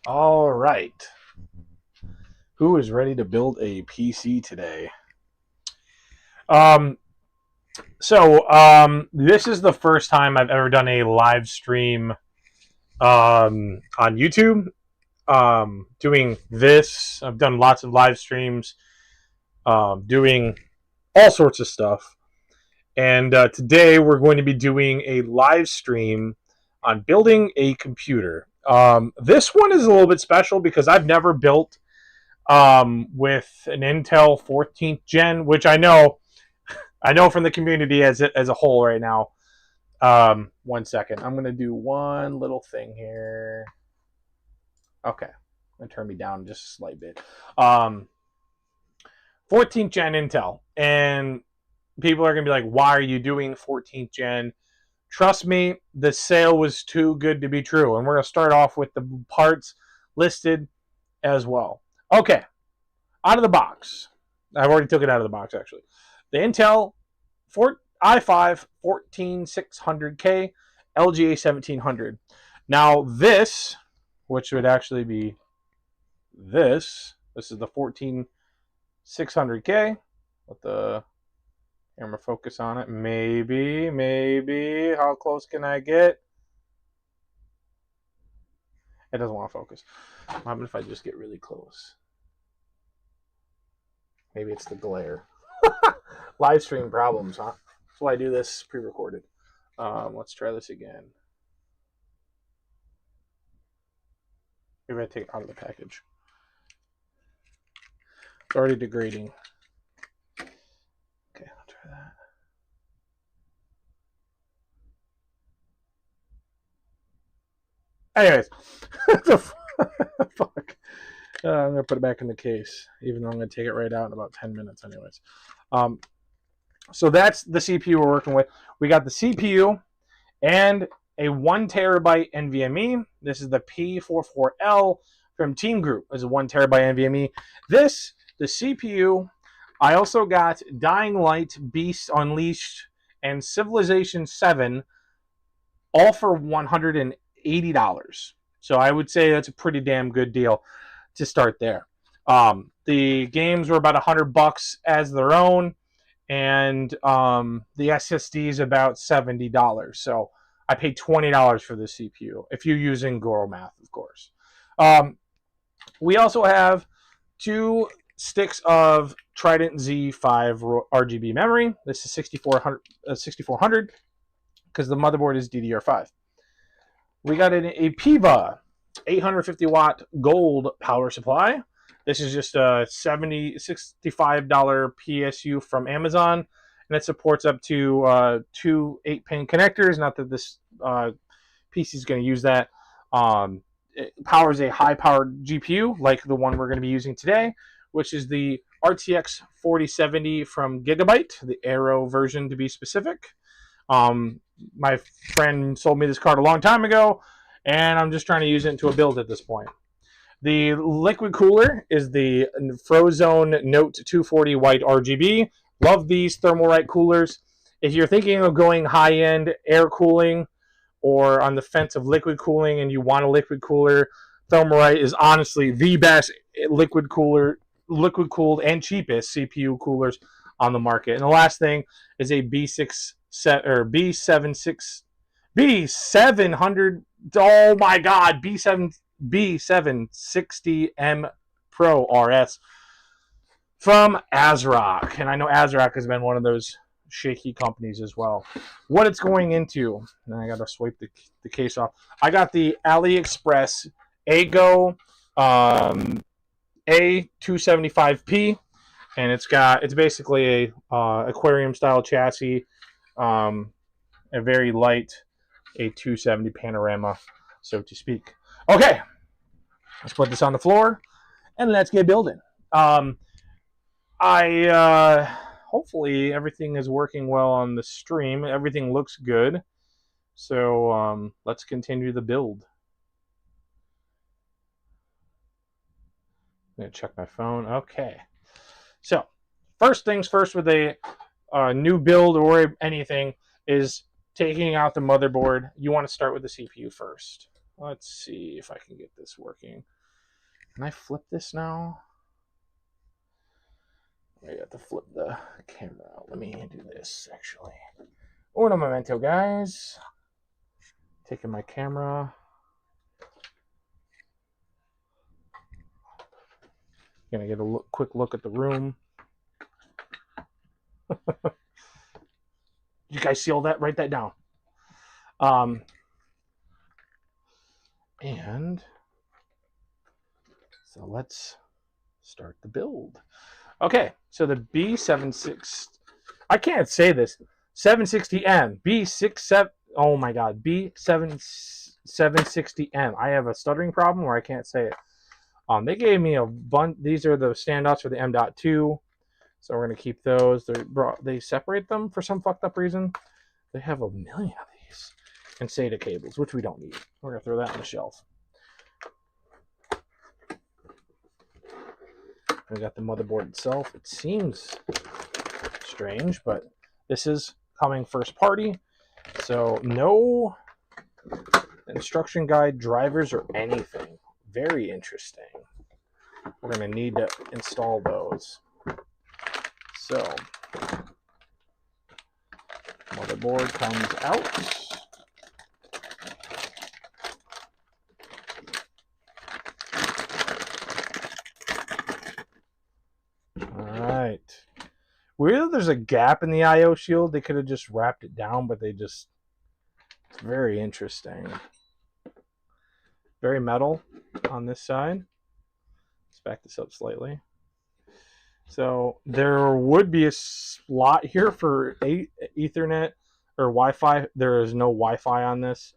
All right. Who is ready to build a PC today? Um, this is the first time I've ever done a live stream on YouTube. Doing this, I've done lots of live streams, doing all sorts of stuff. And today we're going to be doing a live stream on building a computer. This one is a little bit special because I've never built with an Intel 14th gen, which I know from the community as a whole right now. 1 second. I'm going to do one little thing here. Okay. I'm going to turn me down just a slight bit. 14th gen Intel. And people are going to be like, why are you doing 14th gen? Trust me, the sale was too good to be true. And we're going to start off with the parts listed as well. Okay. Out of the box. I've already took it out of the box, actually. The Intel i5 14600K LGA 1700. Now this, which would actually be this is the 14600K. Let the camera focus on it. Maybe. How close can I get? It doesn't want to focus. What happens if I just get really close? Maybe it's the glare. Live stream problems, huh? That's why I do this pre-recorded. Let's try this again. Maybe I take it out of the package. It's already degrading. Okay, I'll try that. Anyways, the fuck. I'm going to put it back in the case, even though I'm going to take it right out in about 10 minutes anyways. So that's the CPU we're working with. We got the CPU and a 1 terabyte NVMe. This is the P44L from Team Group. This is a 1 terabyte NVMe. The CPU, I also got Dying Light, Beast Unleashed, and Civilization 7, all for $180. So I would say that's a pretty damn good deal to start there. The games were about $100 as their own, and the SSD is about $70. So I paid $20 for the CPU if you're using Goro Math, of course. We also have 2 sticks of Trident Z5 RGB memory. This is 6400 because the motherboard is DDR5. We got a PIVA 850 watt gold power supply. This is just a $65 PSU from Amazon, and it supports up to 2 8-pin connectors. Not that this PC is going to use that. It powers a high-powered GPU like the one we're going to be using today, which is the RTX 4070 from Gigabyte, the Aero version to be specific. My friend sold me this card a long time ago, and I'm just trying to use it into a build at this point. The liquid cooler is the Frozone Note 240 White RGB. Love these Thermalright coolers. If you're thinking of going high-end air cooling or on the fence of liquid cooling and you want a liquid cooler, Thermalright is honestly the best liquid cooled and cheapest CPU coolers on the market. And the last thing is a B700. Oh my God, B760M Pro RS from ASRock. And I know ASRock has been one of those shaky companies as well. What it's going into, and I got to swipe the case off. I got the AliExpress Ago A275P, and it's basically a aquarium style chassis, a very light A270 panorama, so to speak. Okay, let's put this on the floor and let's get building. Hold hopefully everything is working well on the stream. Everything looks good. So let's continue the build. I'm going to check my phone. Okay. So first things first with a new build or anything is taking out the motherboard. You want to start with the CPU first. Let's see if I can get this working. Can I flip this now? I have to flip the camera out. Let me do this, actually. Uno momento, guys. Taking my camera. Gonna get a quick look at the room. You guys see all that? Write that down. And so let's start the build. Okay, so the B76, I can't say this, 760M, B67, oh my god, B760M. I have a stuttering problem where I can't say it. They gave me a bunch, these are the standouts for the M.2, so we're going to keep those. They separate them for some fucked up reason. They have a million of these. And SATA cables, which we don't need. We're going to throw that on the shelf. We got the motherboard itself. It seems strange, but this is coming first party. So no instruction guide, drivers, or anything. Very interesting. We're going to need to install those. So motherboard comes out. Weird that there's a gap in the I/O shield. They could have just wrapped it down, but it's very interesting. Very metal on this side. Let's back this up slightly. So there would be a slot here for Ethernet or Wi-Fi. There is no Wi-Fi on this.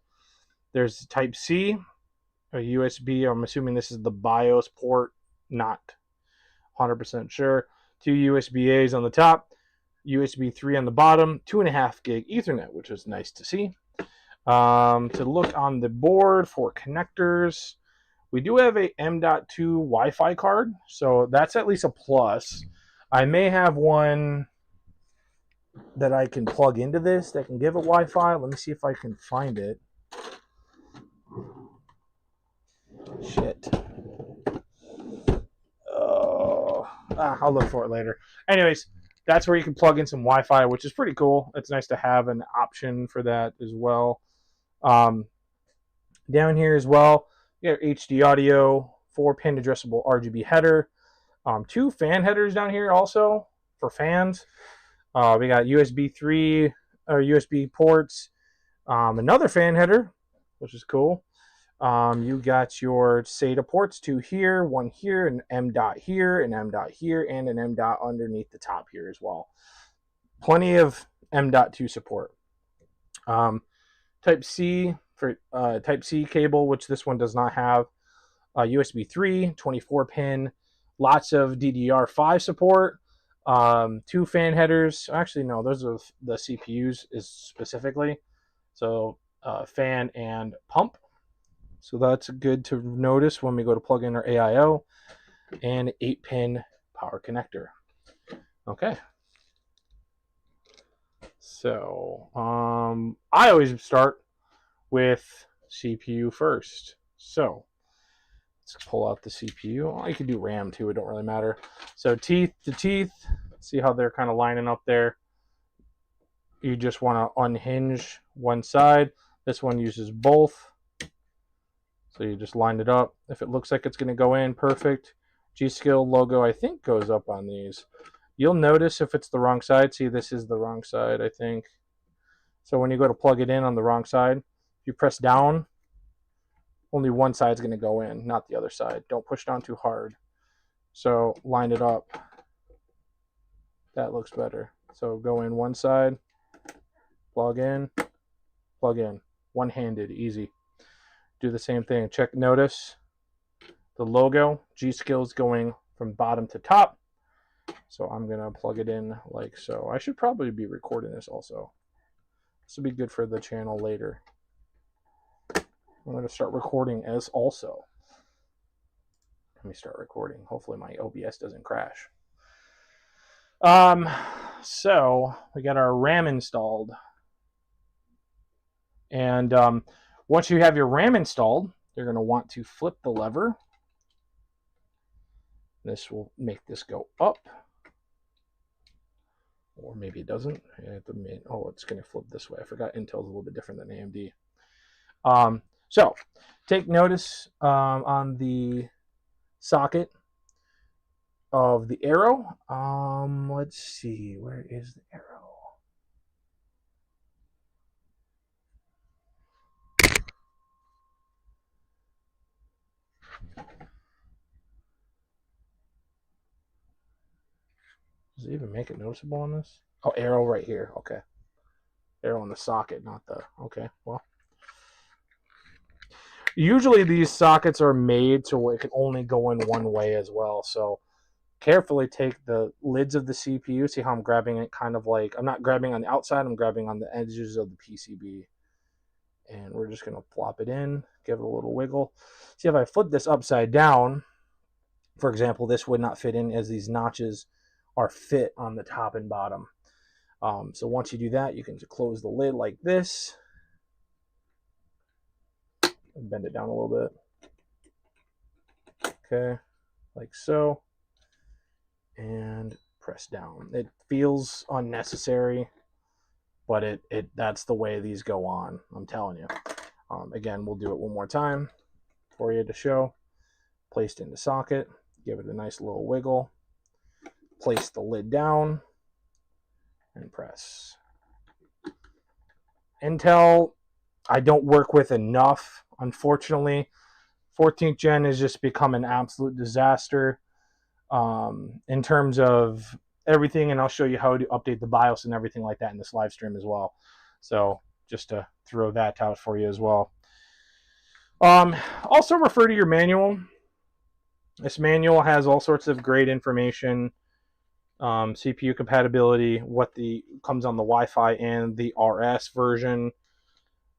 There's Type-C, a USB. I'm assuming this is the BIOS port. Not 100% sure. 2 USB-A's on the top, USB 3 on the bottom, 2.5 gig Ethernet, which is nice to see. To look on the board for connectors, we do have a M.2 Wi-Fi card, so that's at least a plus. I may have one that I can plug into this that can give it Wi-Fi. Let me see if I can find it. Shit. I'll look for it later. Anyways, that's where you can plug in some Wi-Fi, which is pretty cool. It's nice to have an option for that as well. Down here as well, you got HD audio, 4-pin addressable RGB header, 2 fan headers down here also for fans. We got USB 3 or USB ports, another fan header, which is cool. You got your SATA ports, 2 here, 1 here, an M.2 here, an M.2 here, and an M.2 underneath the top here as well. Plenty of M.2 support. Type-C for Type-C cable, which this one does not have. USB 3, 24-pin, lots of DDR5 support. 2 fan headers. Actually, no, those are the CPUs is specifically. So fan and pump. So that's good to notice when we go to plug in our AIO, and 8-pin power connector. Okay. So I always start with CPU first. So let's pull out the CPU. I could do RAM too, it don't really matter. So teeth to teeth, see how they're kind of lining up there. You just want to unhinge one side. This one uses both. So you just line it up. If it looks like it's going to go in, perfect. G.Skill logo, I think, goes up on these. You'll notice if it's the wrong side. See, this is the wrong side, I think. So when you go to plug it in on the wrong side, if you press down, only one side's going to go in, not the other side. Don't push down too hard. So line it up. That looks better. So go in one side, plug in, one-handed, easy. Do the same thing. Check, notice the logo, G.Skill's going from bottom to top. So I'm going to plug it in like so. I should probably be recording this also. This will be good for the channel later. I'm going to start recording as also. Let me start recording. Hopefully my OBS doesn't crash. So we got our RAM installed. And once you have your RAM installed, you're going to want to flip the lever. This will make this go up. Or maybe it doesn't. Oh, it's going to flip this way. I forgot Intel's a little bit different than AMD. So take notice on the socket of the arrow. Let's see, where is the arrow? Does it even make it noticeable on this? Oh, arrow right here. Okay. Arrow in the socket, not the... Okay, well. Usually these sockets are made so it can only go in one way as well. So carefully take the lids of the CPU. See how I'm grabbing it kind of like... I'm not grabbing on the outside. I'm grabbing on the edges of the PCB. And we're just going to plop it in. Give it a little wiggle. See, if I flip this upside down, for example, this would not fit in as these notches are fit on the top and bottom. So once you do that, you can just close the lid like this. Bend it down a little bit. Okay, like so. And press down. It feels unnecessary, but that's the way these go on. I'm telling you. Again, we'll do it one more time for you to show. Placed in the socket. Give it a nice little wiggle. Place the lid down and press. Intel, I don't work with enough, unfortunately. 14th gen has just become an absolute disaster in terms of everything, and I'll show you how to update the BIOS and everything like that in this live stream as well. So just to throw that out for you as well. Also refer to your manual. This manual has all sorts of great information. CPU compatibility, what comes on the Wi-Fi and the RS version,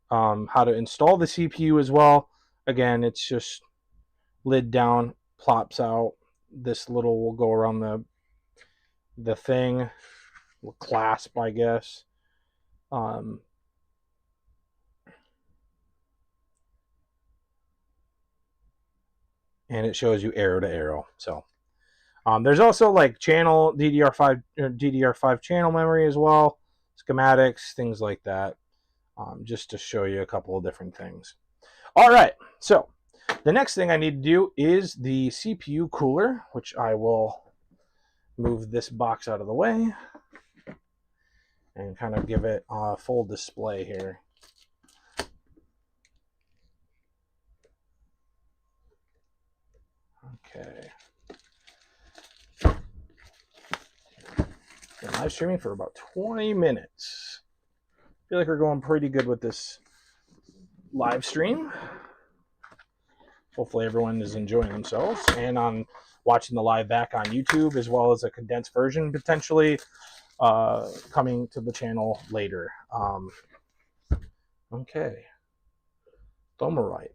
how to install the CPU as well. Again, it's just lid down, plops out. This little will go around the thing, clasp, I guess. And it shows you arrow to arrow. So there's also like channel DDR5 channel memory as well, schematics, things like that, just to show you a couple of different things. All right, so the next thing I need to do is the CPU cooler, which I will move this box out of the way and kind of give it a full display here. Okay. Been live streaming for about 20 minutes. I feel like we're going pretty good with this live stream. Hopefully everyone is enjoying themselves and on watching the live back on YouTube, as well as a condensed version potentially coming to the channel later. Okay. Thermalright.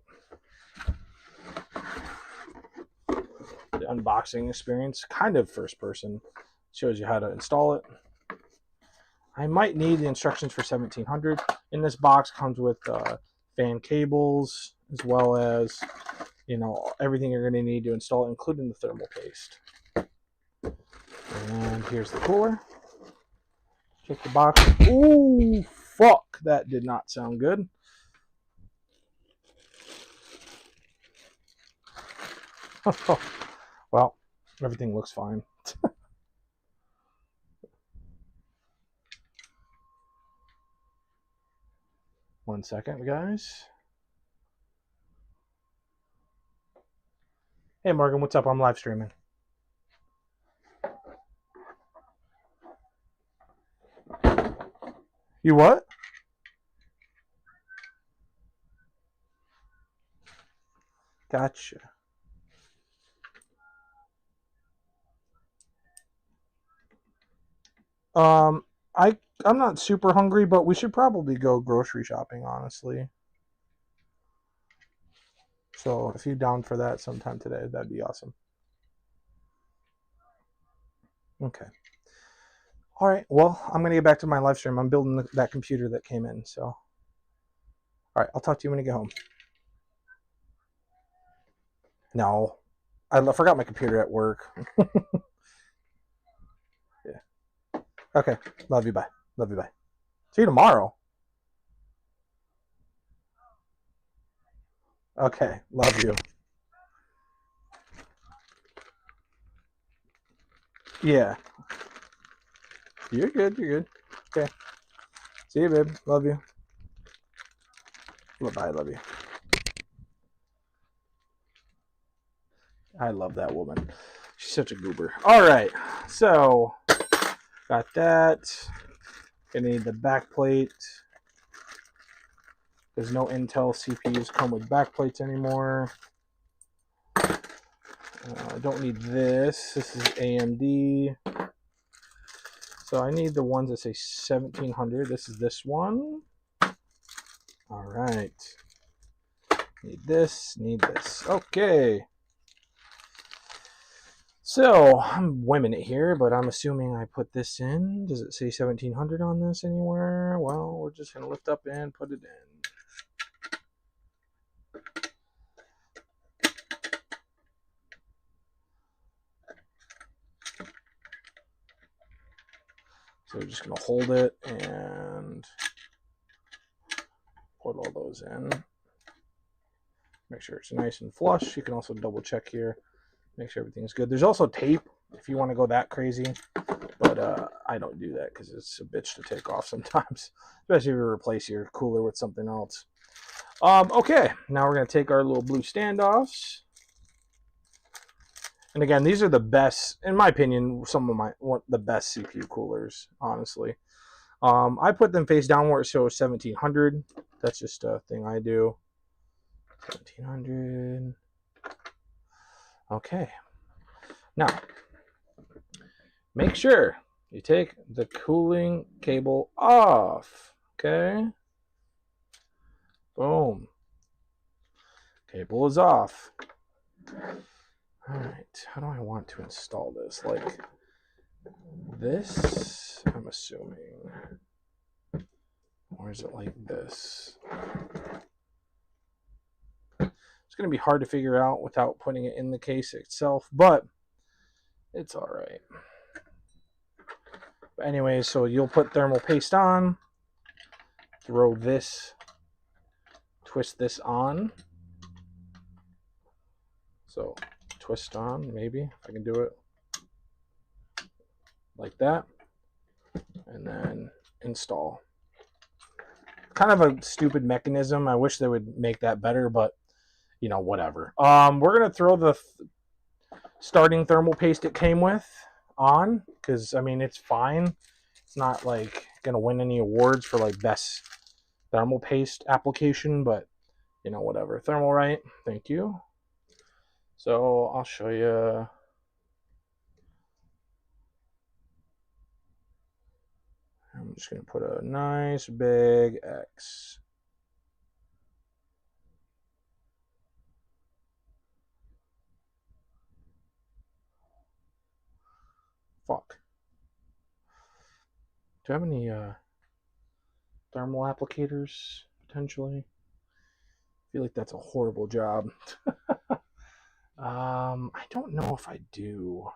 The unboxing experience, kind of first person, shows you how to install it. I might need the instructions for 1700. In this box comes with fan cables, as well as, you know, everything you're going to need to install, including the thermal paste. And here's the cooler. Check the box. Ooh, fuck. That did not sound good. Well, everything looks fine. 1 second, guys. Hey, Morgan, what's up? I'm live streaming. You what? Gotcha. Um, I'm not super hungry, but we should probably go grocery shopping, honestly. So if you're down for that sometime today, that'd be awesome. Okay. All right. Well, I'm gonna get back to my live stream. I'm building that computer that came in. So, all right. I'll talk to you when you get home. No, I forgot my computer at work. Yeah. Okay. Love you. Bye. Love you. Bye. See you tomorrow. Okay. Love you. Yeah. You're good. You're good. Okay. See you, babe. Love you. Bye. Love you. I love that woman. She's such a goober. All right. So, got that. Gonna need the back plate. There's no Intel CPUs come with back plates anymore. I don't need this. This is AMD. So I need the ones that say 1700. This is this one. All right. Need this. Need this. Okay. So I'm whimming it here, but I'm assuming I put this in. Does it say 1700 on this anywhere? Well, we're just going to lift up and put it in. So we're just going to hold it and put all those in. Make sure it's nice and flush. You can also double check here. Make sure everything's good. There's also tape if you want to go that crazy. But I don't do that because it's a bitch to take off sometimes. Especially if you replace your cooler with something else. Okay, now we're going to take our little blue standoffs. And again, these are the best, in my opinion, the best CPU coolers, honestly. I put them face down where it shows 1700. That's just a thing I do. 1700. Okay. Now, make sure you take the cooling cable off. Okay. Boom. Cable is off. All right. How do I want to install this? Like this, I'm assuming. Or is it like this? It's going to be hard to figure out without putting it in the case itself, but it's all right. But anyway, so you'll put thermal paste on, throw this, twist this on. So twist on, maybe, if I can do it like that, and then install. Kind of a stupid mechanism. I wish they would make that better, but you know, whatever. We're gonna throw the starting thermal paste it came with on, because I mean it's fine. It's not like gonna win any awards for like best thermal paste application, but you know, whatever. Thermalright, thank you. So I'll show you. I'm just gonna put a nice big X. Fuck. Do I have any thermal applicators potentially? I feel like that's a horrible job. I don't know if I do.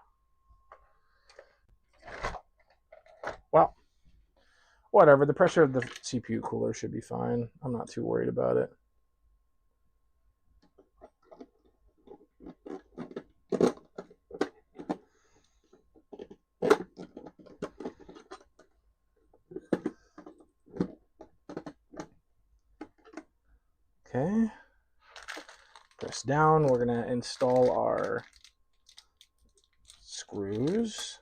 Well, whatever. The pressure of the CPU cooler should be fine. I'm not too worried about it. Okay. Press down. We're going to install our screws.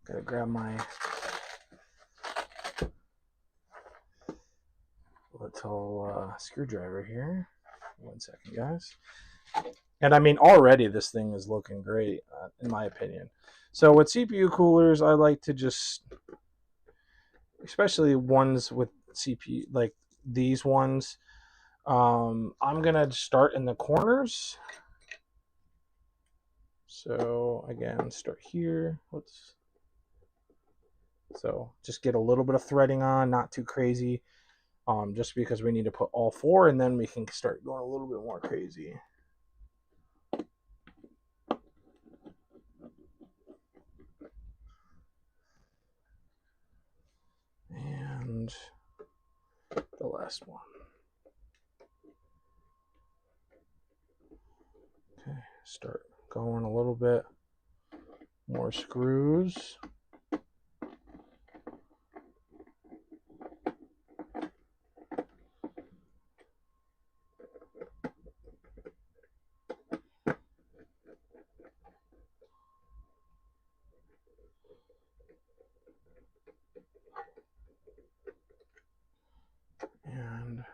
Gotta grab my little screwdriver here. 1 second, guys. And I mean, already this thing is looking great, in my opinion. So with CPU coolers, I like to just, especially ones with CPU, like these ones, I'm going to start in the corners. So again, start here. So just get a little bit of threading on, not too crazy, just because we need to put all 4, and then we can start going a little bit more crazy. And the last one. Okay, start going a little bit more screws. And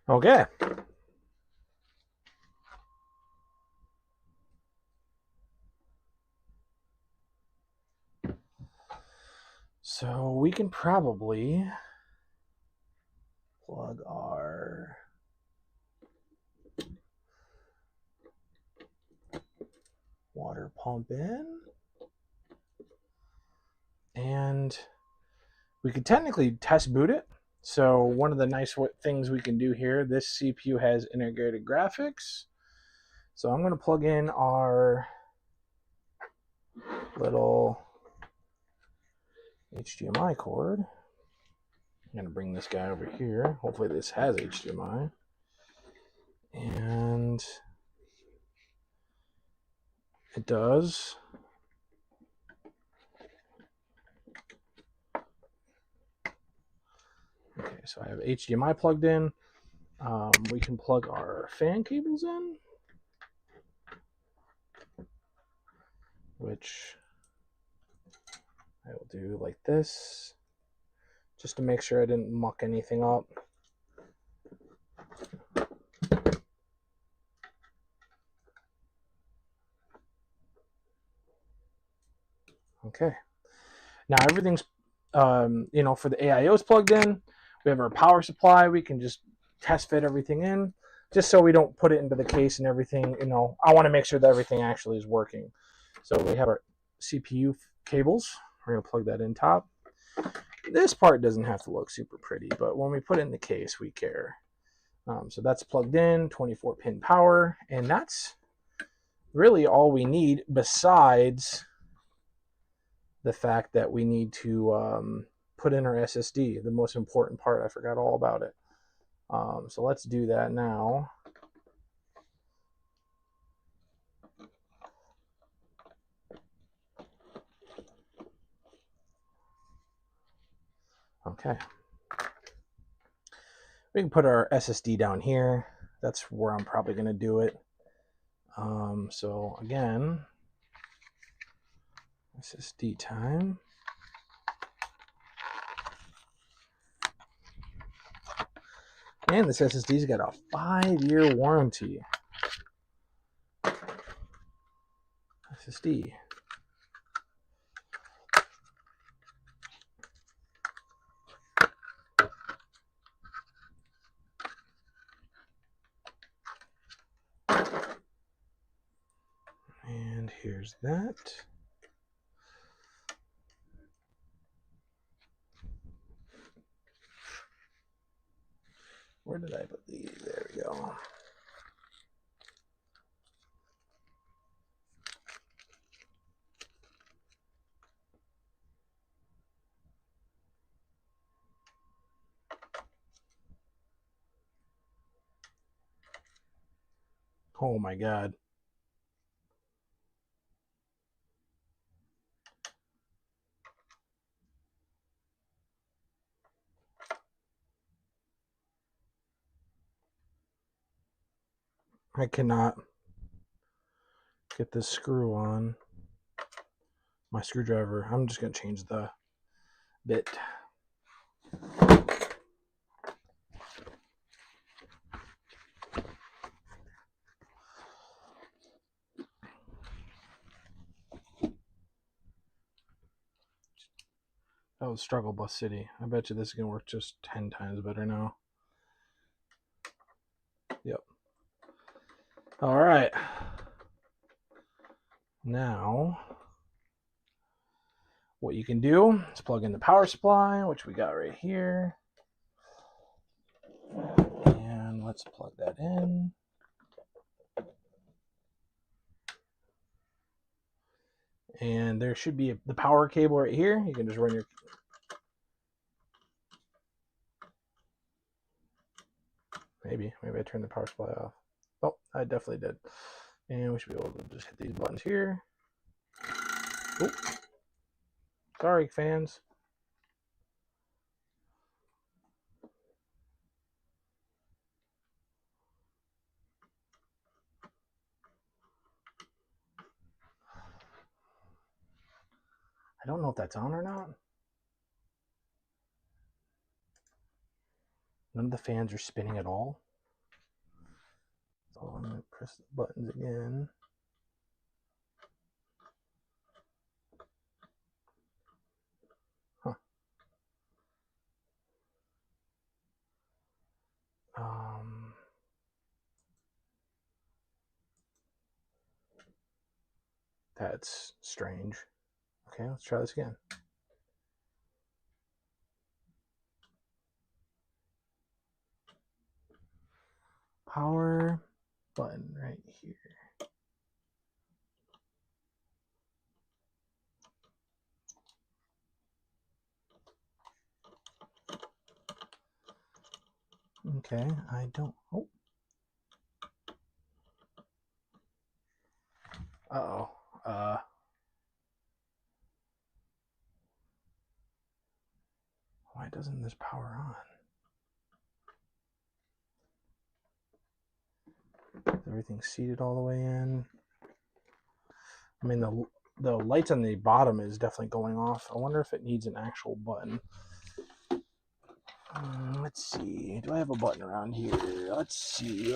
okay. So we can probably plug our water pump in. And we could technically test boot it. So one of the nice things we can do here, this CPU has integrated graphics. So I'm going to plug in our little HDMI cord. I'm going to bring this guy over here. Hopefully this has HDMI. And it does. Okay, so I have HDMI plugged in. We can plug our fan cables in, which I will do like this, just to make sure I didn't muck anything up. Okay. Now everything's, for the AIOs plugged in. We have our power supply. We can just test fit everything in, just so we don't put it into the case and everything. I want to make sure that everything actually is working. So we have our CPU cables. We're going to plug that in top. This part doesn't have to look super pretty, but when we put it in the case, we care. So that's plugged in, 24-pin power, and that's really all we need, besides the fact that we need to put in our SSD, the most important part. I forgot all about it. So let's do that now. Okay. We can put our SSD down here. That's where I'm probably going to do it. So again, SSD time. And this SSD's got a 5-year warranty. SSD. And here's that. Where did I put these? There we go. Oh my God. I cannot get this screw on my screwdriver. I'm just going to change the bit. That was Struggle Bus City. I bet you this is going to work just 10 times better now. Yep. All right. Now, what you can do is plug in the power supply, which we got right here. And let's plug that in. And there should be the power cable right here. You can just run your... Maybe I turned the power supply off. Oh, I definitely did. And we should be able to just hit these buttons here. Oh, sorry, fans. I don't know if that's on or not. None of the fans are spinning at all. So I'm going to press the buttons again. Huh. That's strange. Okay, let's try this again. Power button right here. Okay, I don't... Oh. Uh-oh. Why doesn't this power on? Is everything seated all the way in? I mean, the lights on the bottom is definitely going off. I wonder if it needs an actual button. Let's see. Do I have a button around here? Let's see.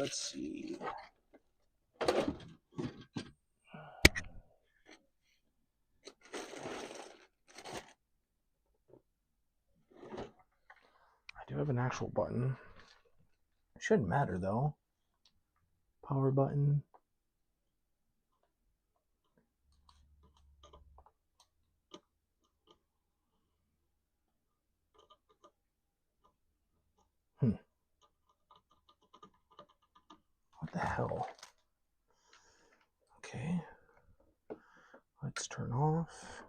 I do have an actual button. It shouldn't matter though. Power button. What the hell? Okay. Let's turn off.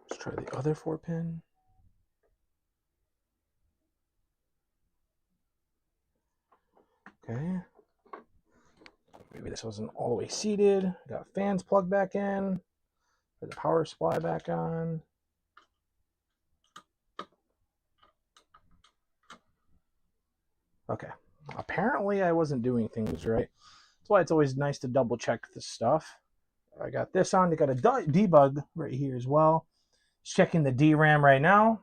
Let's try the other 4-pin. Okay. Maybe this wasn't all the way seated. Got fans plugged back in. Put the power supply back on. Okay. Apparently I wasn't doing things right. That's why it's always nice to double check this stuff. I got this on. They got a debug right here as well. Checking the DRAM right now.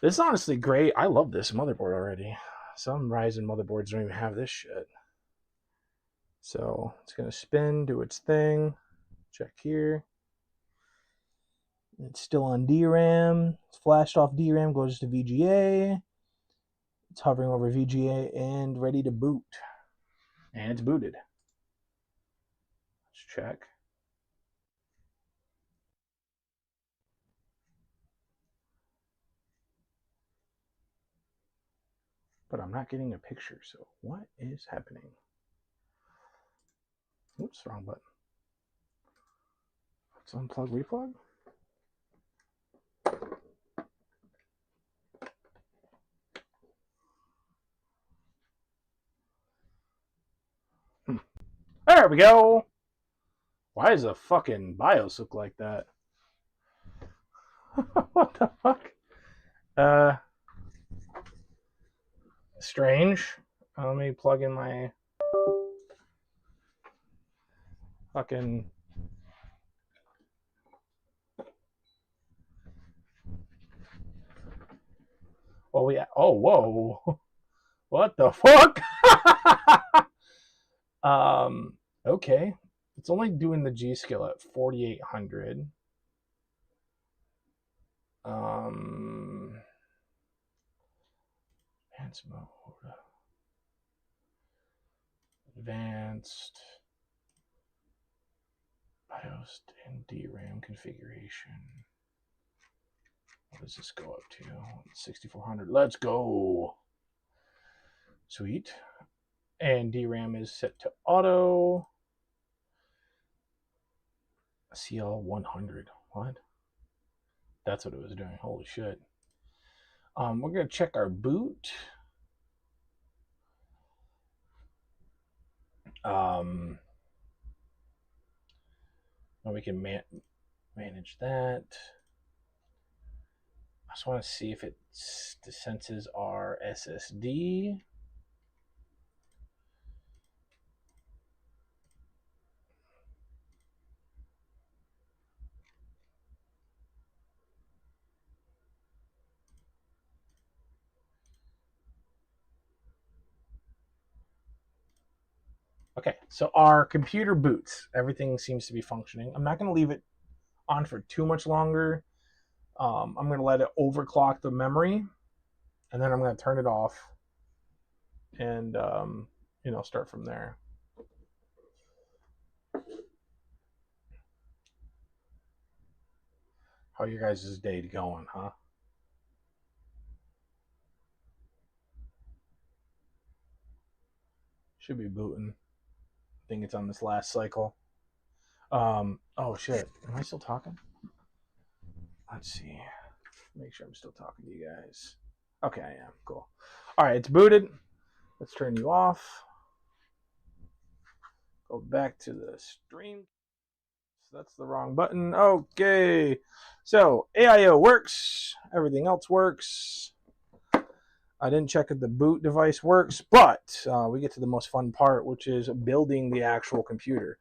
This is honestly great. I love this motherboard already. Some Ryzen motherboards don't even have this shit. So it's going to spin, do its thing. Check here. It's still on DRAM. It's flashed off DRAM, goes to VGA. It's hovering over VGA and ready to boot. And it's booted. Let's check. But I'm not getting a picture, so what is happening? Oops, wrong button. Let's unplug, replug. There we go. Why does the fucking BIOS look like that? What the fuck? Strange. Let me plug in my fucking... Oh, yeah. Oh, whoa. What the fuck? Okay. It's only doing the G skill at 4,800. Advanced mode. Advanced. BIOS and DRAM configuration. What does this go up to? 6,400. Let's go. Sweet. And DRAM is set to auto. CL 100. What? That's what it was doing. Holy shit. We're going to check our boot. And we can manage that. I just want to see if it senses our SSD. Okay, so our computer boots. Everything seems to be functioning. I'm not going to leave it on for too much longer. I'm going to let it overclock the memory, and then I'm going to turn it off and, start from there. How your guys' day going, huh? Should be booting. I think it's on this last cycle. Oh shit. Am I still talking? Let's see. Make sure I'm still talking to you guys. Okay, I am. Cool. Alright, it's booted. Let's turn you off. Go back to the stream. So that's the wrong button. Okay. So AIO works. Everything else works. I didn't check if the boot device works, but we get to the most fun part, which is building the actual computer.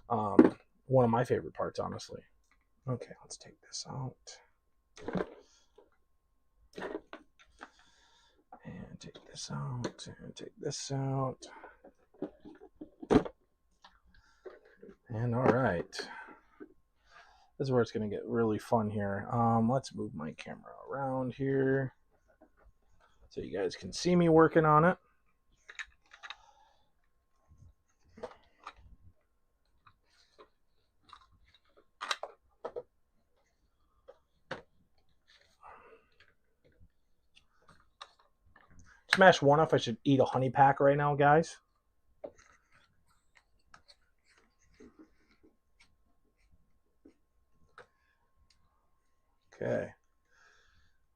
One of my favorite parts, honestly. Okay, let's take this out. And take this out. And take this out. And all right. This is where it's going to get really fun here. Let's move my camera around here so you guys can see me working on it. Smash one if I should eat a honey pack right now, guys. Okay.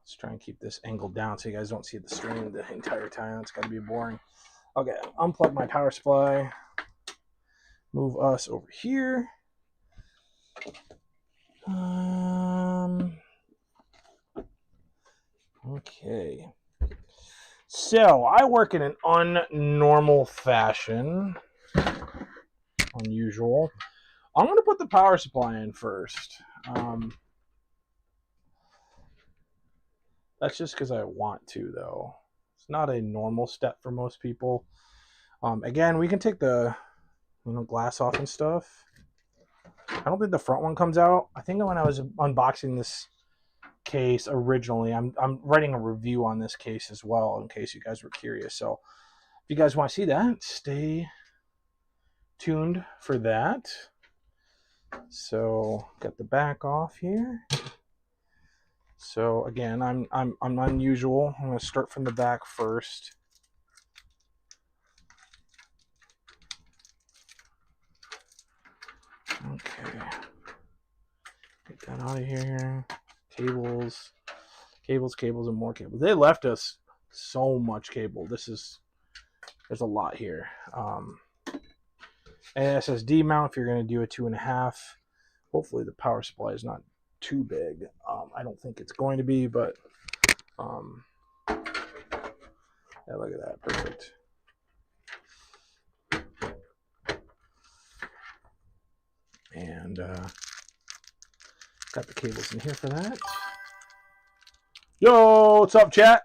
Let's try and keep this angled down so you guys don't see the stream the entire time. It's got to be boring. Okay, unplug my power supply. Move us over here. Okay. So I work in an unnormal fashion. Unusual. I'm going to put the power supply in first. That's just because I want to, though. It's not a normal step for most people. Again, we can take the glass off and stuff. I don't think the front one comes out. I think when I was unboxing this case originally, I'm writing a review on this case as well, in case you guys were curious. So if you guys want to see that, stay tuned for that. So get the back off here. So again, I'm unusual. I'm going to start from the back first. Okay. that out of here. Cables, and more cables. They left us so much cable. There's a lot here. An SSD mount if you're going to do a 2.5. Hopefully the power supply is not too big. I don't think it's going to be, but yeah, look at that, perfect. And got the cables in here for that. Yo, what's up, chat?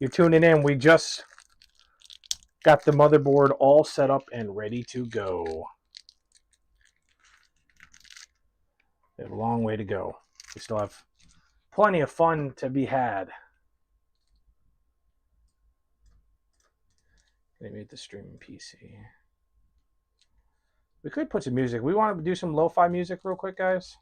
You're tuning in. We just got the motherboard all set up and ready to go. We have a long way to go. We still have plenty of fun to be had. They made the streaming PC. We could put some music. We want to do some lo-fi music real quick, guys.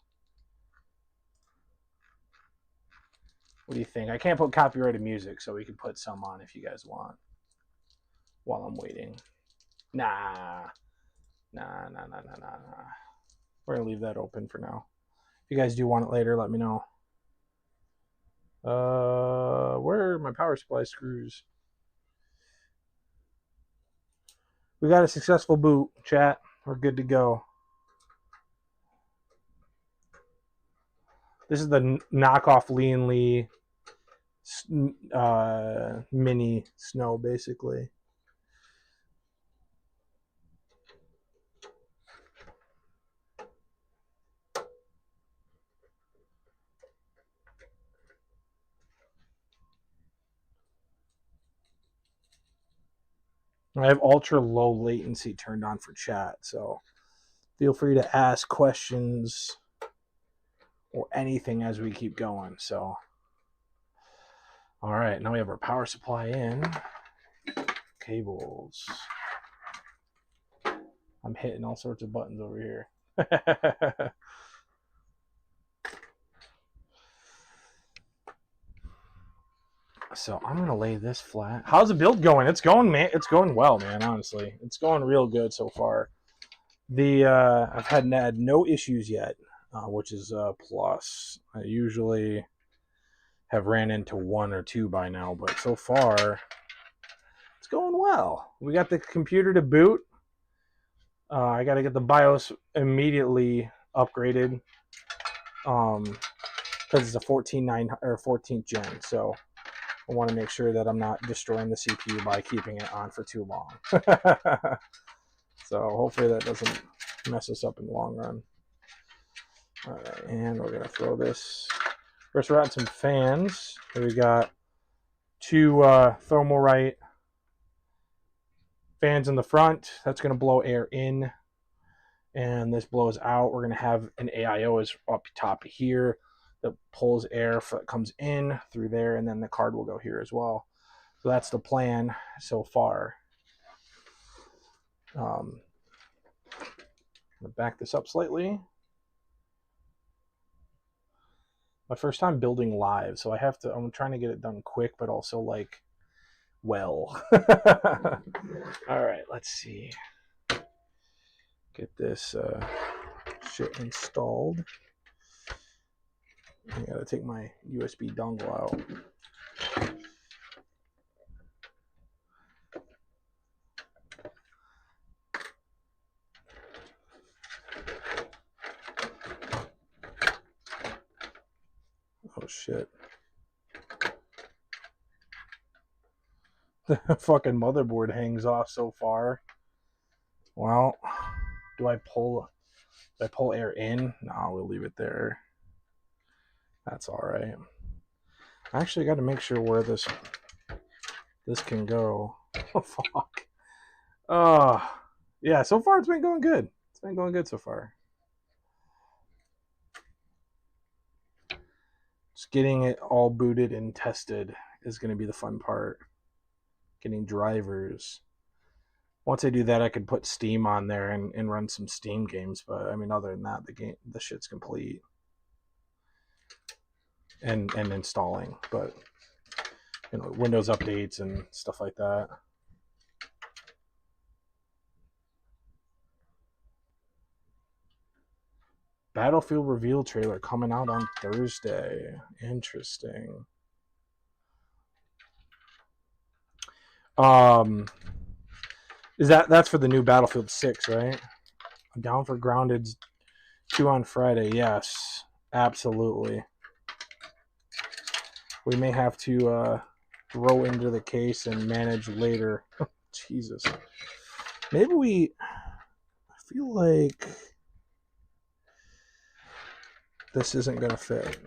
What do you think? I can't put copyrighted music, so we can put some on if you guys want. While I'm waiting. Nah. We're going to leave that open for now. If you guys do want it later, let me know. Where are my power supply screws? We got a successful boot, chat. We're good to go. This is the knockoff Lian Li mini Snow, basically. I have ultra low latency turned on for chat, so feel free to ask questions or anything as we keep going. So, all right, now we have our power supply in. Cables. I'm hitting all sorts of buttons over here. So I'm gonna lay this flat. How's the build going? It's going, man. It's going well, man. Honestly, it's going real good so far. I've had no issues yet, which is a plus. I usually have ran into 1 or 2 by now, but so far it's going well. We got the computer to boot. I got to get the BIOS immediately upgraded because it's a 14th gen. So I want to make sure that I'm not destroying the CPU by keeping it on for too long. So hopefully that doesn't mess us up in the long run. All right, and we're going to throw this. First, we're adding some fans. So we got 2 Thermalright fans in the front. That's going to blow air in, and this blows out. We're going to have an AIO is up top here that pulls air that comes in through there, and then the card will go here as well. So that's the plan so far. I'm going to back this up slightly. My first time building live, so I'm trying to get it done quick, but also like well. All right, let's see. Get this shit installed. I gotta take my USB dongle out. Oh shit. The fucking motherboard hangs off so far. Well, do I pull air in? No, we'll leave it there. That's all right. I actually got to make sure where this can go. Oh fuck. Yeah, so far it's been going good. It's been going good so far. Just getting it all booted and tested is going to be the fun part. Getting drivers. Once I do that, I could put Steam on there and run some Steam games. But I mean, other than that, the shit's complete. And installing, but you know, Windows updates and stuff like that. Battlefield reveal trailer coming out on Thursday. Interesting. Is that's for the new Battlefield 6, right? Down for Grounded 2 on Friday. Yes, absolutely. We may have to throw into the case and manage later. Jesus. Maybe I feel like this isn't going to fit.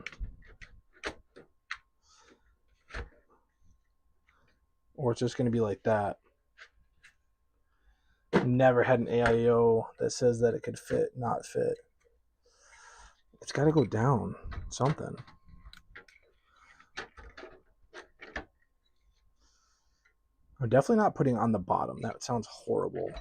Or it's just going to be like that. Never had an AIO that says that it could fit, not fit. It's got to go down. Something. I'm definitely not putting on the bottom. That sounds horrible.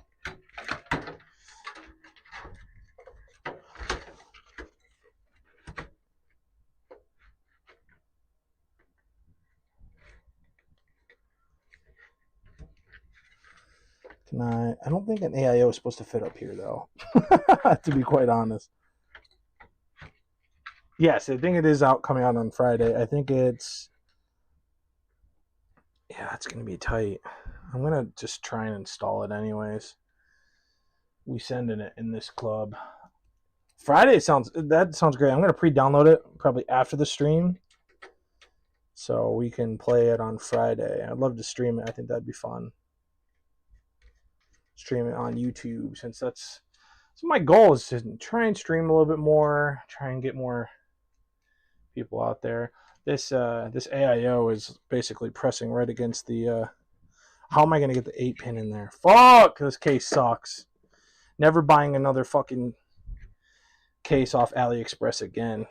Can I don't think an AIO is supposed to fit up here, though. To be quite honest. Yes, I think it is coming out on Friday. I think it's... Yeah, it's going to be tight. I'm going to just try and install it anyways. We sending it in this club. Friday sounds great. I'm going to pre-download it probably after the stream, so we can play it on Friday. I'd love to stream it. I think that'd be fun. Stream it on YouTube, since that's so my goal is to try and stream a little bit more, try and get more people out there. This AIO is basically pressing right against the how am I going to get the 8-pin in there? Fuck, this case sucks. Never buying another fucking case off AliExpress again.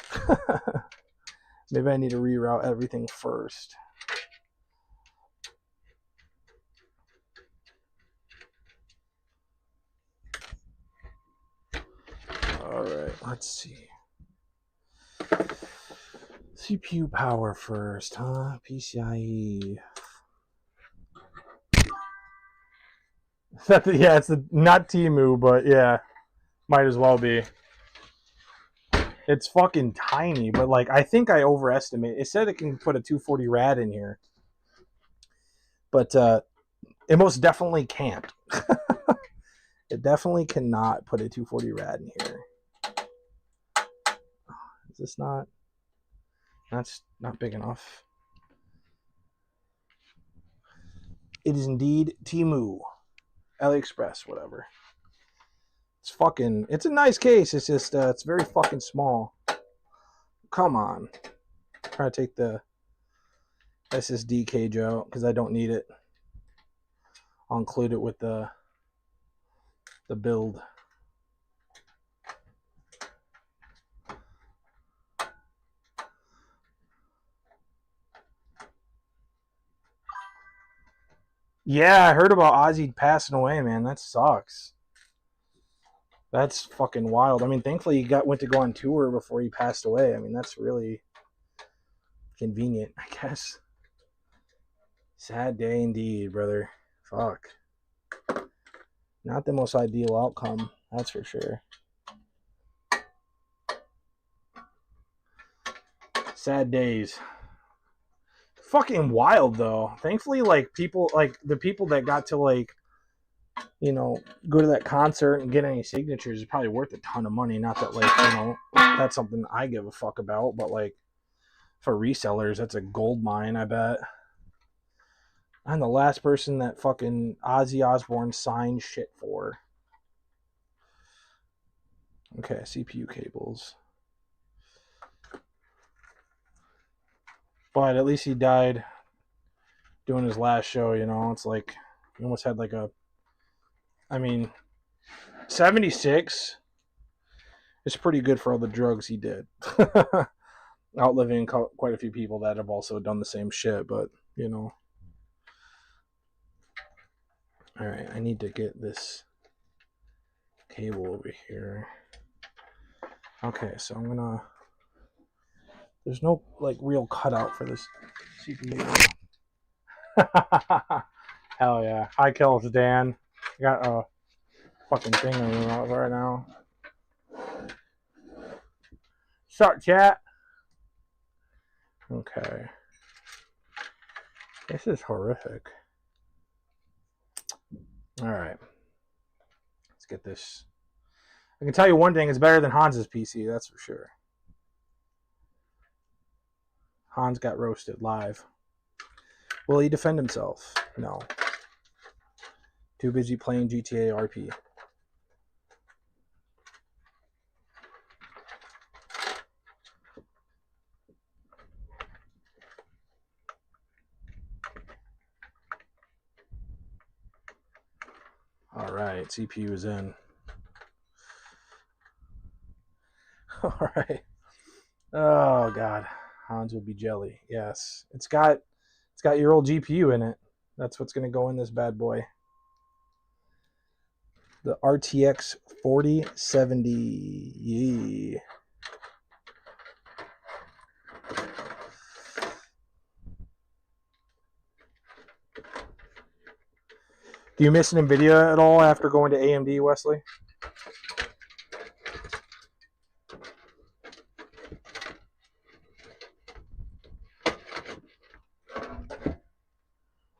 Maybe I need to reroute everything first. Alright, let's see. CPU power first, huh? PCIe. Yeah, it's not Temu, but yeah, might as well be. It's fucking tiny, but like I think I overestimate. It said it can put a 240 rad in here, but it most definitely can't. It definitely cannot put a 240 rad in here. Is this not? That's not big enough. It is indeed Temu, AliExpress, whatever. It's a nice case. It's just it's very fucking small. Come on. I'm trying to take the SSD cage out because I don't need it. I'll include it with the build. Yeah, I heard about Ozzy passing away, man. That sucks. That's fucking wild. I mean, thankfully he went to go on tour before he passed away. I mean, that's really convenient, I guess. Sad day indeed, brother. Fuck. Not the most ideal outcome, that's for sure. Sad days. Fucking wild, though. Thankfully, like, people, like, the people that got to, like, you know, go to that concert and get any signatures is probably worth a ton of money. Not that, like, you know, that's something I give a fuck about, but, like, for resellers, that's a gold mine, I bet. I'm the last person that fucking Ozzy Osbourne signed shit for. Okay, CPU cables. But at least he died doing his last show, you know. It's like, he almost had like a... I mean, 76 is pretty good for all the drugs he did. Outliving quite a few people that have also done the same shit, but, you know. Alright, I need to get this cable over here. Okay, so I'm gonna... There's no, like, real cutout for this CPU. Hell yeah. Hi, Kills Dan. I got a fucking thing in my mouth right now. Sup, chat? Okay. This is horrific. All right. Let's get this. I can tell you one thing, it's better than Hans's PC, that's for sure. Hans got roasted live. Will he defend himself? No. Too busy playing GTA RP. All right, CPU is in. All right. Oh God, Hans will be jelly. Yes, it's got your old GPU in it. That's what's gonna go in this bad boy. The RTX 4070. Yee. Do you miss NVIDIA at all after going to AMD, Wesley?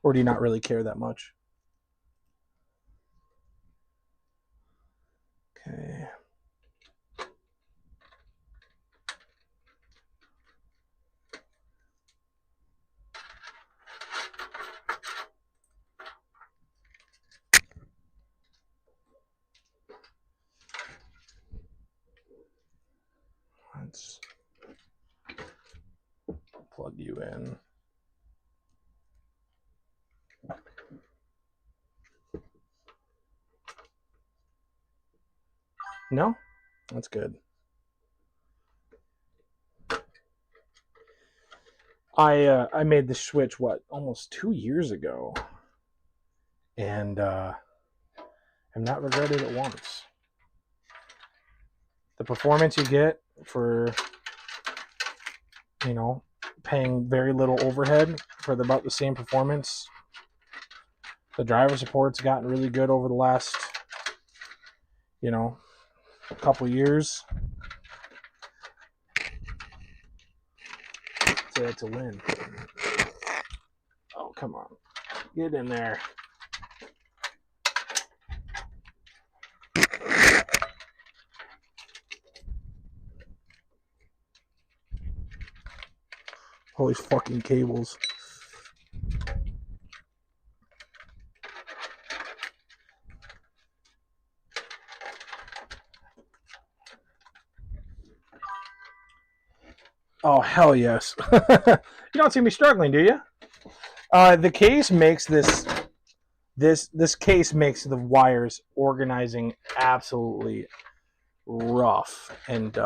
Or do you not really care that much? Okay. Let's plug you in. No? That's good. I made the switch, almost 2 years ago. And I've not regretted it once. The performance you get for, paying very little overhead for about the same performance. The driver support's gotten really good over the last, couple years. It's a win. Oh, come on. Get in there. All these fucking cables. Oh, hell yes. You don't see me struggling, do you? The case makes this case makes the wires organizing absolutely rough, and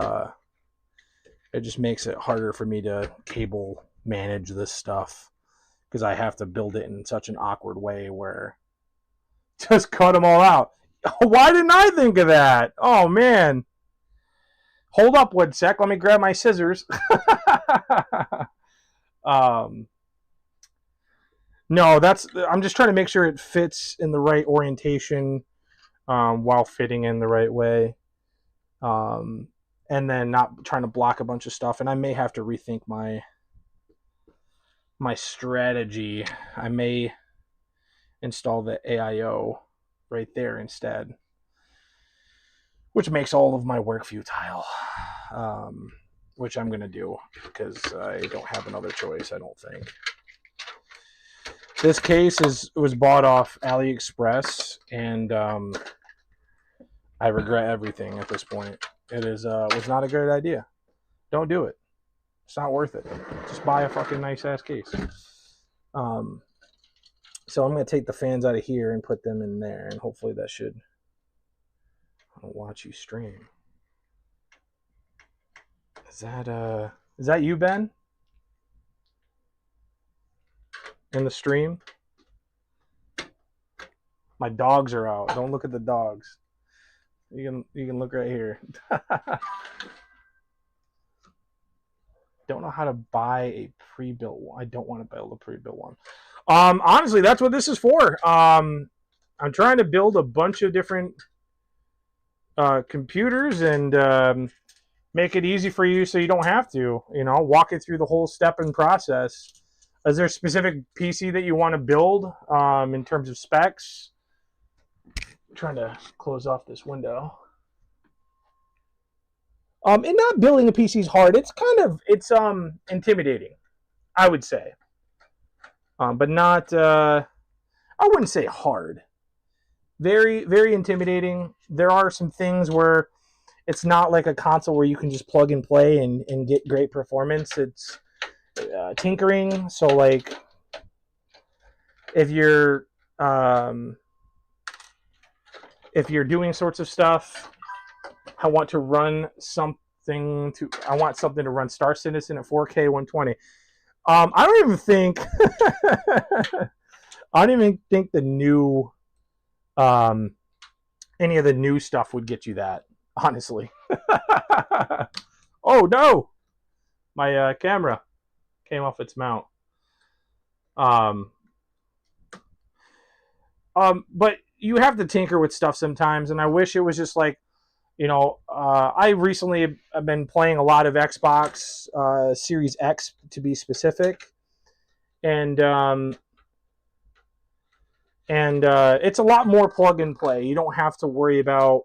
it just makes it harder for me to cable manage this stuff because I have to build it in such an awkward way where just cut them all out. Why didn't I think of that? Oh man. Hold up one sec. Let me grab my scissors. No, I'm just trying to make sure it fits in the right orientation while fitting in the right way. And then not trying to block a bunch of stuff. And I may have to rethink my strategy. I may install the AIO right there instead, which makes all of my work futile, which I'm going to do because I don't have another choice, I don't think. This case was bought off AliExpress, and I regret everything at this point. It was not a good idea. Don't do it. It's not worth it. Just buy a fucking nice-ass case. So I'm going to take the fans out of here and put them in there, and hopefully that should... I'll watch you stream. Is that you, Ben? In the stream? My dogs are out. Don't look at the dogs. You can look right here. Don't know how to buy a pre-built one. I don't want to build a pre-built one. Honestly, that's what this is for. I'm trying to build a bunch of different computers and make it easy for you so you don't have to, walk it through the whole step and process. Is there a specific PC that you want to build in terms of specs? I'm trying to close off this window. And not building a PC is hard. It's intimidating, I would say. But not, I wouldn't say hard. Very, very intimidating. There are some things where it's not like a console where you can just plug and play and get great performance. It's tinkering. So like if you're doing sorts of stuff, I want something to run Star Citizen at 4K 120. I don't even think the new any of the new stuff would get you that, honestly. Oh no, my camera came off its mount. But you have to tinker with stuff sometimes, and I wish it was just like, I recently have been playing a lot of Xbox Series X, to be specific, and it's a lot more plug and play. You don't have to worry about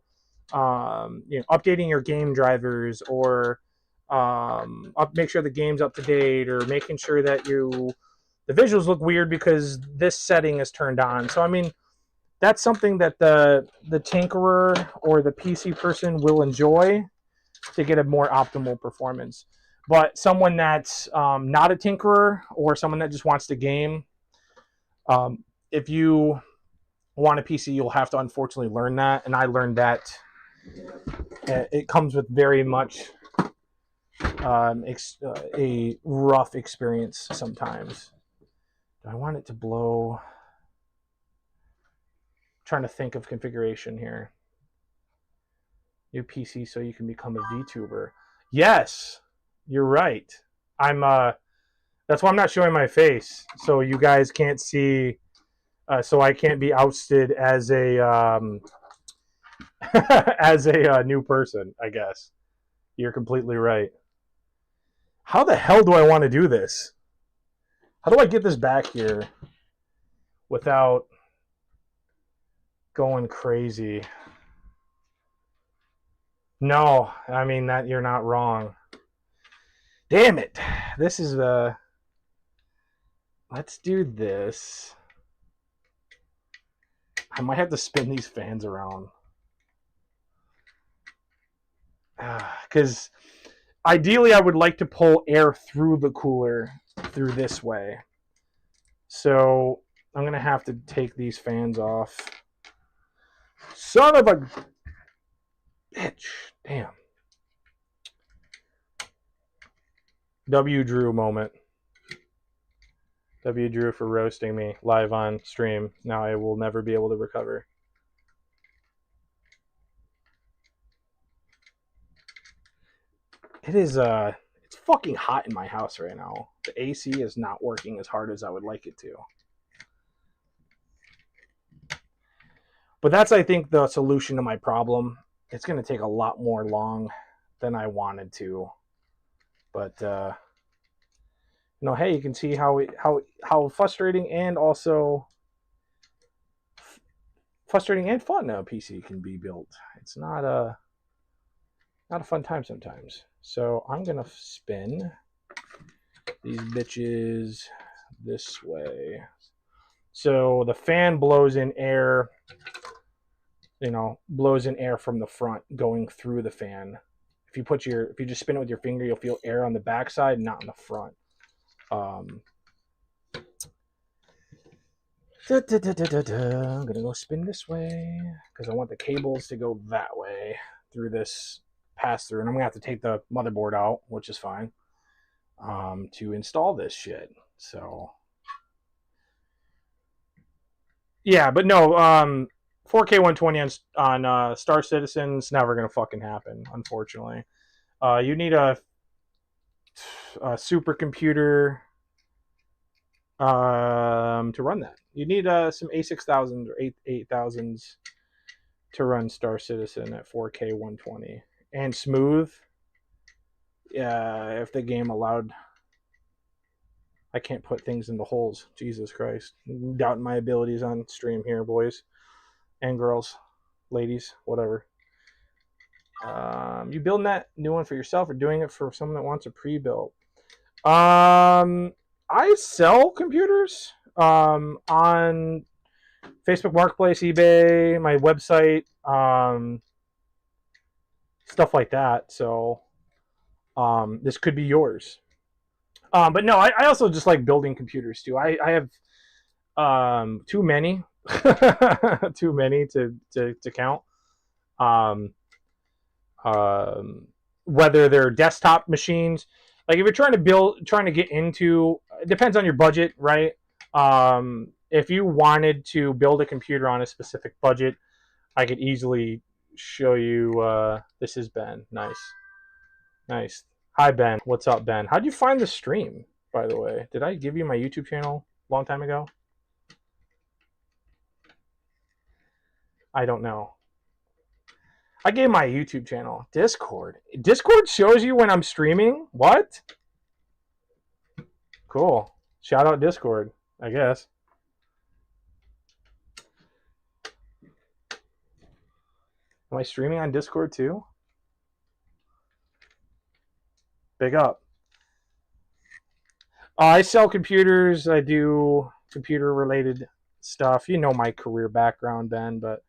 updating your game drivers or make sure the game's up to date, or making sure that the visuals look weird because this setting is turned on. So I mean, that's something that the tinkerer or the PC person will enjoy to get a more optimal performance. But someone that's not a tinkerer, or someone that just wants to game, if you want a PC, you'll have to unfortunately learn that. And I learned that it comes with very much a rough experience sometimes. Do I want it to blow? Trying to think of configuration here. New PC so you can become a VTuber. Yes, you're right. That's why I'm not showing my face, so you guys can't see, so I can't be ousted as a as a new person, I guess. You're completely right. How the hell do I want to do this? How do I get this back here without going crazy? No, I mean, that you're not wrong. Damn it. This is let's do this. I might have to spin these fans around. Because ideally I would like to pull air through the cooler through this way. So I'm going to have to take these fans off. Son of a bitch. Damn. W. Drew moment. W. Drew for roasting me live on stream. Now I will never be able to recover. It is, it's fucking hot in my house right now. The AC is not working as hard as I would like it to. But that's, I think, the solution to my problem. It's going to take a lot more long than I wanted to. But, hey, you can see how frustrating and also frustrating and fun a PC can be built. It's not a fun time sometimes. So I'm going to spin these bitches this way. So the fan blows in air, blows in air from the front going through the fan. If you just spin it with your finger, you'll feel air on the backside, not on the front. I'm going to go spin this way because I want the cables to go that way through this pass through. And I'm going to have to take the motherboard out, which is fine, to install this shit. So, yeah, but no, 4K 120 on Star Citizen is never going to fucking happen, unfortunately. You need a supercomputer to run that. You need some A6000s or 8000s to run Star Citizen at 4K 120 and smooth. if the game allowed. I can't put things into holes. Jesus Christ. Doubting my abilities on stream here, boys and girls, ladies, whatever. You building that new one for yourself or doing it for someone that wants a pre-built? I sell computers on Facebook Marketplace, eBay, my website, stuff like that. So this could be yours. But no, I also just like building computers too. I have too many, too many to count. Whether they're desktop machines, like if you're trying to get into, it depends on your budget, right? If you wanted to build a computer on a specific budget, I could easily show you. This is Ben. Nice. Hi, Ben. What's up, Ben? How'd you find the stream, by the way? Did I give you my YouTube channel a long time ago? I don't know. I gave my YouTube channel. Discord. Discord shows you when I'm streaming? What? Cool. Shout out Discord, I guess. Am I streaming on Discord too? Big up. I sell computers. I do computer-related stuff. You know my career background, Ben, but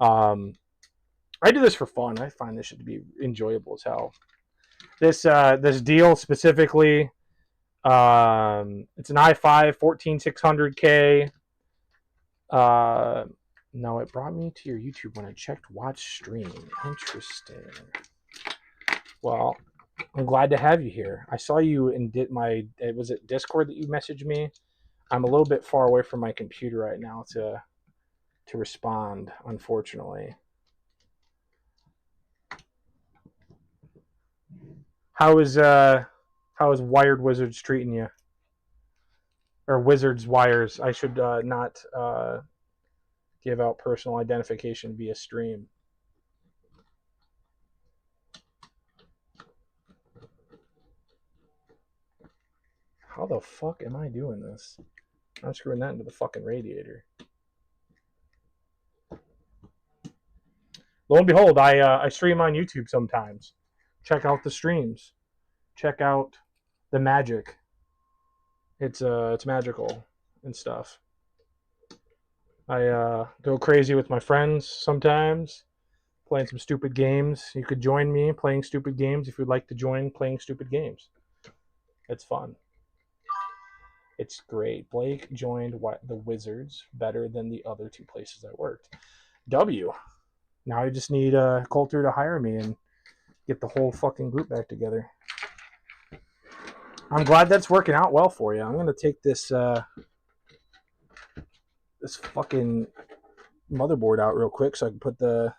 I do this for fun. I find this should be enjoyable as hell. This deal specifically, it's an i5 14600K. No, it brought me to your YouTube when I checked watch stream. Interesting. Well, I'm glad to have you here. I saw you in was it Discord that you messaged me? I'm a little bit far away from my computer right now to respond, unfortunately. How is Wired Wizards treating you? Or Wizards Wires? I should not give out personal identification via stream. How the fuck am I doing this? I'm screwing that into the fucking radiator. Lo and behold, I stream on YouTube sometimes. Check out the streams. Check out the magic. It's magical and stuff. I go crazy with my friends sometimes, playing some stupid games. You could join me playing stupid games if you'd like to join playing stupid games. It's fun. It's great. Blake joined the Wizards better than the other two places I worked. W. Now I just need Coulter to hire me and get the whole fucking group back together. I'm glad that's working out well for you. I'm going to take this this fucking motherboard out real quick so I can put the...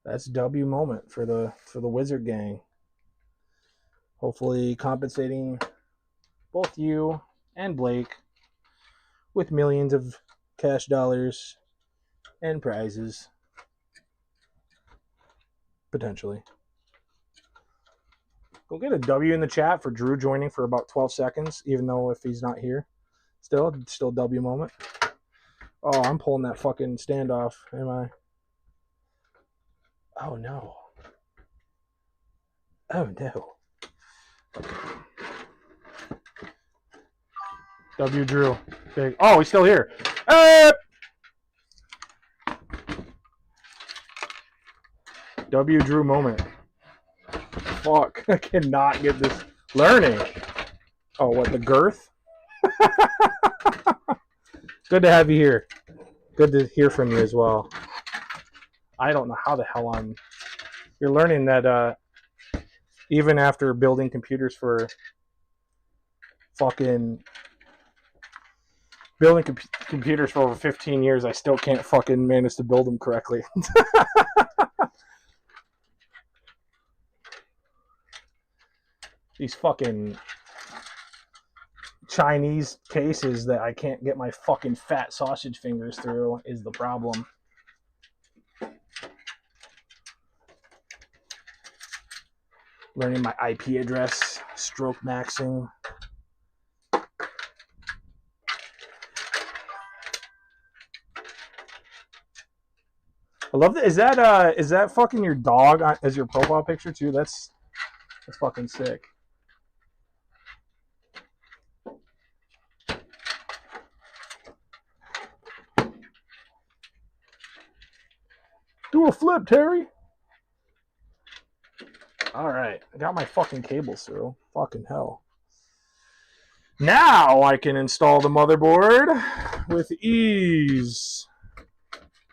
That's W moment for the Wizard gang. Hopefully compensating both you and Blake with millions of cash dollars and prizes. Potentially. Go get a W in the chat for Drew joining for about 12 seconds, even though if he's not here. Still W moment. Oh, I'm pulling that fucking standoff, am I? Oh no. Oh no. W Drew. Big. Oh, he's still here. W Drew moment. Fuck. I cannot get this learning. Oh, what, the girth? Good to have you here. Good to hear from you as well. I don't know how the hell you're learning that even after building computers for computers for over 15 years, I still can't fucking manage to build them correctly. These fucking Chinese cases that I can't get my fucking fat sausage fingers through is the problem. Learning my IP address, stroke maxing. I love that. Is that fucking your dog as your profile picture too? That's fucking sick. Do a flip, Terry. All right, I got my fucking cables through. Fucking hell. Now I can install the motherboard with ease.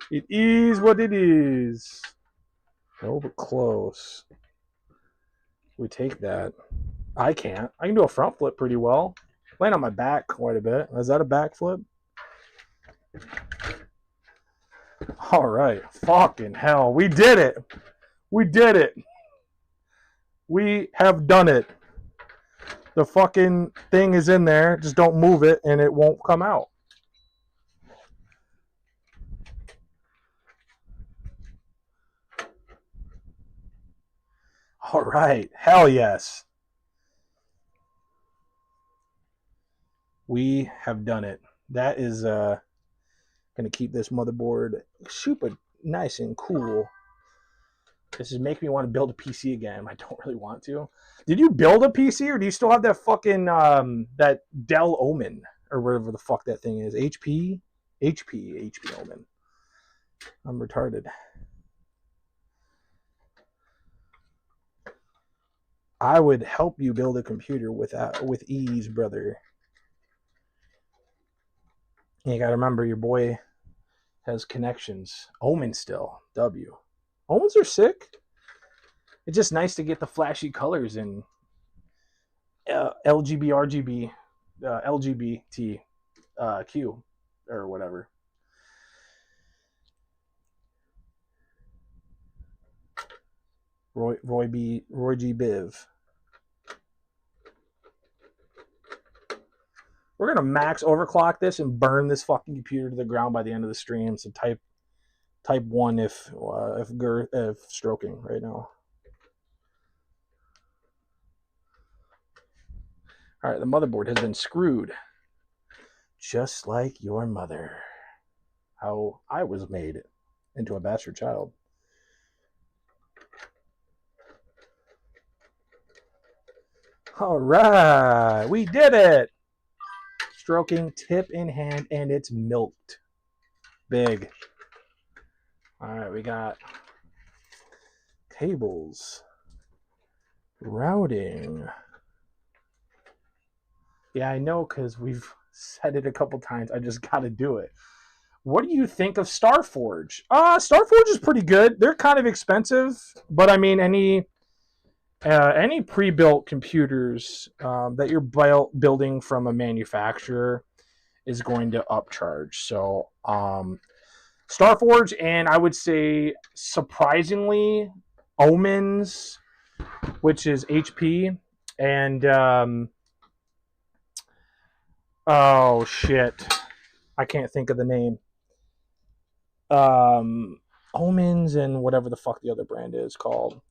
It is what it is. No, but close. We take that. I can't. I can do a front flip pretty well. Land on my back quite a bit. Is that a back flip? All right. Fucking hell. We did it. We did it. We have done it. The fucking thing is in there. Just don't move it and it won't come out. All right. Hell yes. We have done it. That is going to keep this motherboard super nice and cool. This is making me want to build a PC again. I don't really want to. Did you build a PC or do you still have that fucking that Dell Omen or whatever the fuck that thing is? HP Omen. I'm retarded. I would help you build a computer with ease, brother. You gotta remember, your boy has connections. Omen still. W. Omens are sick. It's just nice to get the flashy colors in LGBT Q or whatever. Roy G. Biv. We're gonna max overclock this and burn this fucking computer to the ground by the end of the stream. So type 1 if stroking right now. All right, the motherboard has been screwed, just like your mother. How I was made into a bastard child. All right, we did it. Stroking, tip in hand, and it's milked. Big. All right, we got cables, routing. Yeah, I know because we've said it a couple times. I just got to do it. What do you think of Starforge? Starforge is pretty good. They're kind of expensive, but I mean, any pre-built computers that you're building from a manufacturer is going to upcharge. So Starforge, and I would say surprisingly Omens, which is HP, and oh shit, I can't think of the name. Omens and whatever the fuck the other brand is called.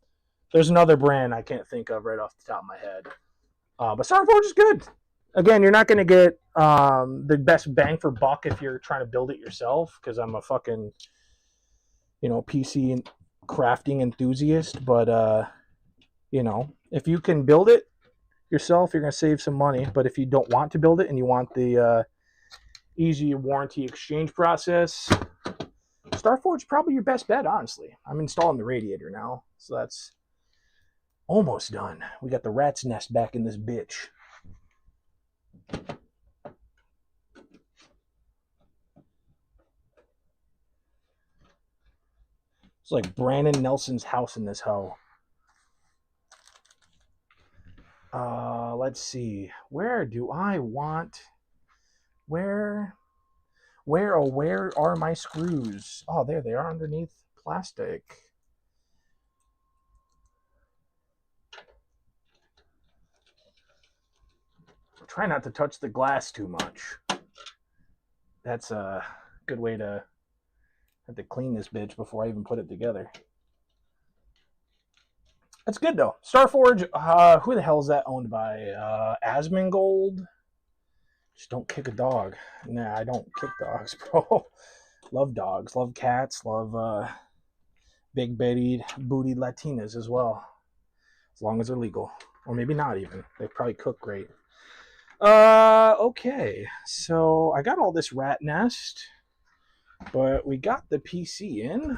There's another brand I can't think of right off the top of my head. But Starforge is good. Again, you're not going to get the best bang for buck if you're trying to build it yourself, because I'm a fucking, PC crafting enthusiast. But, if you can build it yourself, you're going to save some money. But if you don't want to build it and you want the easy warranty exchange process, Starforge is probably your best bet, honestly. I'm installing the radiator now, so that's almost done. We got the rat's nest back in this bitch. It's like Brandon Nelson's house in this hoe. Let's see. Where do I want... Where are my screws? Oh, there they are underneath plastic. Try not to touch the glass too much. That's a good way to have to clean this bitch before I even put it together. That's good though. Starforge, who the hell is that owned by? Asmongold? Just don't kick a dog. Nah, I don't kick dogs, bro. Love dogs, love cats, love big bootied Latinas as well. As long as they're legal. Or maybe not even. They probably cook great. Okay. So I got all this rat nest, but we got the PC in.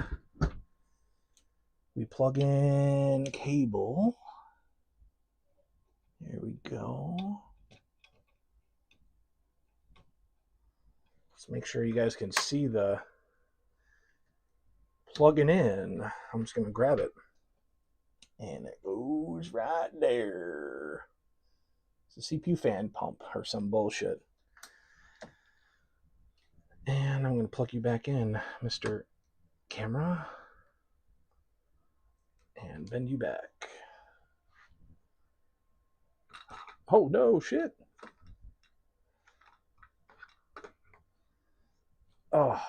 We plug in cable. Here we go. Let's make sure you guys can see the plugging in. I'm just going to grab it. And it goes right there. It's a CPU fan pump or some bullshit. And I'm going to plug you back in, Mr. Camera. And bend you back. Oh no, shit. Oh.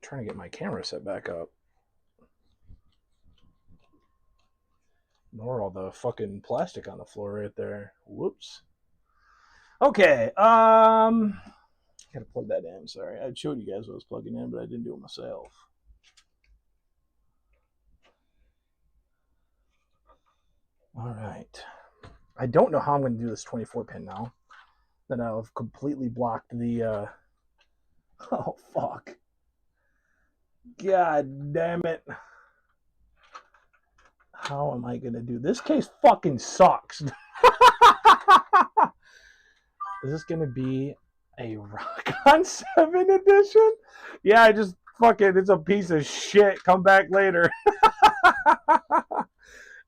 Trying to get my camera set back up. Ignore all the fucking plastic on the floor right there. Whoops. Okay, gotta plug that in. Sorry, I showed you guys what I was plugging in, but I didn't do it myself. All right. I don't know how I'm going to do this 24 pin now. Then I've completely blocked the. Oh fuck! God damn it! How am I going to do this? Case fucking sucks. Is this going to be a Rock-On 7 edition? Yeah, I just fucking, it's a piece of shit. Come back later.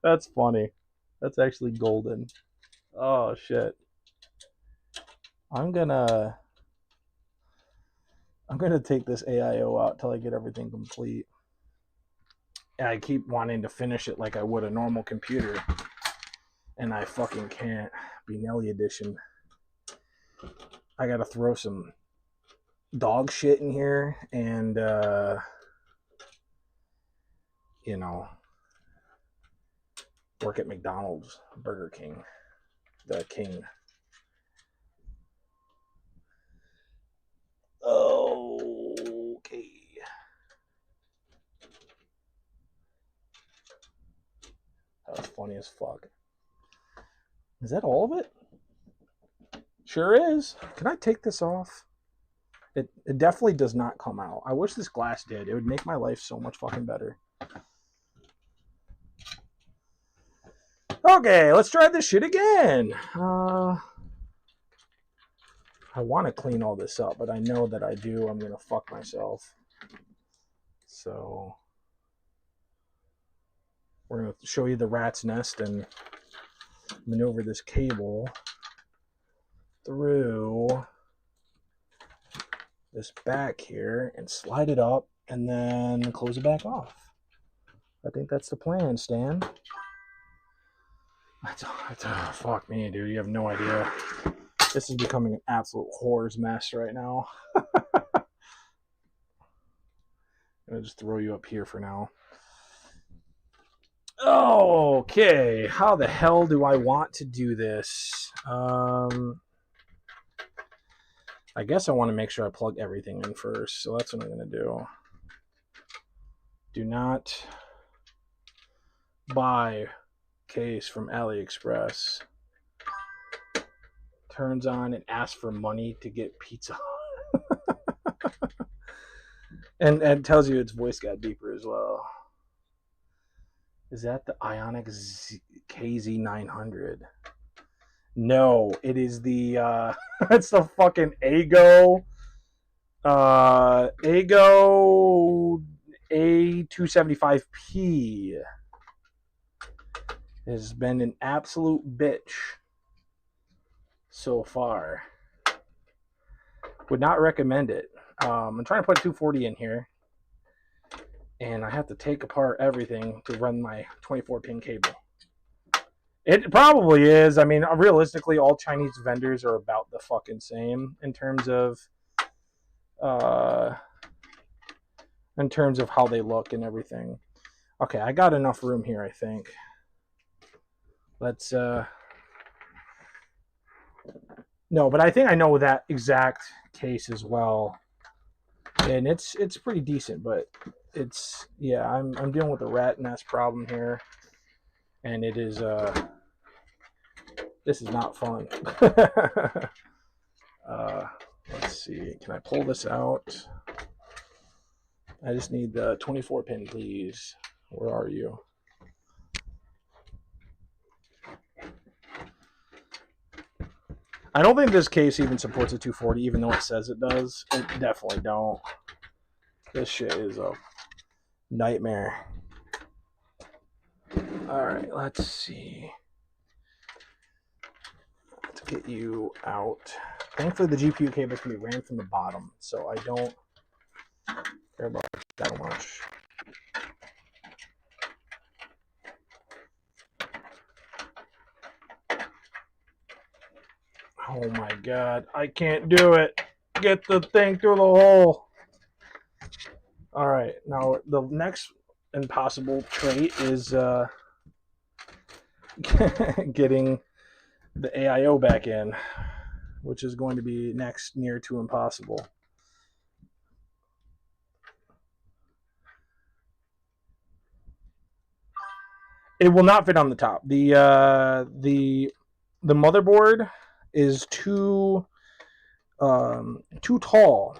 That's funny. That's actually golden. Oh, shit. I'm gonna take this AIO out till I get everything complete. And I keep wanting to finish it like I would a normal computer. And I fucking can't. Benelli edition. I gotta throw some dog shit in here and you know, work at McDonald's, Burger King, the king. Okay. That was funny as fuck. Is that all of it? Sure is. Can I take this off? It definitely does not come out. I wish this glass did. It would make my life so much fucking better. Okay, let's try this shit again. I want to clean all this up, but I know that I do. I'm going to fuck myself. So we're going to show you the rat's nest and maneuver this cable through this back here and slide it up and then close it back off. I think that's the plan, Stan. Fuck me, dude. You have no idea. This is becoming an absolute whore's mess right now. I'm going to just throw you up here for now. Okay. How the hell do I want to do this? I guess I want to make sure I plug everything in first. So that's what I'm going to do. Do not buy case from AliExpress. Turns on and asks for money to get pizza. and tells you its voice got deeper as well. Is that the Ionic KZ900? No, it is the it's the fucking Ago Ago A275P. It has been an absolute bitch so far. Would not recommend it. I'm trying to put 240 in here, and I have to take apart everything to run my 24-pin cable. It probably is. I mean, realistically, all Chinese vendors are about the fucking same in terms of how they look and everything. Okay, I got enough room here, I think. Let's no, but I think I know that exact case as well. And it's pretty decent, but it's yeah, I'm dealing with a rat nest problem here. And it is this is not fun. Let's see, can I pull this out? I just need the 24 pin, please. Where are you? I don't think this case even supports a 240, even though it says it does. It definitely don't. This shit is a nightmare. Alright, let's see. Let's get you out. Thankfully, the GPU cables can be ran from the bottom, so I don't care about that much. Oh my god, I can't do it. Get the thing through the hole. Alright, now the next impossible trait is getting the AIO back in, which is going to be next near to impossible. It will not fit on the top. The motherboard is too tall.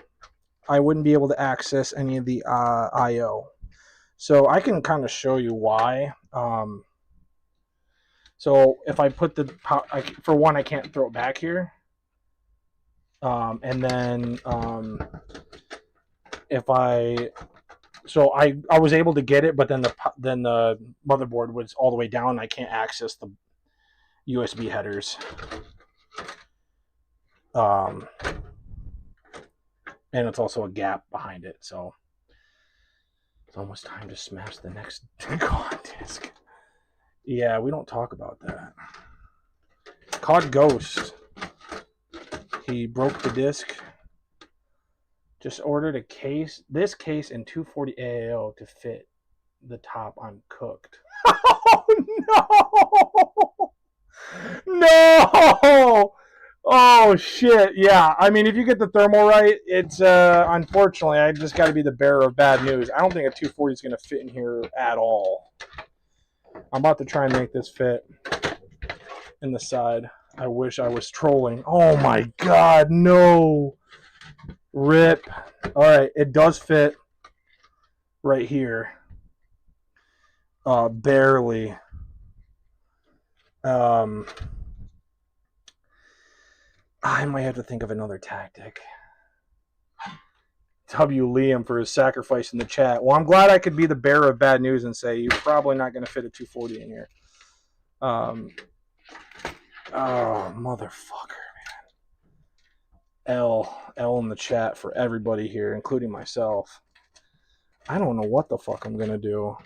I wouldn't be able to access any of the I/O. So I can kind of show you why. So if I put the for one, I can't throw it back here. And then if I was able to get it, but then the motherboard was all the way down. And I can't access the USB headers. And it's also a gap behind it, so it's almost time to smash the next COD disc. Yeah, we don't talk about that. COD Ghost. He broke the disc. Just ordered a case, this case and 240 AIO to fit the top. I'm cooked. Oh no! No! Oh shit! Yeah, I mean, if you get the thermal right, it's unfortunately I just got to be the bearer of bad news. I don't think a 240 is going to fit in here at all. I'm about to try and make this fit in the side. I wish I was trolling. Oh my god, no! Rip. All right, it does fit right here. Barely. I might have to think of another tactic. W. Liam for his sacrifice in the chat. Well, I'm glad I could be the bearer of bad news and say you're probably not going to fit a 240 in here. Oh, motherfucker, man. L in the chat for everybody here, including myself. I don't know what the fuck I'm going to do.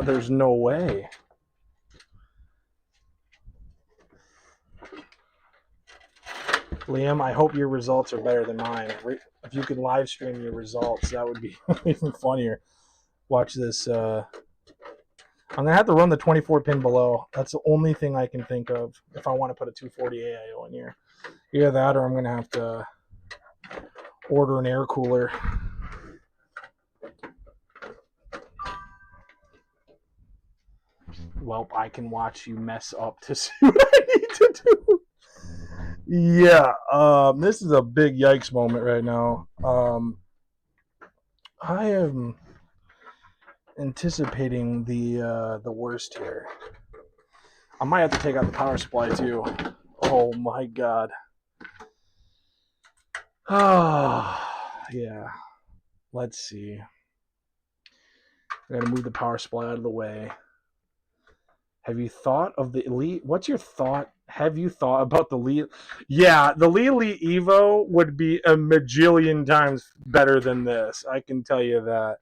There's no way. Liam, I hope your results are better than mine. If you could live stream your results, that would be even funnier. Watch this. I'm going to have to run the 24 pin below. That's the only thing I can think of if I want to put a 240 AIO in here. Either that or I'm going to have to order an air cooler. Well, I can watch you mess up to see what I need to do. Yeah, this is a big yikes moment right now. I am anticipating the worst here. I might have to take out the power supply too. Oh my god. Yeah. Let's see. I gotta move the power supply out of the way. Have you thought of the Elite? What's your thought? Have you thought about the Lee? Yeah, the Lee Evo would be a majillion times better than this. I can tell you that.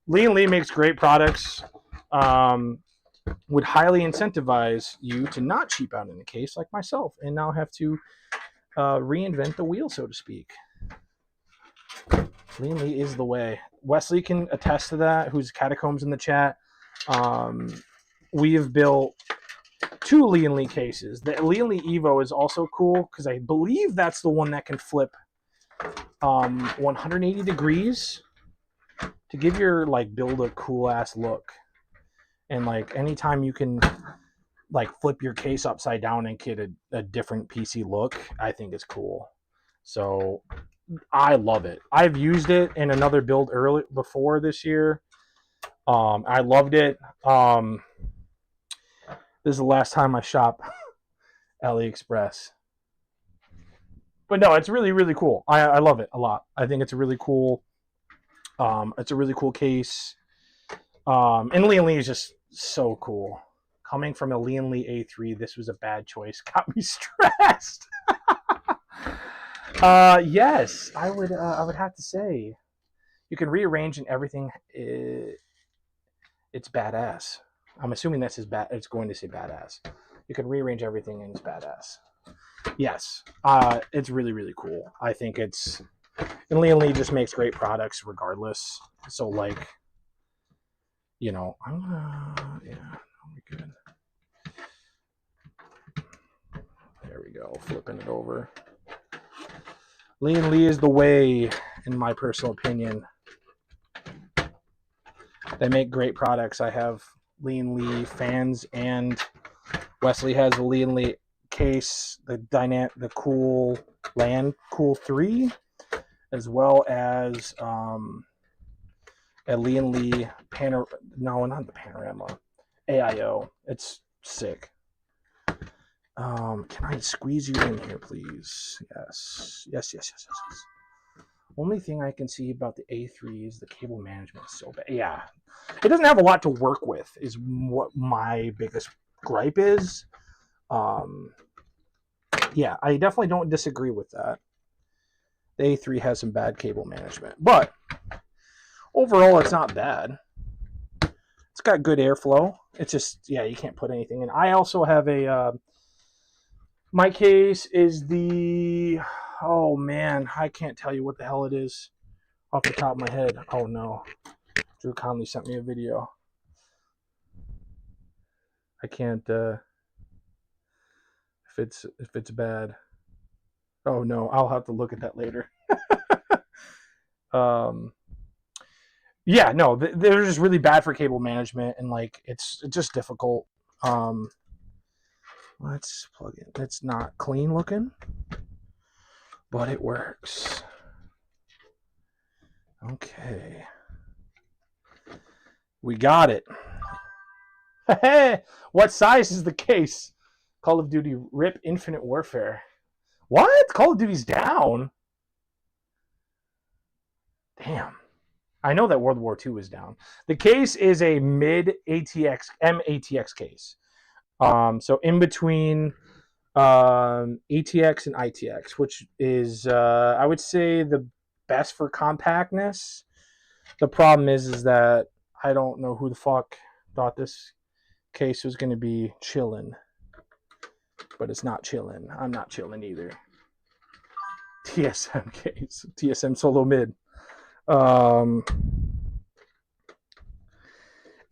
Lee makes great products. Would highly incentivize you to not cheap out in the case like myself and now have to reinvent the wheel, so to speak. Lian Li is the way. Wesley can attest to that, who's Catacombs in the chat. We have built 2 Lian Li cases. The Lian Li Evo is also cool because I believe that's the one that can flip 180 degrees to give your like build a cool ass look. And like anytime you can like flip your case upside down and get a different PC look, I think it's cool. So I love it. I've used it in another build early before this year. I loved it. This is the last time I shop AliExpress. But no, it's really, really cool. I love it a lot. I think it's a really cool case. And Lian Li is just so cool. Coming from a Lian Li A3, this was a bad choice. Got me stressed. Yes, I would have to say you can rearrange and everything. It's badass. I'm assuming that's it's going to say badass. You can rearrange everything and it's badass. Yes, it's really, really cool. I think and Lian Li just makes great products regardless. So like, you know, we're good. There we go, flipping it over. Lian Li is the way, in my personal opinion. They make great products. I have Lian Li fans, and Wesley has a Lian Li case, the Cool Land Cool 3, as well as a Lian Li not the Panorama, AIO. It's sick. Can I squeeze you in here, please? Yes. Only thing I can see about the A3 is the cable management is so bad. Yeah, it doesn't have a lot to work with, is what my biggest gripe is. Yeah, I definitely don't disagree with that. The A3 has some bad cable management, but overall, it's not bad. It's got good airflow. It's just, yeah, you can't put anything in. I also have my case is oh man, I can't tell you what the hell it is off the top of my head. Oh no. Drew Conley sent me a video. I can't, if it's bad. Oh no, I'll have to look at that later. Yeah, no, they're just really bad for cable management, and like it's just difficult. Let's plug in. It's not clean looking, but it works. Okay. We got it. Hey, what size is the case? Call of Duty RIP Infinite Warfare. What? Call of Duty's down? Damn. I know that World War II was down. The case is a mid ATX, MATX case. So in between ATX and ITX, which is, I would say, the best for compactness. The problem is that I don't know who the fuck thought this case was going to be chillin'. But it's not chillin'. I'm not chillin' either. TSM case. TSM Solo Mid.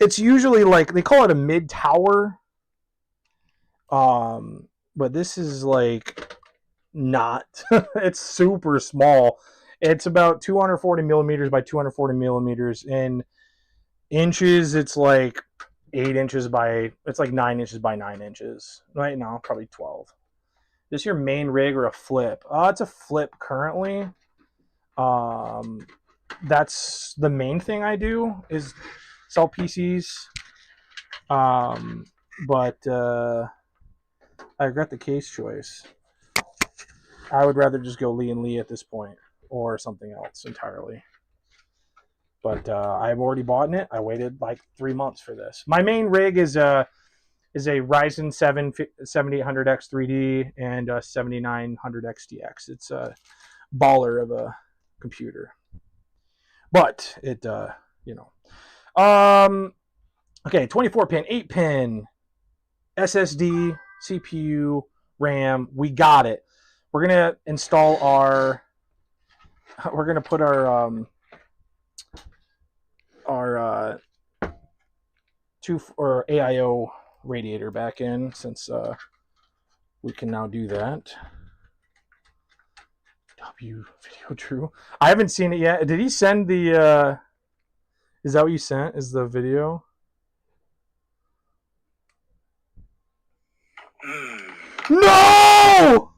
It's usually like, they call it a mid tower. But this is like not. It's super small. It's about 240 millimeters by 240 millimeters. In inches, it's like 8 inches by, it's like 9 inches by 9 inches. Right now, probably 12. Is this your main rig or a flip? It's a flip currently. That's the main thing I do, is sell PCs. But I regret the case choice. I would rather just go Lian Li at this point, or something else entirely. But I've already bought it. I waited like 3 months for this. My main rig is a Ryzen 7 7800X 3D and a 7900X DX. It's a baller of a computer. But it, you know. Okay, 24-pin, 8-pin, SSD, CPU, RAM. We got it. We're going to install our we're gonna put our AIO radiator back in, since we can now do that. W video true. I haven't seen it yet. Did he send the is that what you sent? Is the video? No!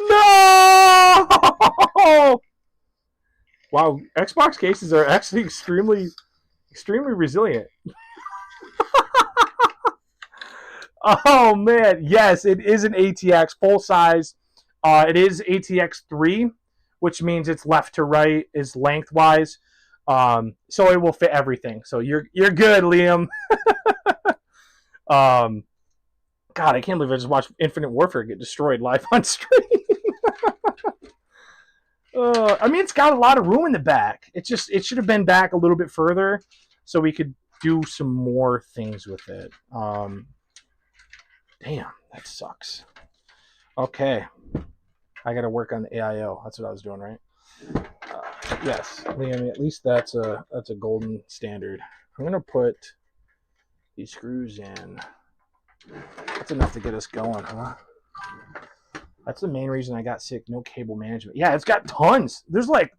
No! Wow, Xbox cases are actually extremely resilient. Oh man, yes, it is an ATX full size. It is ATX 3, which means it's left to right, is lengthwise. So it will fit everything. So you're good, Liam. God, I can't believe I just watched Infinite Warfare get destroyed live on stream. I mean, it's got a lot of room in the back. It should have been back a little bit further, so we could do some more things with it. Damn, that sucks. Okay, I got to work on the AIO. That's what I was doing, right? Yes, Liam. At least that's a golden standard. I'm gonna put these screws in. That's enough to get us going, huh? That's the main reason I got sick. No cable management. Yeah, it's got tons. There's like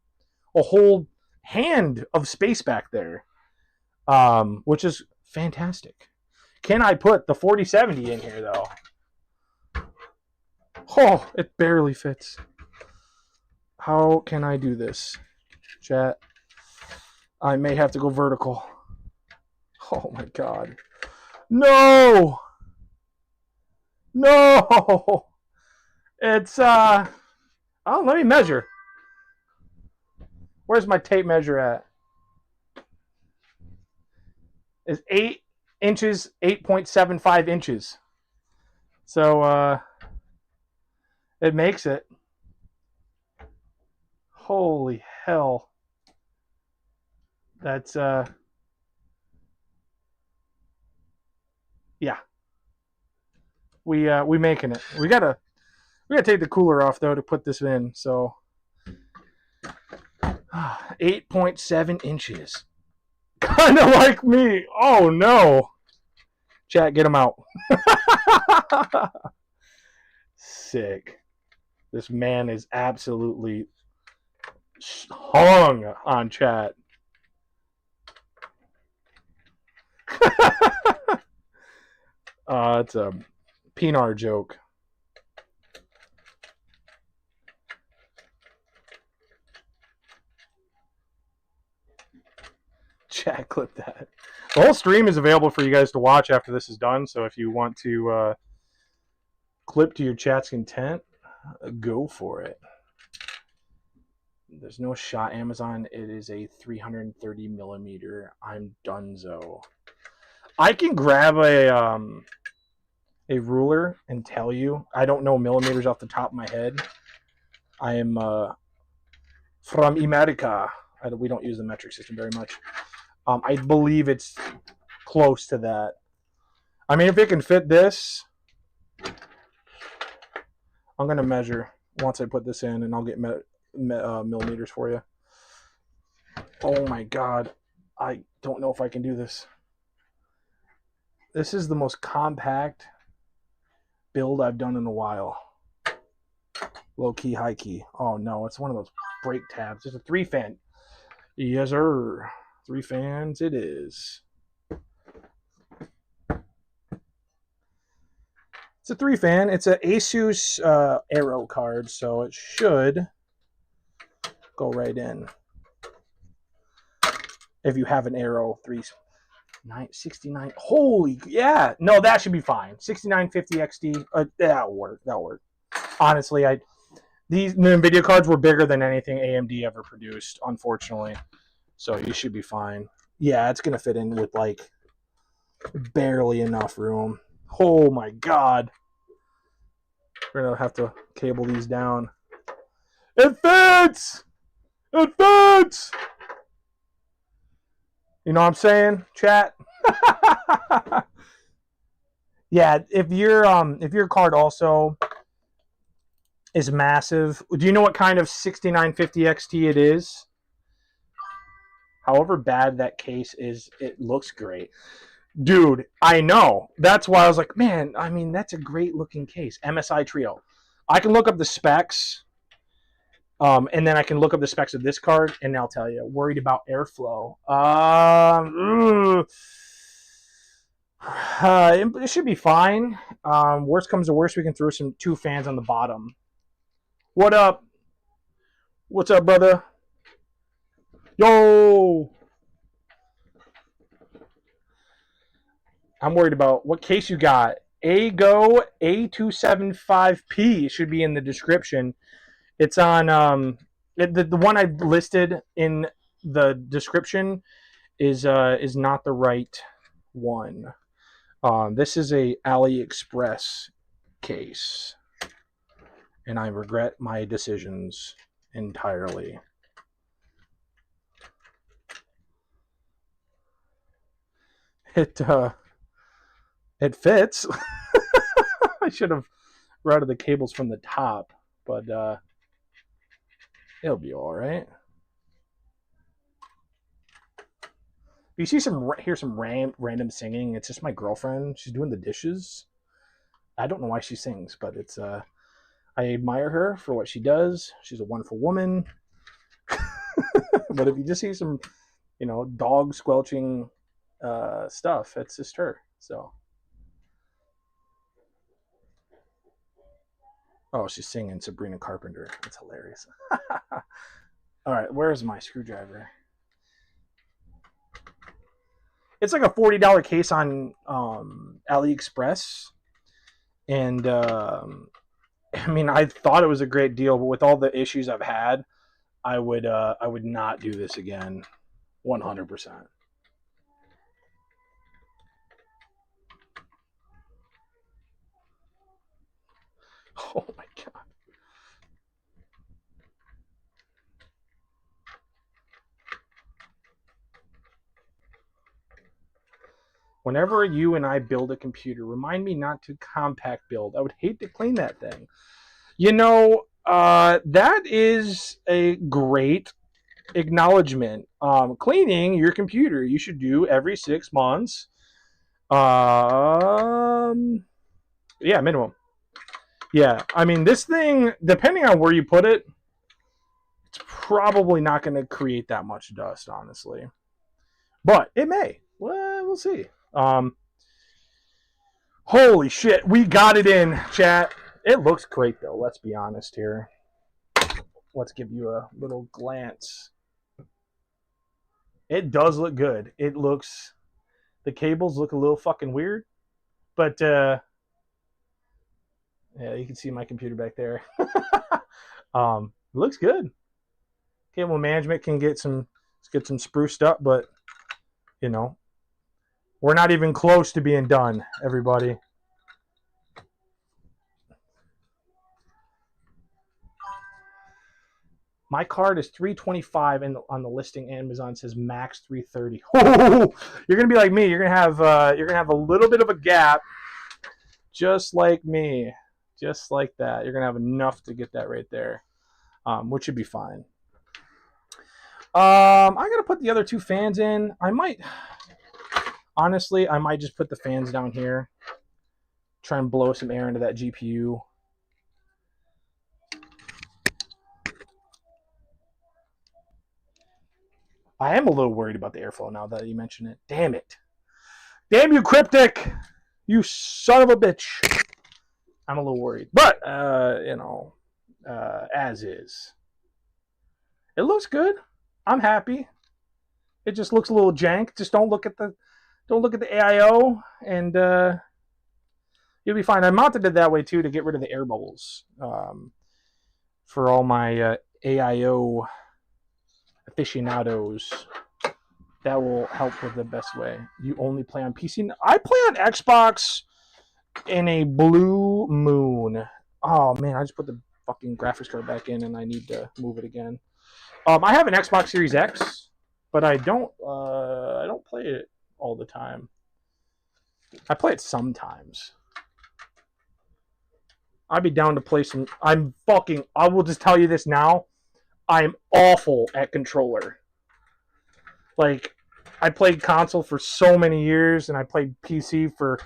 a whole hand of space back there, which is fantastic. Can I put the 4070 in here, though? Oh, it barely fits. How can I do this? Chat. I may have to go vertical. Oh, my God. No! No! It's, oh, let me measure. Where's my tape measure at? It's 8 inches, 8.75 inches. So, it makes it. Holy hell. That's, yeah. We making it. We gotta take the cooler off, though, to put this in. So 8.7 inches. Kind of like me. Oh no. Chat, get him out. Sick. This man is absolutely hung on chat. It's a Pinar joke. Chat, clip that. The whole stream is available for you guys to watch after this is done. So if you want to clip to your chat's content, go for it. There's no shot, Amazon. It is a 330 millimeter. I'm donezo. I can grab a ruler and tell you. I don't know millimeters off the top of my head. I am from America. We don't use the metric system very much. I believe it's close to that. I mean, if it can fit this, I'm going to measure once I put this in, and I'll get millimeters for you. Oh my God. I don't know if I can do this. This is the most compact build I've done in a while. Low key, high key. Oh no, it's one of those brake tabs. It's a 3-fan. Yes, sir. 3 fans it is. It's a 3-fan. It's an Asus Aero card, so it should go right in. If you have an Aero 69, holy, yeah. No, that should be fine. 6950 XD, that'll work. That'll work. Honestly, these NVIDIA cards were bigger than anything AMD ever produced, unfortunately. So you should be fine. Yeah, it's going to fit in with, like, barely enough room. Oh, my God. We're going to have to cable these down. It fits! It fits! You know what I'm saying, chat? Yeah, if your card also is massive, do you know what kind of 6950 XT it is? However bad that case is, it looks great. Dude, I know. That's why I was like, man, I mean, that's a great looking case. MSI Trio. I can look up the specs, and then I can look up the specs of this card, and I'll tell you. Worried about airflow. It should be fine. Worst comes to worst, we can throw some 2 fans on the bottom. What up? What's up, brother? Yo! I'm worried about what case you got. AGO A275P. It should be in the description. It's on the one I listed in the description is not the right one. This is a AliExpress case, and I regret my decisions entirely. It fits. I should have routed the cables from the top, but it'll be all right. You see hear some random singing. It's just my girlfriend. She's doing the dishes. I don't know why she sings, but it's I admire her for what she does. She's a wonderful woman. But if you just see some, dog squelching stuff, it's just her. So. Oh, she's singing Sabrina Carpenter. That's hilarious. All right, where's my screwdriver? It's like a $40 case on AliExpress, and I mean, I thought it was a great deal, but with all the issues I've had, I would not do this again, 100%. Oh my god. Whenever you and I build a computer, remind me not to compact build. I would hate to clean that thing. That is a great acknowledgement. Cleaning your computer, you should do every 6 months. Yeah, minimum. Yeah, I mean, this thing, depending on where you put it, it's probably not going to create that much dust, honestly. But it may. Well, we'll see. Holy shit, we got it in, chat. It looks great, though. Let's be honest here. Let's give you a little glance. It does look good. The cables look a little fucking weird, but yeah, you can see my computer back there. Looks good. Cable management can get some spruced up, but we're not even close to being done, everybody. My card is $325, and on the listing, Amazon says max $330. Oh, you're gonna be like me. You're gonna have a little bit of a gap, just like me, just like that. You're gonna have enough to get that right there, which should be fine. I'm gonna put the other 2 fans in. Honestly, I might just put the fans down here. Try and blow some air into that GPU. I am a little worried about the airflow now that you mention it. Damn it. Damn you, Cryptic! You son of a bitch. I'm a little worried. But, as is. It looks good. I'm happy. It just looks a little jank. Just don't look at the AIO, and you'll be fine. I mounted it that way too to get rid of the air bubbles for all my AIO aficionados. That will help with the best way. You only play on PC? I play on Xbox in a blue moon. Oh man, I just put the fucking graphics card back in, and I need to move it again. I have an Xbox Series X, but I don't play it all the time. I play it sometimes. I'd be down to play some. I will just tell you this now. I'm awful at controller. Like, I played console for so many years, and I played PC for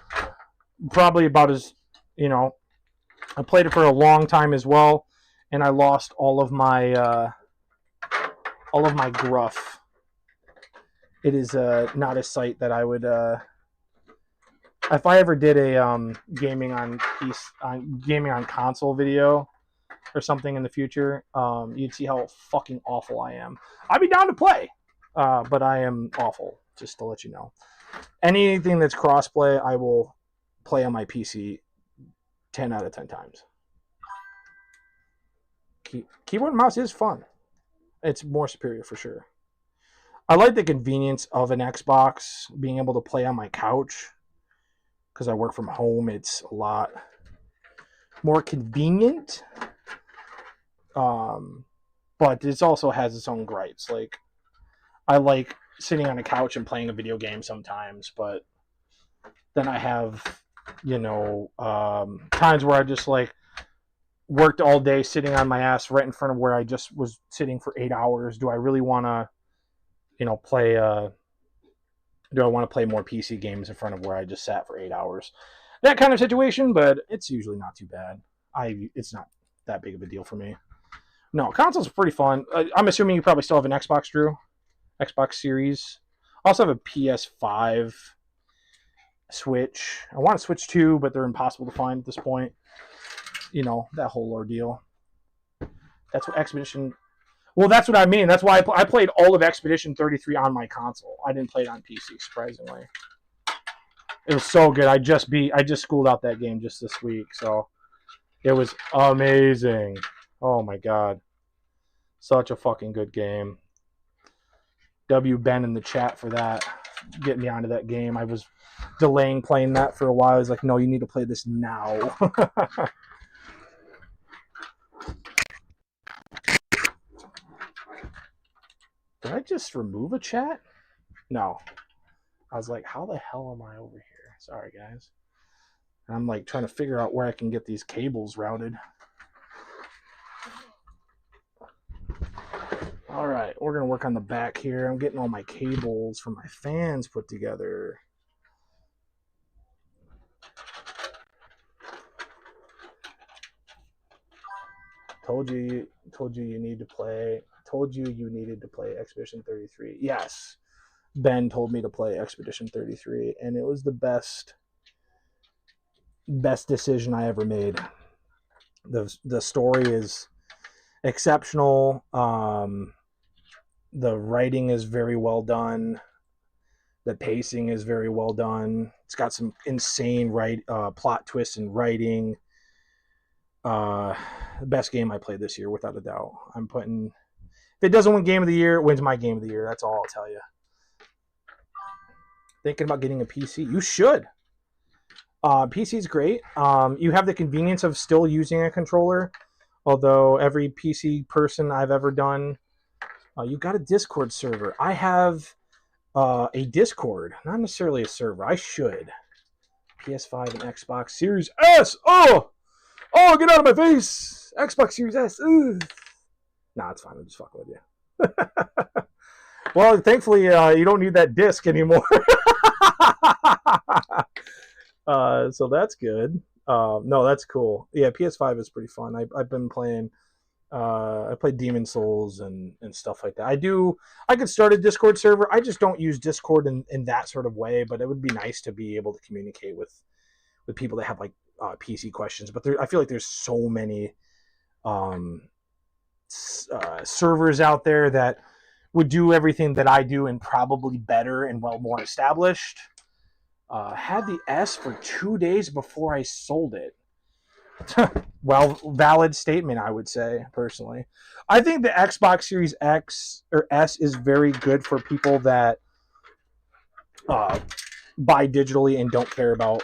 probably about as, I played it for a long time as well, and I lost all of my gruff. It is not a sight that I would. If I ever did a gaming on console video or something in the future, you'd see how fucking awful I am. I'd be down to play, but I am awful. Just to let you know, anything that's crossplay, I will play on my PC 10 out of 10 times. Keyboard and mouse is fun. It's more superior for sure. I like the convenience of an Xbox, being able to play on my couch. Because I work from home, it's a lot more convenient. But it also has its own gripes. Like, I like sitting on a couch and playing a video game sometimes, but then I have, times where I just like worked all day sitting on my ass right in front of where I just was sitting for 8 hours. Do I really want to, play? Do I want to play more PC games in front of where I just sat for 8 hours? That kind of situation, but it's usually not too bad. It's not that big of a deal for me. No, consoles are pretty fun. I'm assuming you probably still have an Xbox, Drew? Xbox Series. I also have a PS5, Switch. I want a Switch 2, but they're impossible to find at this point. That whole ordeal. That's what Expedition... Well, that's what I mean. That's why I played all of Expedition 33 on my console. I didn't play it on PC, surprisingly. It was so good. I just schooled out that game just this week, so it was amazing. Oh my god. Such a fucking good game. W Ben in the chat for that. Getting me onto that game. I was delaying playing that for a while. I was like, no, you need to play this now. Did I just remove a chat? No. I was like, how the hell am I over here? Sorry, guys. And I'm like trying to figure out where I can get these cables routed. All right, we're going to work on the back here. I'm getting all my cables for my fans put together. Told you you need to play. Told you needed to play Expedition 33. Yes, Ben told me to play Expedition 33, and it was the best decision I ever made. The story is exceptional. The writing is very well done. The pacing is very well done. It's got some insane plot twists and writing. The best game I played this year, without a doubt. I'm putting... If it doesn't win Game of the Year, it wins my Game of the Year. That's all I'll tell you. Thinking about getting a PC? You should. PC is great. You have the convenience of still using a controller. Although every PC person I've ever done, you got a Discord server. I have a Discord, not necessarily a server. I should. PS5 and Xbox Series S. Oh, get out of my face. Xbox Series S. Ugh. Nah, it's fine. I'm just fucking with you. Well, thankfully, you don't need that disc anymore. So that's good. No, that's cool. Yeah, PS5 is pretty fun. I've been playing. I played Demon Souls and stuff like that. I could start a Discord server. I just don't use Discord in that sort of way. But it would be nice to be able to communicate with people that have like PC questions. But I feel like there's so many servers out there that would do everything that I do and probably better and more established. Had the S for 2 days before I sold it. Well, valid statement, I would say, personally. I think the Xbox Series X or S is very good for people that buy digitally and don't care about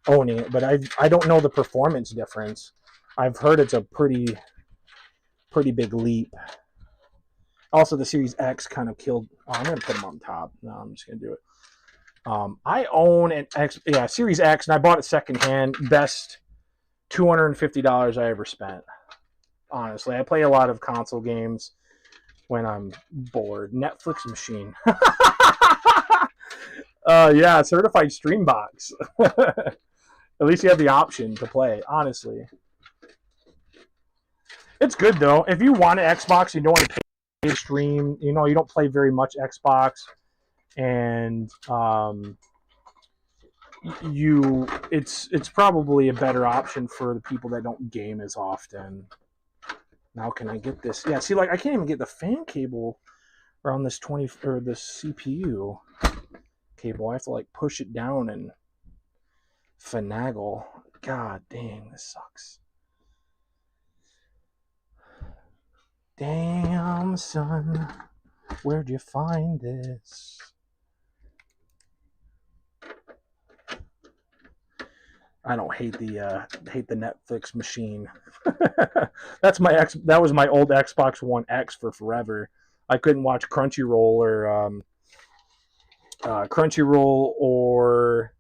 owning it. But I don't know the performance difference. I've heard it's a pretty big leap. Also, the Series X kind of killed. Oh, I'm going to put them on top. No, I'm just going to do it. I own an Series X, and I bought it secondhand. Best $250 I ever spent. Honestly, I play a lot of console games when I'm bored. Netflix machine. Yeah, certified stream box. At least you have the option to play, honestly. It's good, though. If you want an Xbox, you don't want to pay stream, you don't play very much Xbox, and it's probably a better option for the people that don't game as often. Now, can I get this? Yeah, see, like, I can't even get the fan cable around this this CPU cable. I have to, like, push it down and finagle. God dang, this sucks. Damn, son, where'd you find this? I don't hate the Netflix machine. That was my old Xbox One X for forever. I couldn't watch Crunchyroll or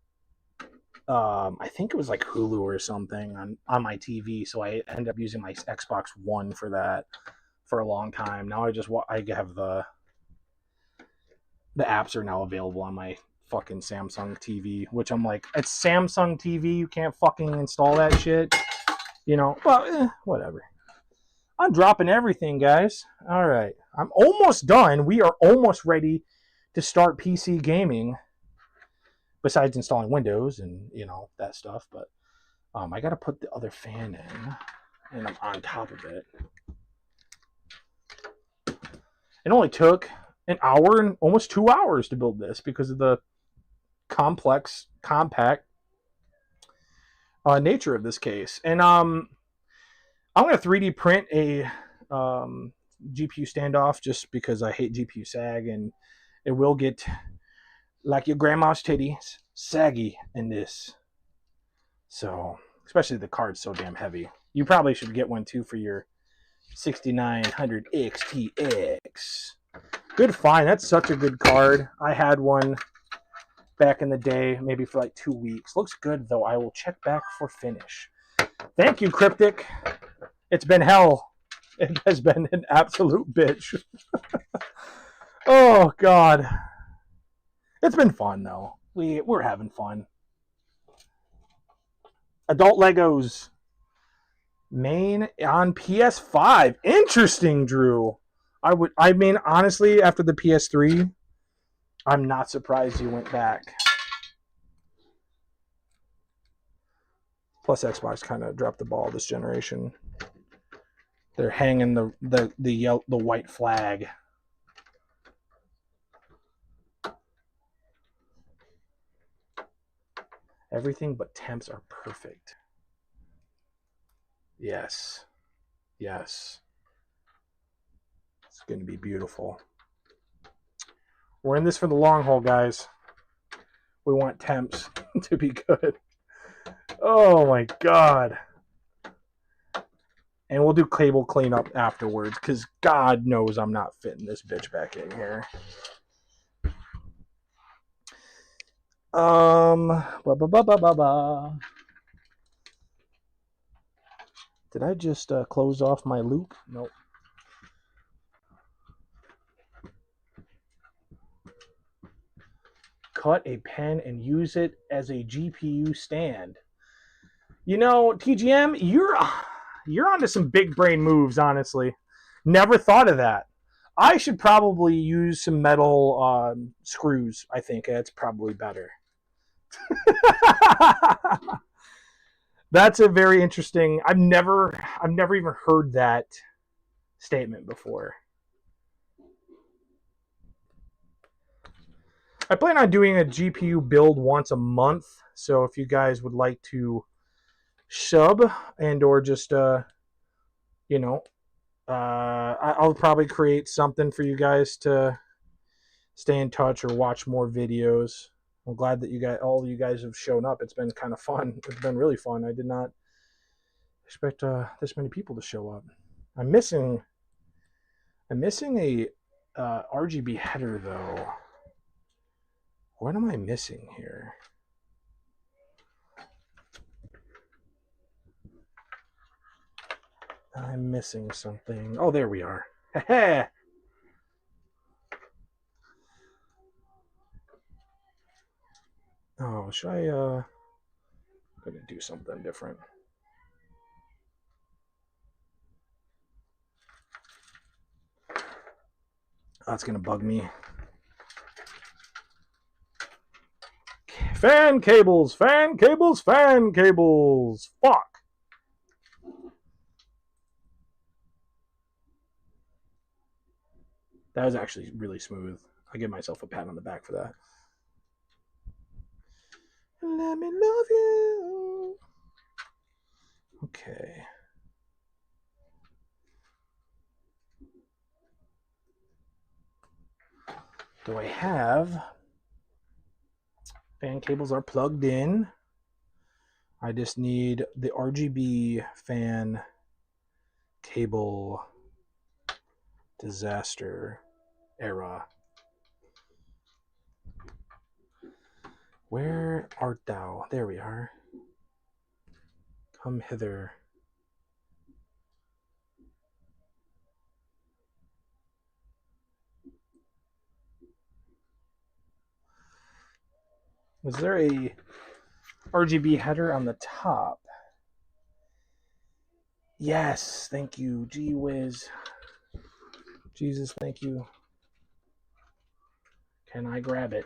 I think it was like Hulu or something on my TV. So I ended up using my Xbox One for that for a long time. Now I have the apps are now available on my fucking Samsung TV, which I'm like, it's Samsung TV, you can't fucking install that shit, well, whatever. I'm dropping everything, guys. All right, I'm almost done. We are almost ready to start PC gaming, besides installing Windows and that stuff. But I gotta put the other fan in, and I'm on top of it. It only took an hour and almost 2 hours to build this because of the compact nature of this case. And I'm going to 3D print a GPU standoff just because I hate GPU sag, and it will get, like your grandma's titties, saggy in this. So, especially the card's so damn heavy. You probably should get one too for your 6900 XTX. Good find. That's such a good card. I had one back in the day, maybe for like 2 weeks. Looks good, though. I will check back for finish. Thank you, Cryptic. It's been hell. It has been an absolute bitch. Oh, God. It's been fun, though. We're having fun. Adult Legos. Main on PS5. Interesting, Drew. I mean, honestly, after the PS3, I'm not surprised you went back. Plus, Xbox kind of dropped the ball this generation. They're hanging the white flag. Everything but temps are perfect. Yes. Yes. It's going to be beautiful. We're in this for the long haul, guys. We want temps to be good. Oh my God. And we'll do cable cleanup afterwards, because God knows I'm not fitting this bitch back in here. Did I just close off my loop? Nope. Cut a pen and use it as a GPU stand. TGM, you're onto some big brain moves, honestly. Never thought of that. I should probably use some metal screws. I think that's probably better. That's a very interesting. I've never even heard that statement before. I plan on doing a GPU build once a month, so if you guys would like to sub and or just I'll probably create something for you guys to stay in touch or watch more videos. I'm glad that all of you guys have shown up. It's been kind of fun. It's been really fun. I did not Expect this many people to show up. I'm missing a RGB header though. What am I missing here? I'm missing something. Oh, there we are. Oh, should I I'm gonna do something different. That's gonna bug me. Fan cables, fan cables, fan cables. Fuck. That was actually really smooth. I give myself a pat on the back for that. Let me love you. Okay. Do I have... Fan cables are plugged in. I just need the RGB fan cable disaster era. Where art thou? There we are. Come hither. Was there a RGB header on the top? Yes, thank you. Gee whiz. Jesus, thank you. Can I grab it?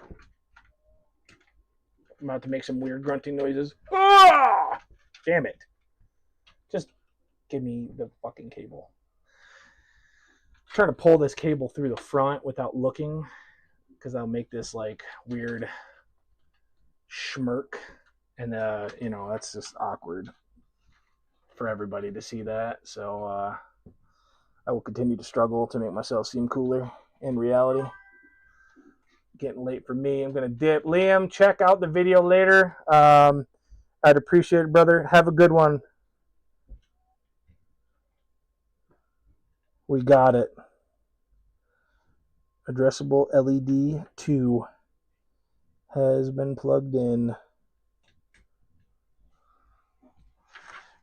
I'm about to make some weird grunting noises. Ah! Damn it. Just give me the fucking cable. I'm trying to pull this cable through the front without looking, because I'll make this like weird schmirk, and you know, that's just awkward for everybody to see that. So I will continue to struggle to make myself seem cooler in reality. Getting late for me. I'm gonna dip. Liam, check out the video later. I'd appreciate it, brother. Have a good one. We got it. Addressable LED 2 has been plugged in.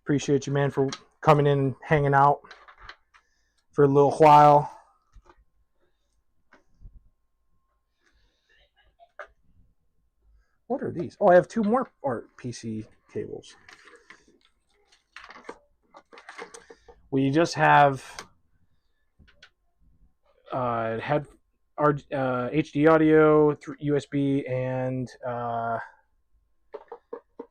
Appreciate you, man, for coming in and hanging out for a little while. What are these? Oh, I have 2 more art PC cables. We just have had our HD audio, USB,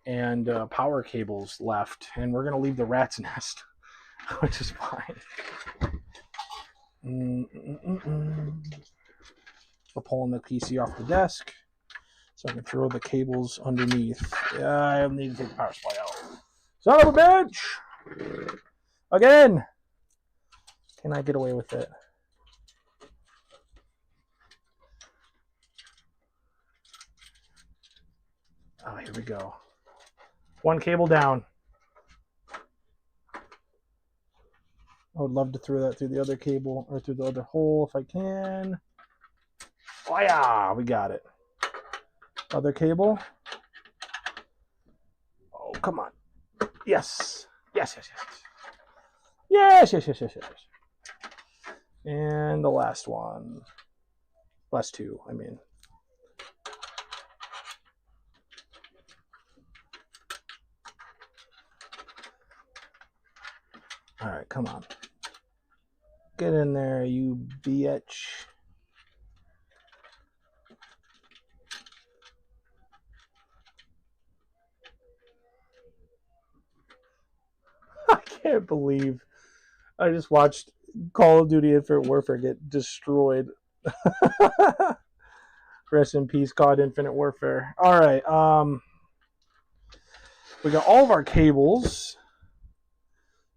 and power cables left, and we're gonna leave the rat's nest, which is fine. We're pulling the PC off the desk so I can throw the cables underneath. I need to take the power supply out. Son of a bitch! Again! Can I get away with it? Oh, here we go. 1 cable down. I would love to throw that through the other cable, or through the other hole if I can. Oh yeah, we got it. Other cable. Oh, come on. Yes. Yes, yes, yes. Yes, yes, yes, yes, yes. And the last one. Last 2, I mean. All right, come on. Get in there, you bitch. I can't believe I just watched Call of Duty Infinite Warfare get destroyed. Rest in peace, COD Infinite Warfare. All right, we got all of our cables.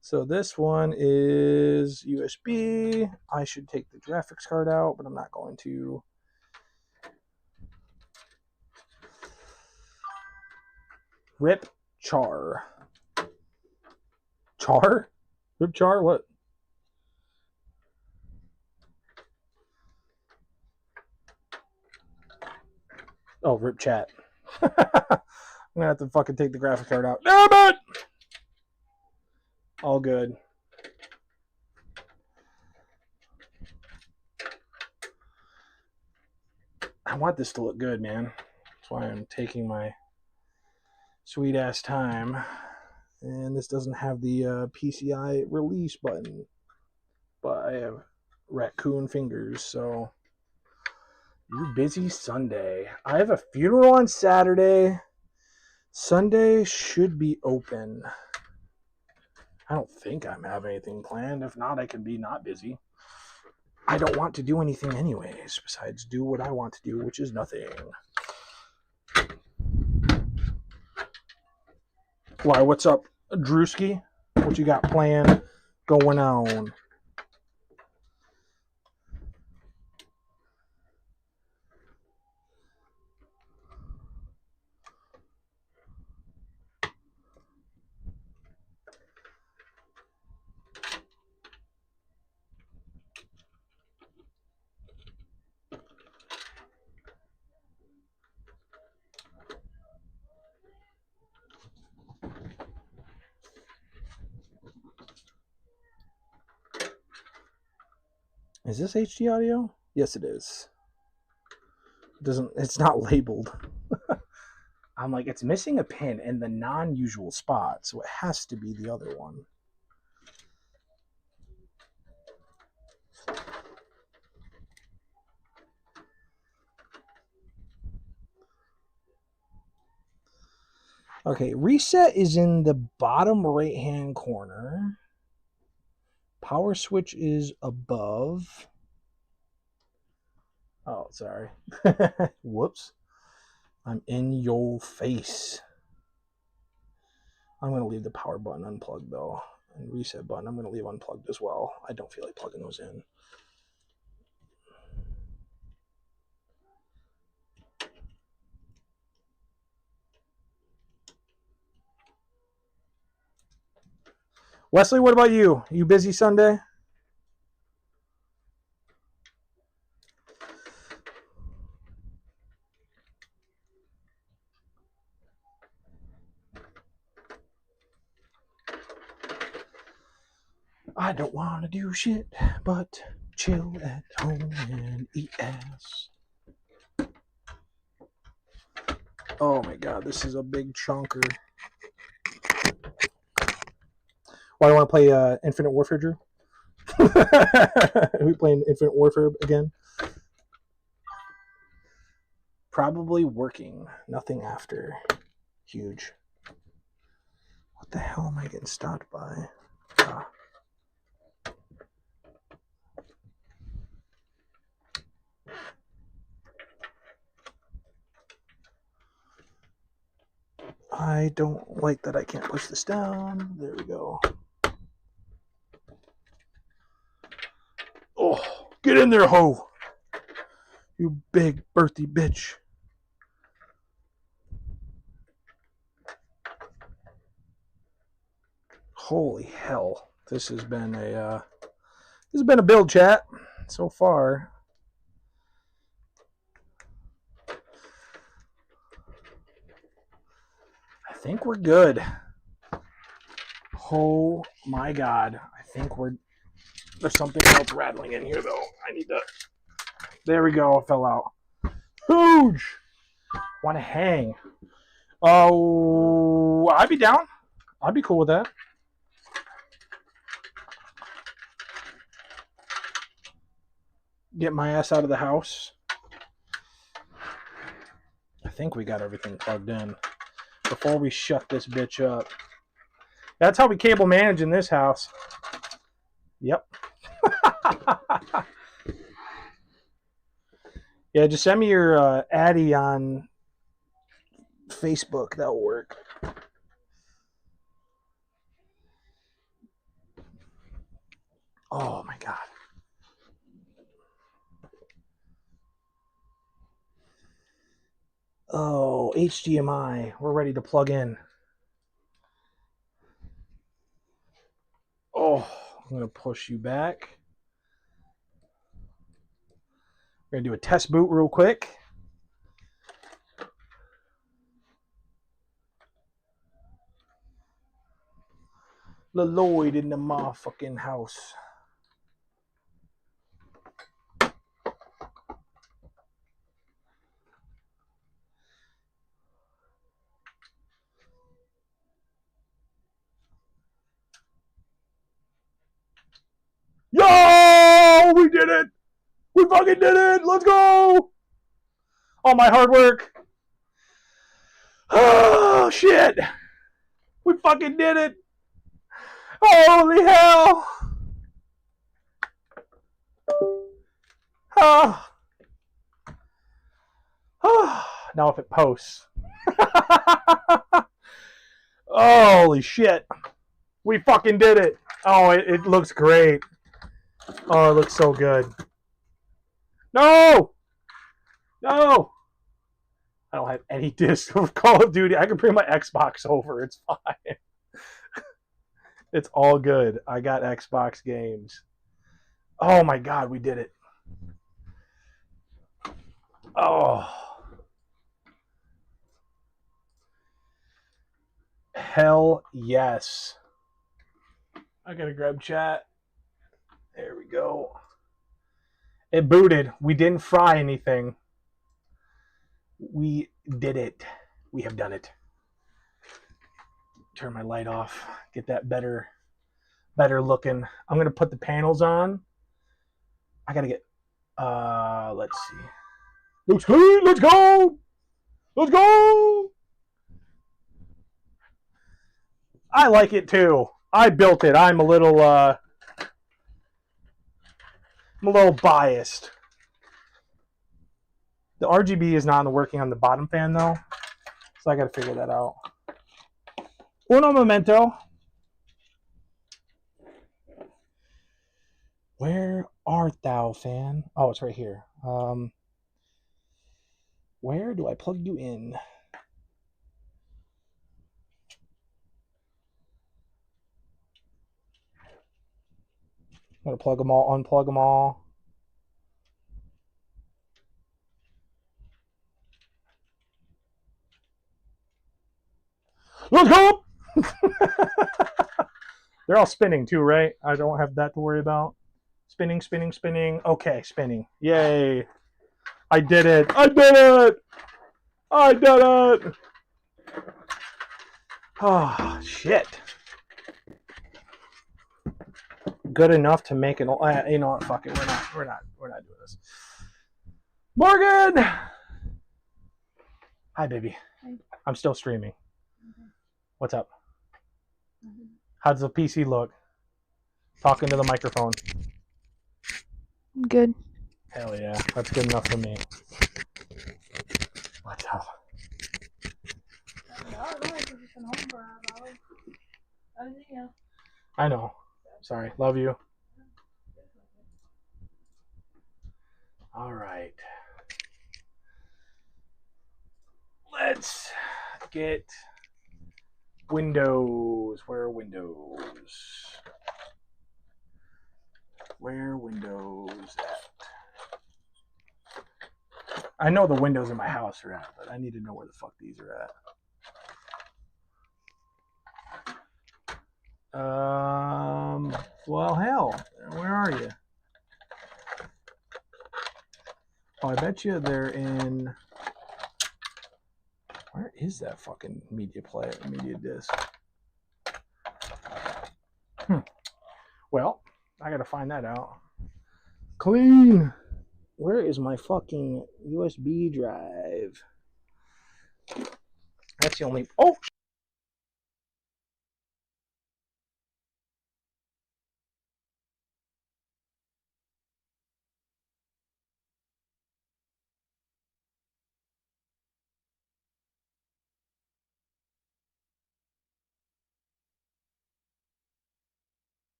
So this one is USB. I should take the graphics card out, but I'm not going to. Rip Char. Char? Rip char? What? Oh, rip chat. I'm gonna have to fucking take the graphic card out. Damn it! All good. I want this to look good, man. That's why I'm taking my sweet ass time. And this doesn't have the PCI release button, but I have raccoon fingers, so you busy Sunday. I have a funeral on Saturday. Sunday should be open. I don't think I'm having anything planned. If not, I can be not busy. I don't want to do anything anyways, besides do what I want to do, which is nothing. Why, what's up, Drewski? What you got planned going on? Is this HD audio? Yes, it is. It's not labeled. I'm like, it's missing a pin in the non-usual spot, so it has to be the other one. Okay, reset is in the bottom right-hand corner. Power switch is above. Oh, sorry. Whoops. I'm in your face. I'm going to leave the power button unplugged, though. And reset button, I'm going to leave unplugged as well. I don't feel like plugging those in. Wesley, what about you? You busy Sunday? I don't want to do shit but chill at home and eat ass. Oh my god, this is a big chunker. Why do you want to play Infinite Warfare, Drew? Are we playing Infinite Warfare again? Probably working. Nothing after. Huge. What the hell am I getting stopped by? Ah. I don't like that I can't push this down. There we go. Oh, get in there, ho! You big birthday bitch. Holy hell. This has been a build chat so far. I think we're good. Oh my god. I think there's something else rattling in here though. I need to. There we go. It fell out. Huge. Want to hang? Oh, I'd be down. I'd be cool with that. Get my ass out of the house. I think we got everything plugged in before we shut this bitch up. That's how we cable manage in this house. Yep. Yeah, just send me your Addy on Facebook. That'll work. Oh my god. Oh, HDMI. We're ready to plug in. I'm going to push you back. We're going to do a test boot real quick. Lloyd in the motherfucking house. Yo! We did it! We fucking did it! Let's go! All my hard work. Oh, shit! We fucking did it! Holy hell! Oh. Oh. Now if it posts. Holy shit. We fucking did it. Oh, it looks great. Oh, it looks so good. No! No! I don't have any disc of Call of Duty. I can bring my Xbox over. It's fine. It's all good. I got Xbox games. Oh my god, we did it. Oh. Hell yes. I gotta grab chat. There we go. It booted. We didn't fry anything. We did it. We have done it. Turn my light off. Get that better looking. I'm gonna put the panels on. I gotta get let's see. Looks good. Let's go. Let's go. I like it too. I built it. I'm a little biased. The RGB is not working on the bottom fan though, so I got to figure that out. Uno momento. Where art thou, fan? Oh, it's right here. Where do I plug you in? I'm gonna plug them all, unplug them all. Let's go! They're all spinning too, right? I don't have that to worry about. Spinning, spinning, spinning. Okay, spinning. Yay. I did it. I did it. I did it. Oh, shit. Good enough to make an. You know what? Fuck it. We're not doing this. Morgan. Hi, baby. Hi. I'm still streaming. Okay. What's up? How's the PC look? Talking to the microphone. Good. Hell yeah, that's good enough for me. What's up? I know. Sorry. Love you. All right. Let's get Windows. Where are Windows? Where are Windows at? I know the windows in my house are at, but I need to know where the fuck these are at. Well, hell, where are you? Oh, I bet you they're in. Where is that fucking media player, media disc? Well, I gotta find that out. Clean. Where is my fucking USB drive? That's the only. Oh.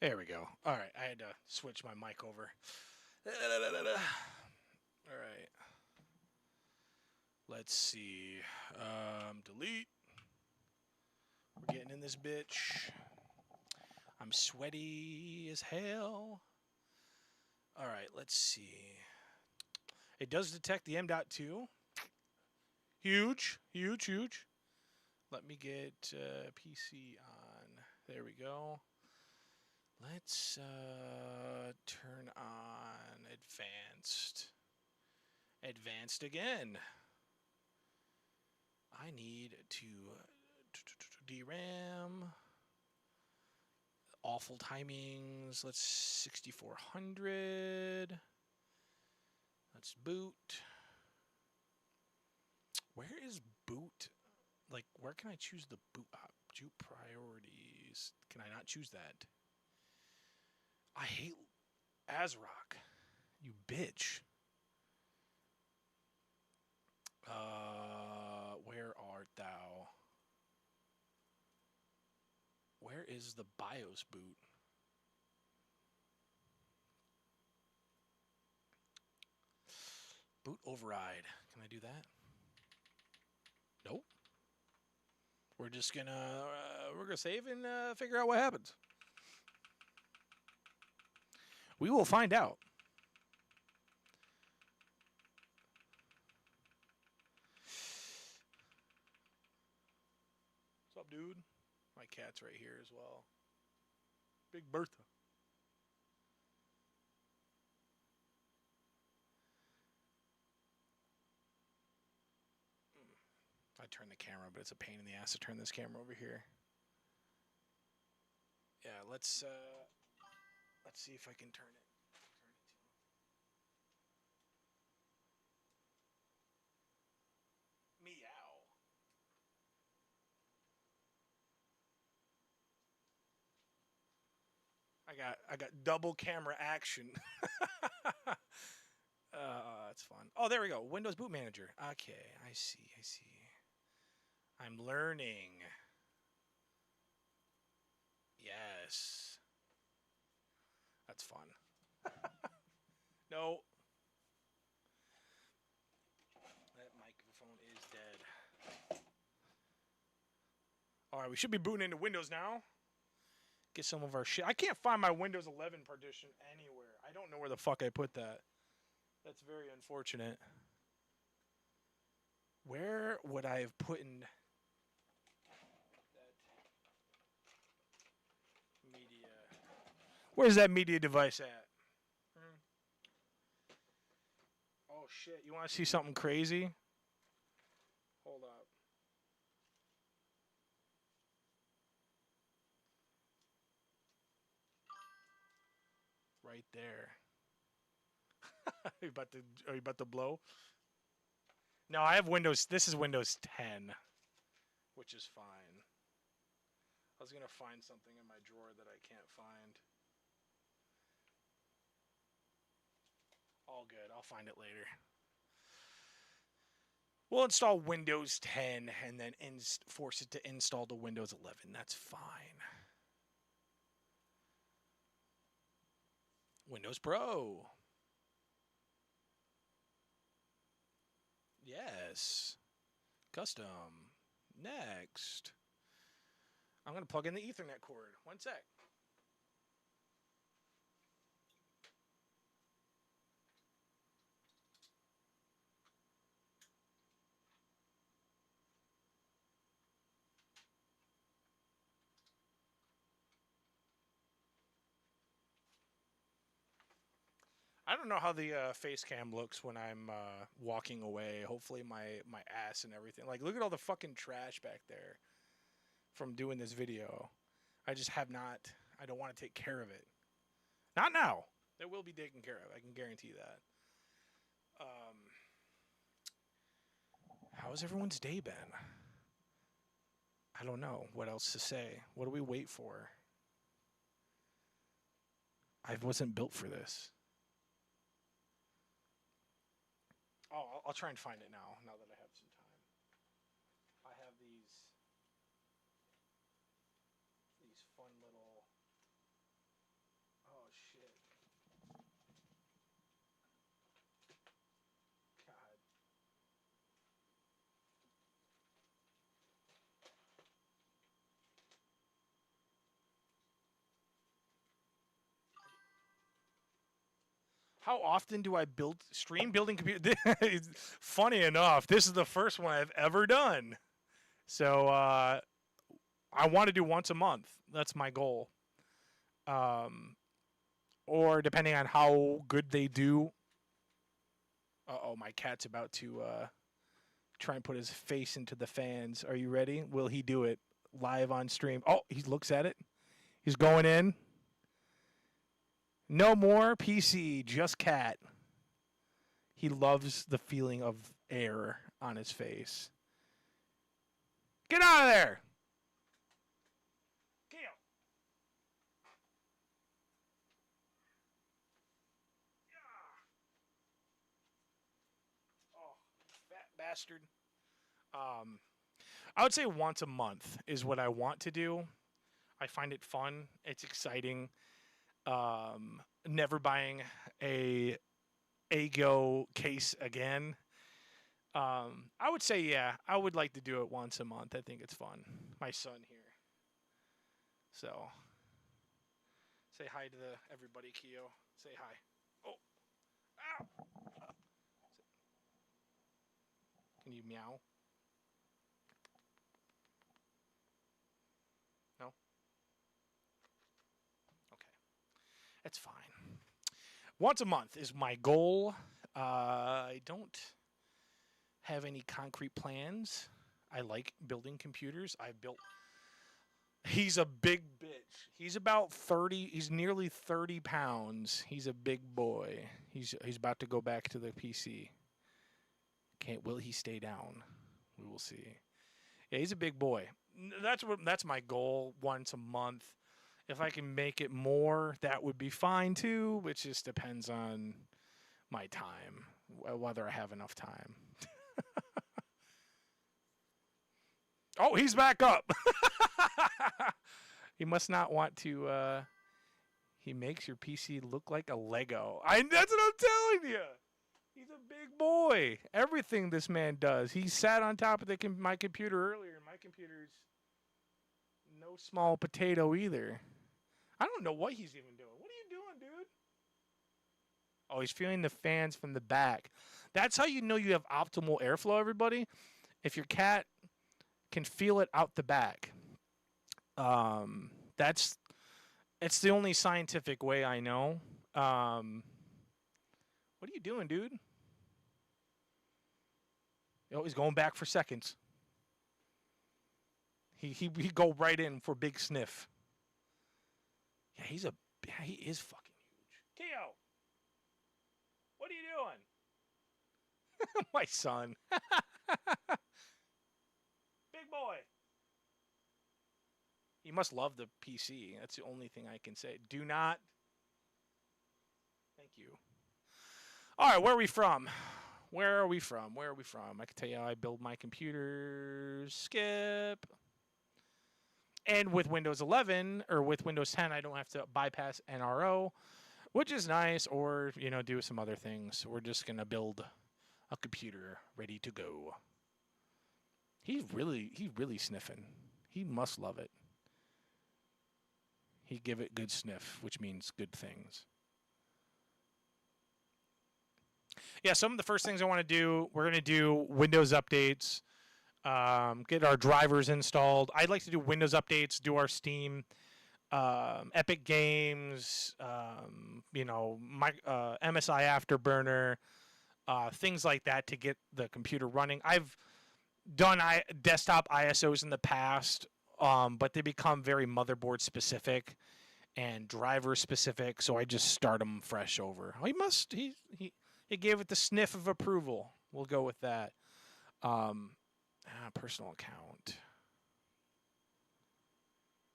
There we go. All right, I had to switch my mic over. All right. Let's see. Delete. We're getting in this bitch. I'm sweaty as hell. All right, let's see. It does detect the M.2. Huge, huge, huge. Let me get PC on. There we go. Let's turn on advanced. Advanced again. I need to DRAM. Awful timings. Let's 6400. Let's boot. Where is boot? Like, where can I choose the boot priorities? Can I not choose that? I hate ASRock. You bitch. Where art thou? Where is the BIOS boot? Boot override. Can I do that? Nope. We're just gonna save and figure out what happens. We will find out. What's up, dude? My cat's right here as well. Big Bertha. I turn the camera, but it's a pain in the ass to turn this camera over here. Yeah, let's see if I can turn it. Meow. I got double camera action. That's fun. Oh, there we go. Windows Boot Manager. Okay, I see. I'm learning. Yes. That's fun. No. That microphone is dead. Alright, we should be booting into Windows now. Get some of our shit. I can't find my Windows 11 partition anywhere. I don't know where the fuck I put that. That's very unfortunate. Where would I have put in that media? Where's that media device at? Oh shit, you want to see something crazy? Hold up. Right there. Are you about to blow? No, I have Windows. This is Windows 10, which is fine. I was going to find something in my drawer that I can't find. All good. I'll find it later. We'll install Windows 10 and then force it to install to Windows 11. That's fine. Windows Pro. Yes. Custom. Next. I'm going to plug in the Ethernet cord. One sec. I don't know how the face cam looks when I'm walking away. Hopefully my ass and everything. Like, look at all the fucking trash back there from doing this video. I just have not. I don't want to take care of it. Not now. It will be taken care of. I can guarantee that. How's everyone's day been? I don't know what else to say. What do we wait for? I wasn't built for this. Oh, I'll try and find it now that I have some time. I have these fun little How often do I stream building computer? Funny enough, this is the first one I've ever done. So I want to do once a month. That's my goal. Or depending on how good they do. Oh, my cat's about to try and put his face into the fans. Are you ready? Will he do it live on stream? Oh, he looks at it. He's going in. No more PC, just cat. He loves the feeling of air on his face. Get out of there! Get out. Oh, fat bastard. I would say once a month is what I want to do. I find it fun. It's exciting. Never buying a Ago case again. I would say, yeah, I would like to do it once a month. I think it's fun. My son here. So, say hi to everybody, Keo. Say hi. Oh, ow! Can you meow? No? Okay. It's fine. Once a month is my goal. I don't have any concrete plans. I like building computers. I've built. He's a big bitch. He's about 30. He's nearly 30 pounds. He's a big boy. He's about to go back to the PC. Will he stay down? We will see. Yeah, he's a big boy. That's my goal once a month. If I can make it more, that would be fine too, which just depends on my time, whether I have enough time. Oh, he's back up. He must not want to. He makes your PC look like a Lego. That's what I'm telling you. He's a big boy. Everything this man does. He sat on top of my computer earlier, and my computer's no small potato either. I don't know what he's even doing. What are you doing, dude? Oh, he's feeling the fans from the back. That's how you know you have optimal airflow, everybody. If your cat can feel it out the back. It's the only scientific way I know. What are you doing, dude? Oh, he's going back for seconds. He go right in for big sniff. Yeah, he is fucking huge. Keo, what are you doing? My son. Big boy. He must love the PC. That's the only thing I can say. Do not. Thank you. All right, where are we from? Where are we from? I can tell you how I build my computers. Skip. And with Windows 11 or with Windows 10, I don't have to bypass NRO, which is nice, or do some other things. We're just gonna build a computer ready to go. He's really sniffing. He must love it. He give it good sniff, which means good things. Yeah, some of the first things I want to do, we're going to do Windows updates, get our drivers installed. I'd like to do Windows updates, do our Steam, Epic Games, MSI Afterburner, things like that to get the computer running. I've done desktop ISOs in the past, but they become very motherboard specific and driver specific, so I just start them fresh over. He gave it the sniff of approval. We'll go with that. Personal account.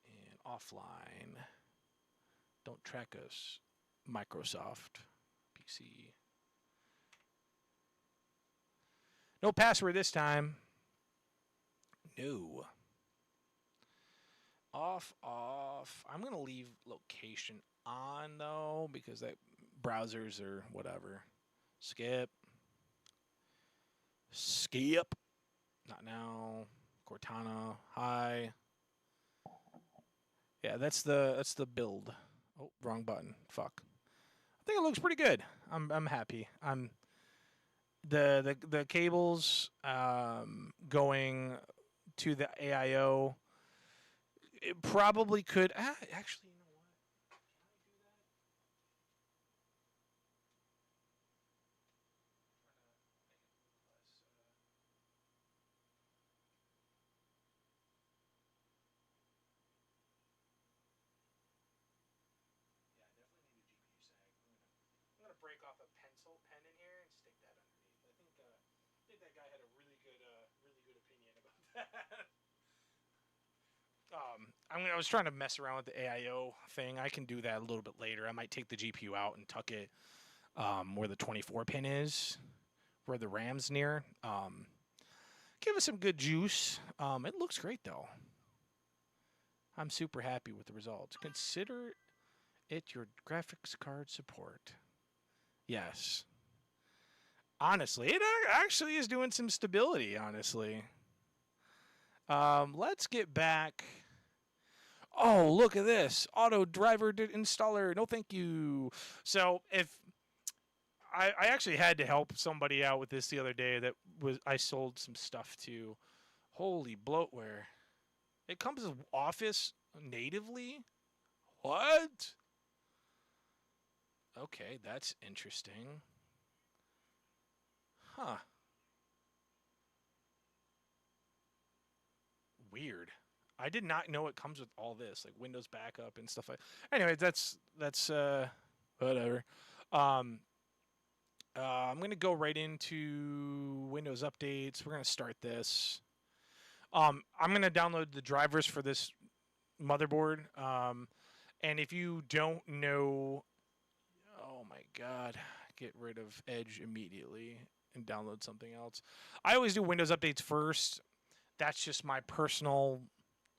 And offline. Don't track us. Microsoft. PC. No password this time. No. Off. I'm going to leave location on, though, because that browsers or whatever. Skip. Not now. Cortana. Hi. Yeah, that's the build. Oh, wrong button. Fuck. think it looks pretty good. I'm happy. The cables going to the AIO. It probably could. Actually, you know what? Can I do that? Yeah, I definitely need a GPU sag. I'm gonna break off a pencil pen in here and stick that underneath. I think that guy had a really good opinion about that. I was trying to mess around with the AIO thing. I can do that a little bit later. I might take the GPU out and tuck it where the 24 pin is, where the RAM's near. Give it some good juice. It looks great though. I'm super happy with the results. Consider it your graphics card support. Yes. Honestly, it actually is doing some stability, honestly. Let's get back. Oh, look at this. Auto driver installer. No, thank you. So if I actually had to help somebody out with this the other day that was I sold some stuff to. Holy bloatware. It comes with Office natively? What? Okay, that's interesting. Huh. Weird. I did not know it comes with all this, like Windows backup and stuff like. Anyway, that's whatever. Um, I'm gonna go right into Windows updates. We're gonna start this. I'm gonna download the drivers for this motherboard. And if you don't know, oh my God, get rid of Edge immediately and download something else. I always do Windows updates first. That's just my personal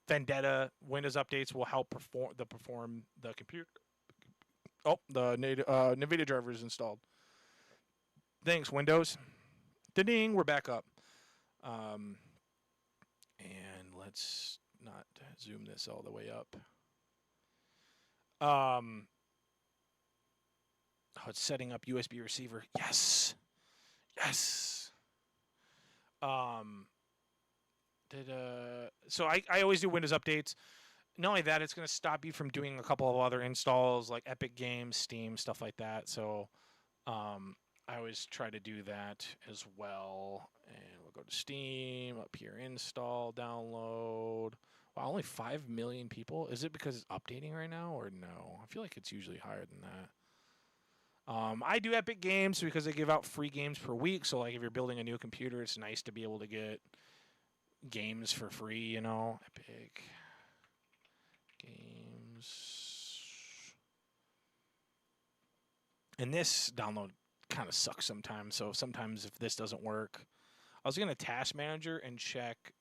vendetta. Windows updates will help perform the computer. Oh, the NVIDIA driver is installed. Thanks, Windows. Ding, we're back up. And let's not zoom this all the way up. Oh, it's setting up USB receiver. Yes. Yes. So I always do Windows updates. Not only that, it's going to stop you from doing a couple of other installs like Epic Games, Steam, stuff like that. So I always try to do that as well. And we'll go to Steam, up here, install, download. Wow, only 5 million people? Is it because it's updating right now or no? I feel like it's usually higher than that. I do Epic Games because they give out free games per week. So like if you're building a new computer, it's nice to be able to get games for free, you know. Epic Games. And this download kind of sucks sometimes. So sometimes if this doesn't work, I was going to Task Manager and check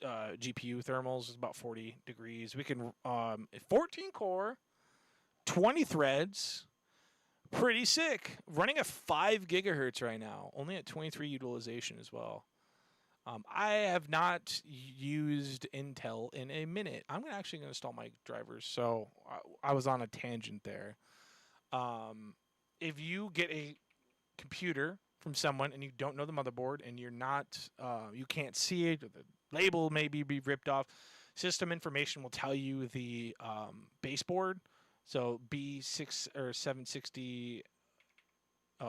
GPU thermals is about 40 degrees. We can 14 core, 20 threads, pretty sick. Running at 5 gigahertz right now, only at 23 utilization as well. I have not used Intel in a minute. I'm actually going to install my drivers, so I was on a tangent there. If you get a computer from someone and you don't know the motherboard and you're not, you can't see it, or the label maybe be ripped off, system information will tell you the baseboard. So B6 or 760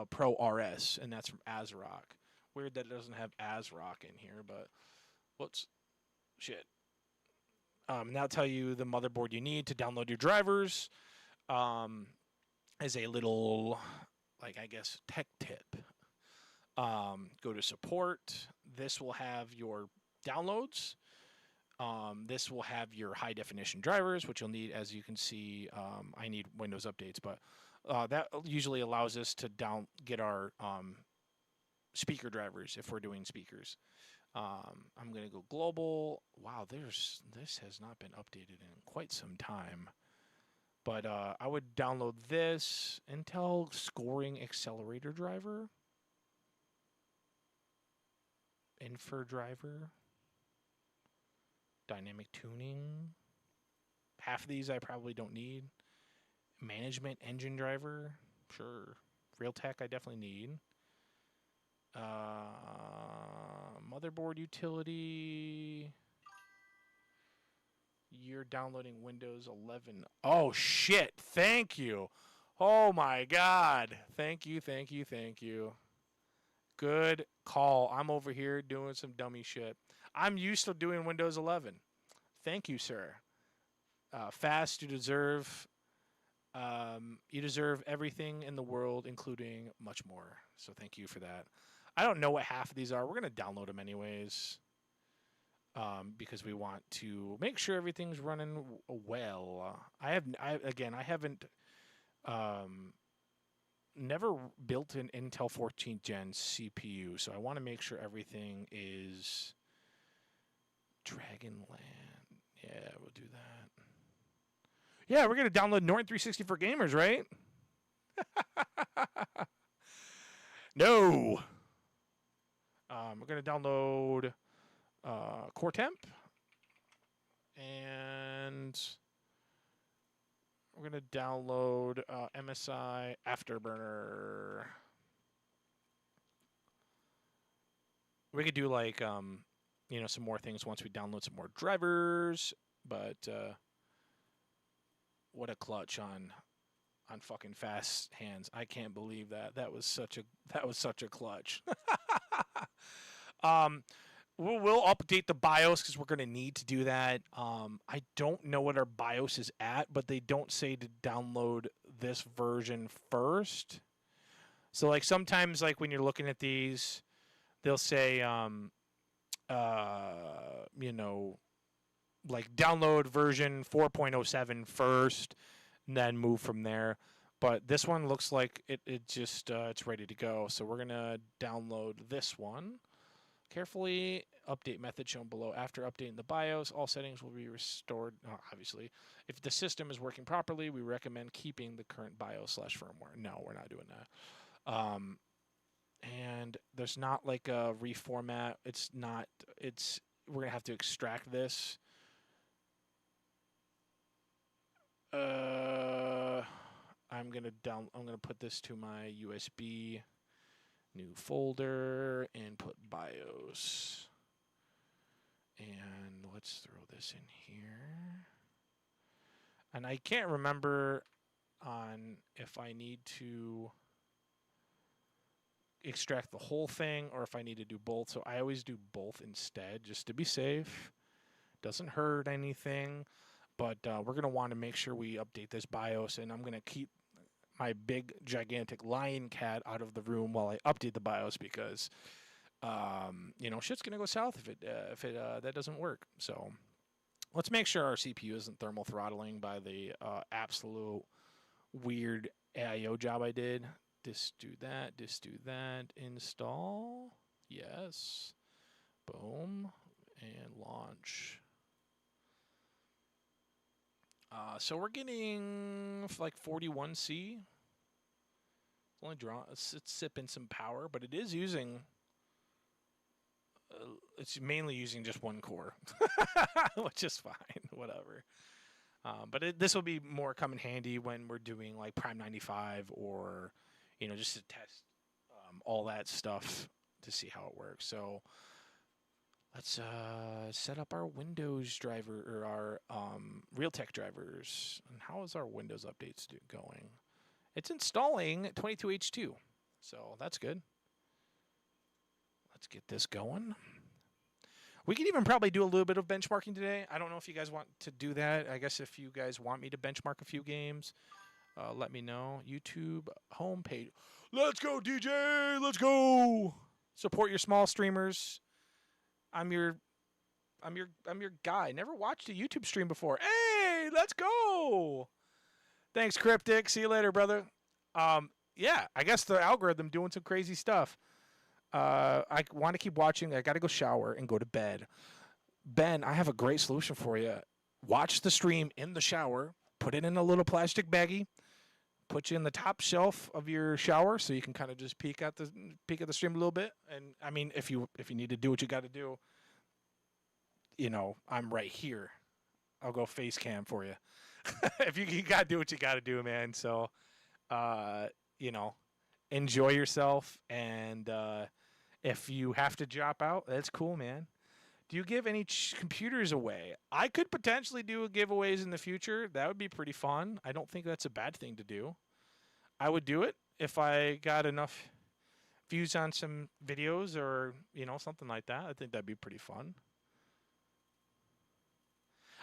Pro RS, and that's from ASRock. Weird that it doesn't have ASRock in here, but what's shit. And that'll tell you the motherboard you need to download your drivers. As a little, like I guess, tech tip. Go to support. This will have your downloads. This will have your high definition drivers, which you'll need, as you can see. I need Windows updates, but that usually allows us to get our speaker drivers if we're doing speakers. I'm going to go global. Wow, this has not been updated in quite some time. But I would download this Intel Scoring Accelerator driver. Infer driver. Dynamic tuning. Half of these I probably don't need. Management engine driver, sure. Realtek, I definitely need. Motherboard utility. You're downloading Windows 11. Oh shit! Thank you. Oh my god! Thank you, thank you, thank you. Good call. I'm over here doing some dummy shit. I'm used to doing Windows 11. Thank you, sir. Fast, you deserve. You deserve everything in the world, including much more. So thank you for that. I don't know what half of these are. We're gonna download them anyways, because we want to make sure everything's running well. I haven't never built an Intel 14th Gen CPU, so I want to make sure everything is Dragonland. Yeah, we'll do that. Yeah, we're gonna download Norton 360 for gamers, right? No. We're gonna download Core Temp, and we're gonna download MSI Afterburner. We could do like some more things once we download some more drivers, but what a clutch on fucking fast hands. I can't believe that. That was such a clutch. We'll update the BIOS because we're gonna need to do that. I don't know what our BIOS is at, but they don't say to download this version first. So like sometimes like when you're looking at these, they'll say like download version 4.07 first, and then move from there. But this one looks like it just it's ready to go. So we're gonna download this one. Carefully update method shown below. After updating the BIOS, all settings will be restored. Obviously, if the system is working properly, we recommend keeping the current BIOS/firmware. No, we're not doing that. And there's not like a reformat. We're gonna have to extract this. I'm gonna put this to my USB. New folder and put BIOS. And let's throw this in here. And I can't remember on if I need to extract the whole thing or if I need to do both. So I always do both instead just to be safe. Doesn't hurt anything. But we're going to want to make sure we update this BIOS. And I'm going to keep my big, gigantic lion cat out of the room while I update the BIOS because, shit's gonna go south if that doesn't work. So let's make sure our CPU isn't thermal throttling by the absolute weird AIO job I did. Just do that. Install. Yes. Boom. And launch. So we're getting like 41C. It's sipping some power, but it is using. It's mainly using just one core, which is fine. Whatever. But this will be more come in handy when we're doing like Prime 95 or, just to test all that stuff to see how it works. So let's set up our Windows driver or our Realtek drivers. And how is our Windows updates going? It's installing 22H2, so that's good. Let's get this going. We could even probably do a little bit of benchmarking today. I don't know if you guys want to do that. I guess if you guys want me to benchmark a few games, let me know. YouTube homepage. Let's go, DJ. Let's go. Support your small streamers. I'm your guy. Never watched a YouTube stream before. Hey, let's go. Thanks, Cryptic. See you later, brother. Yeah, I guess the algorithm doing some crazy stuff. I want to keep watching. I got to go shower and go to bed. Ben, I have a great solution for you. Watch the stream in the shower. Put it in a little plastic baggie. Put you in the top shelf of your shower so you can kind of just peek at the stream a little bit. And I mean, if you need to do what you got to do, I'm right here. I'll go face cam for you. If you gotta do what you gotta do, man. So, you know, enjoy yourself, and if you have to drop out, that's cool, man. Do you give any computers away? I could potentially do giveaways in the future. That would be pretty fun. I don't think that's a bad thing to do. I would do it if I got enough views on some videos or, something like that. I think that'd be pretty fun.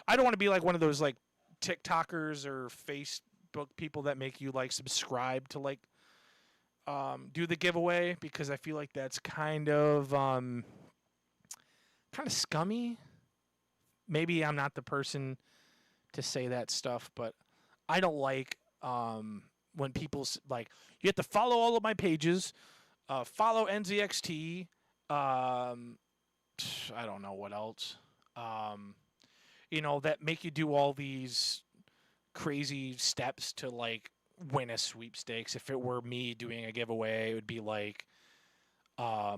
I don't want to be like one of those like TikTokers or Facebook people that make you like subscribe to like do the giveaway, because I feel like that's kind of scummy. Maybe I'm not the person to say that stuff, but I don't like when people like, you have to follow all of my pages, follow NZXT. I don't know what else. That make you do all these crazy steps to like win a sweepstakes. If it were me doing a giveaway, it would be like, I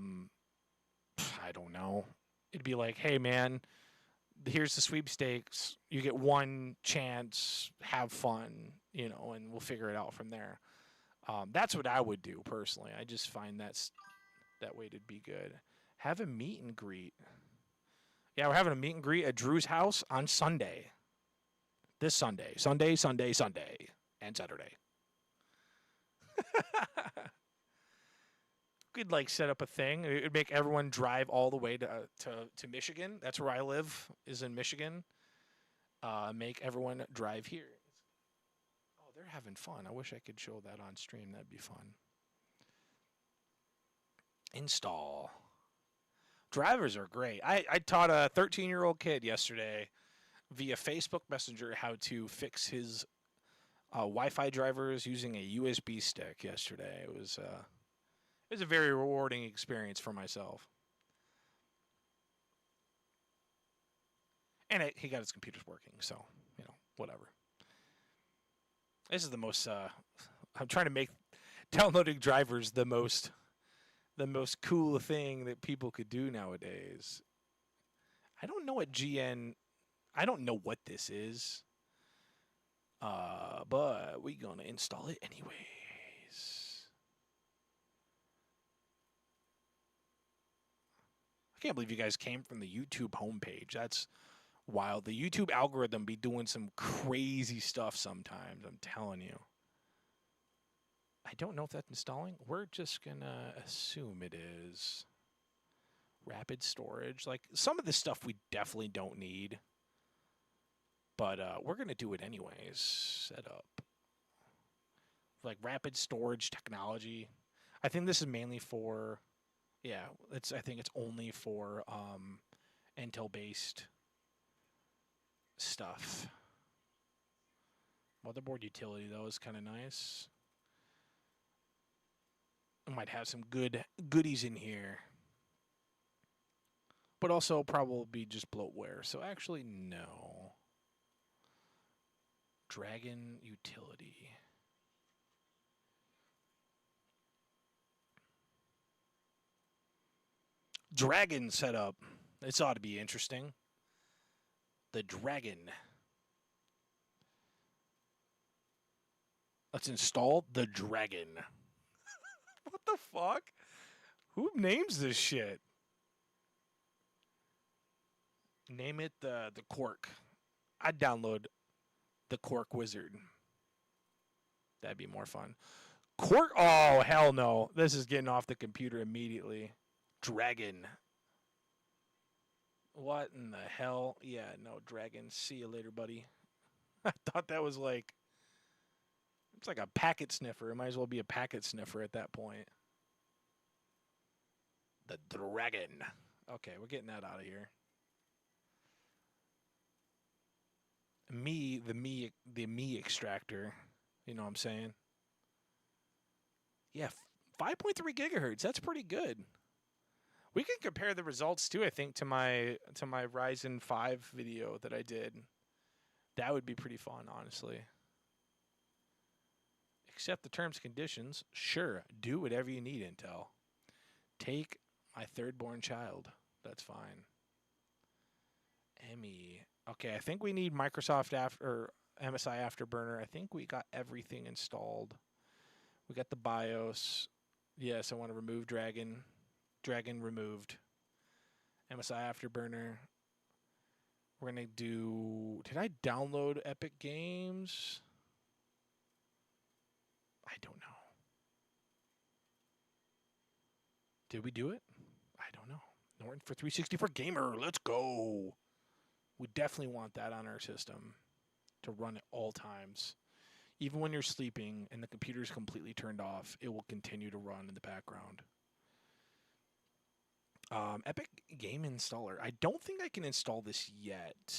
don't know. It'd be like, hey man, here's the sweepstakes. You get one chance. Have fun, and we'll figure it out from there. That's what I would do personally. I just find that way to be good. Have a meet and greet. Yeah, we're having a meet and greet at Drew's house on Sunday. This Sunday, and Saturday. Could like set up a thing. It would make everyone drive all the way to Michigan. That's where I live, is in Michigan. Make everyone drive here. Oh, they're having fun. I wish I could show that on stream. That'd be fun. Install. Drivers are great. I taught a 13-year-old kid yesterday via Facebook Messenger how to fix his Wi-Fi drivers using a USB stick yesterday. It was a very rewarding experience for myself. And he got his computers working, so, whatever. This is the most, I'm trying to make downloading drivers the most cool thing that people could do nowadays. I don't know what this is. But we're gonna install it anyways. I can't believe you guys came from the YouTube homepage. That's wild. The YouTube algorithm be doing some crazy stuff sometimes, I'm telling you. I don't know if that's installing. We're just gonna assume it is. Rapid storage. Like, some of this stuff we definitely don't need. But we're going to do it anyways. Set up. Like, rapid storage technology. I think this is mainly for... Yeah, I think it's only for Intel-based stuff. Motherboard utility, though, is kind of nice. I might have some goodies in here. But also probably just bloatware. So actually, no. Dragon utility. Dragon setup. This ought to be interesting. The Dragon. Let's install the Dragon. What the fuck? Who names this shit? Name it the Quark. I'd download the Quark Wizard. That'd be more fun. Quark? Oh, hell no. This is getting off the computer immediately. Dragon. What in the hell? Yeah, no, Dragon. See you later, buddy. I thought that was like... It's like a packet sniffer. It might as well be a packet sniffer at that point. The Dragon. Okay, we're getting that out of here. The me extractor. You know what I'm saying? Yeah, 5.3 gigahertz. That's pretty good. We can compare the results too, I think, to my Ryzen 5 video that I did. That would be pretty fun, honestly. Accept the terms and conditions. Sure, do whatever you need, Intel. Take my third-born child. That's fine. Emmy Okay, I think we need Microsoft or MSI Afterburner. I think we got everything installed. We got the BIOS. Yes, I want to remove Dragon. Dragon removed. MSI Afterburner. We're going to do... Did I download Epic Games? I don't know. Did we do it? I don't know. Norton for 364 Gamer. Let's go. We definitely want that on our system to run at all times. Even when you're sleeping and the computer's completely turned off, it will continue to run in the background. Epic Game Installer. I don't think I can install this yet.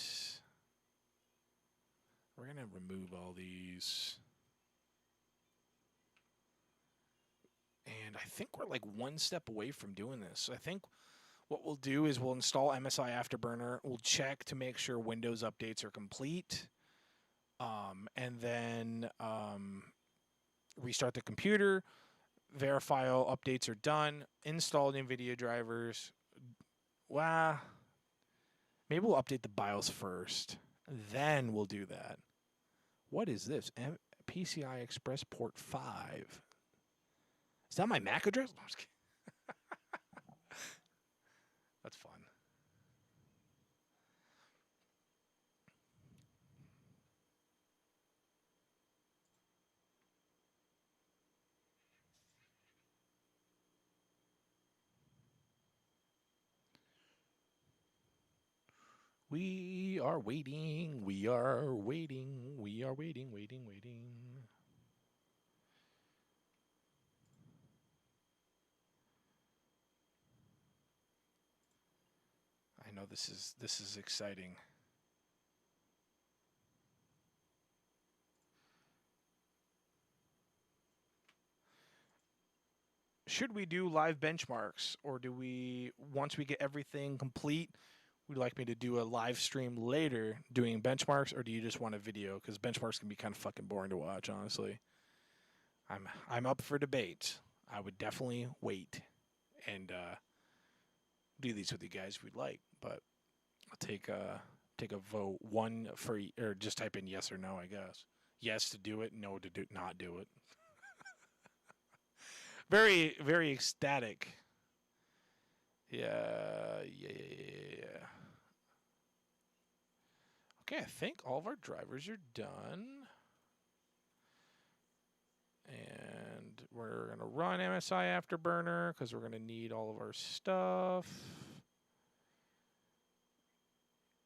We're going to remove all these. And I think we're like one step away from doing this. I think what we'll do is we'll install MSI Afterburner. We'll check to make sure Windows updates are complete. And then restart the computer. Verify all updates are done. Install NVIDIA drivers. Wow. Maybe we'll update the BIOS first. Then we'll do that. What is this? PCI Express port 5. Is that my MAC address? No, I'm just kidding. That's fun. We are waiting. We are waiting. We are waiting, waiting, waiting. I know this is exciting. Should we do live benchmarks, or do we, once we get everything complete, would you like me to do a live stream later doing benchmarks, or do you just want a video? Because benchmarks can be kind of fucking boring to watch, honestly. I'm up for debate. I would definitely wait and do these with you guys if we'd like, but I'll take a vote. One for, or just type in yes or no, I guess. Yes to do it, no to not do it. Very, very ecstatic. Yeah. Okay, I think all of our drivers are done. And we're going to run MSI Afterburner because we're going to need all of our stuff.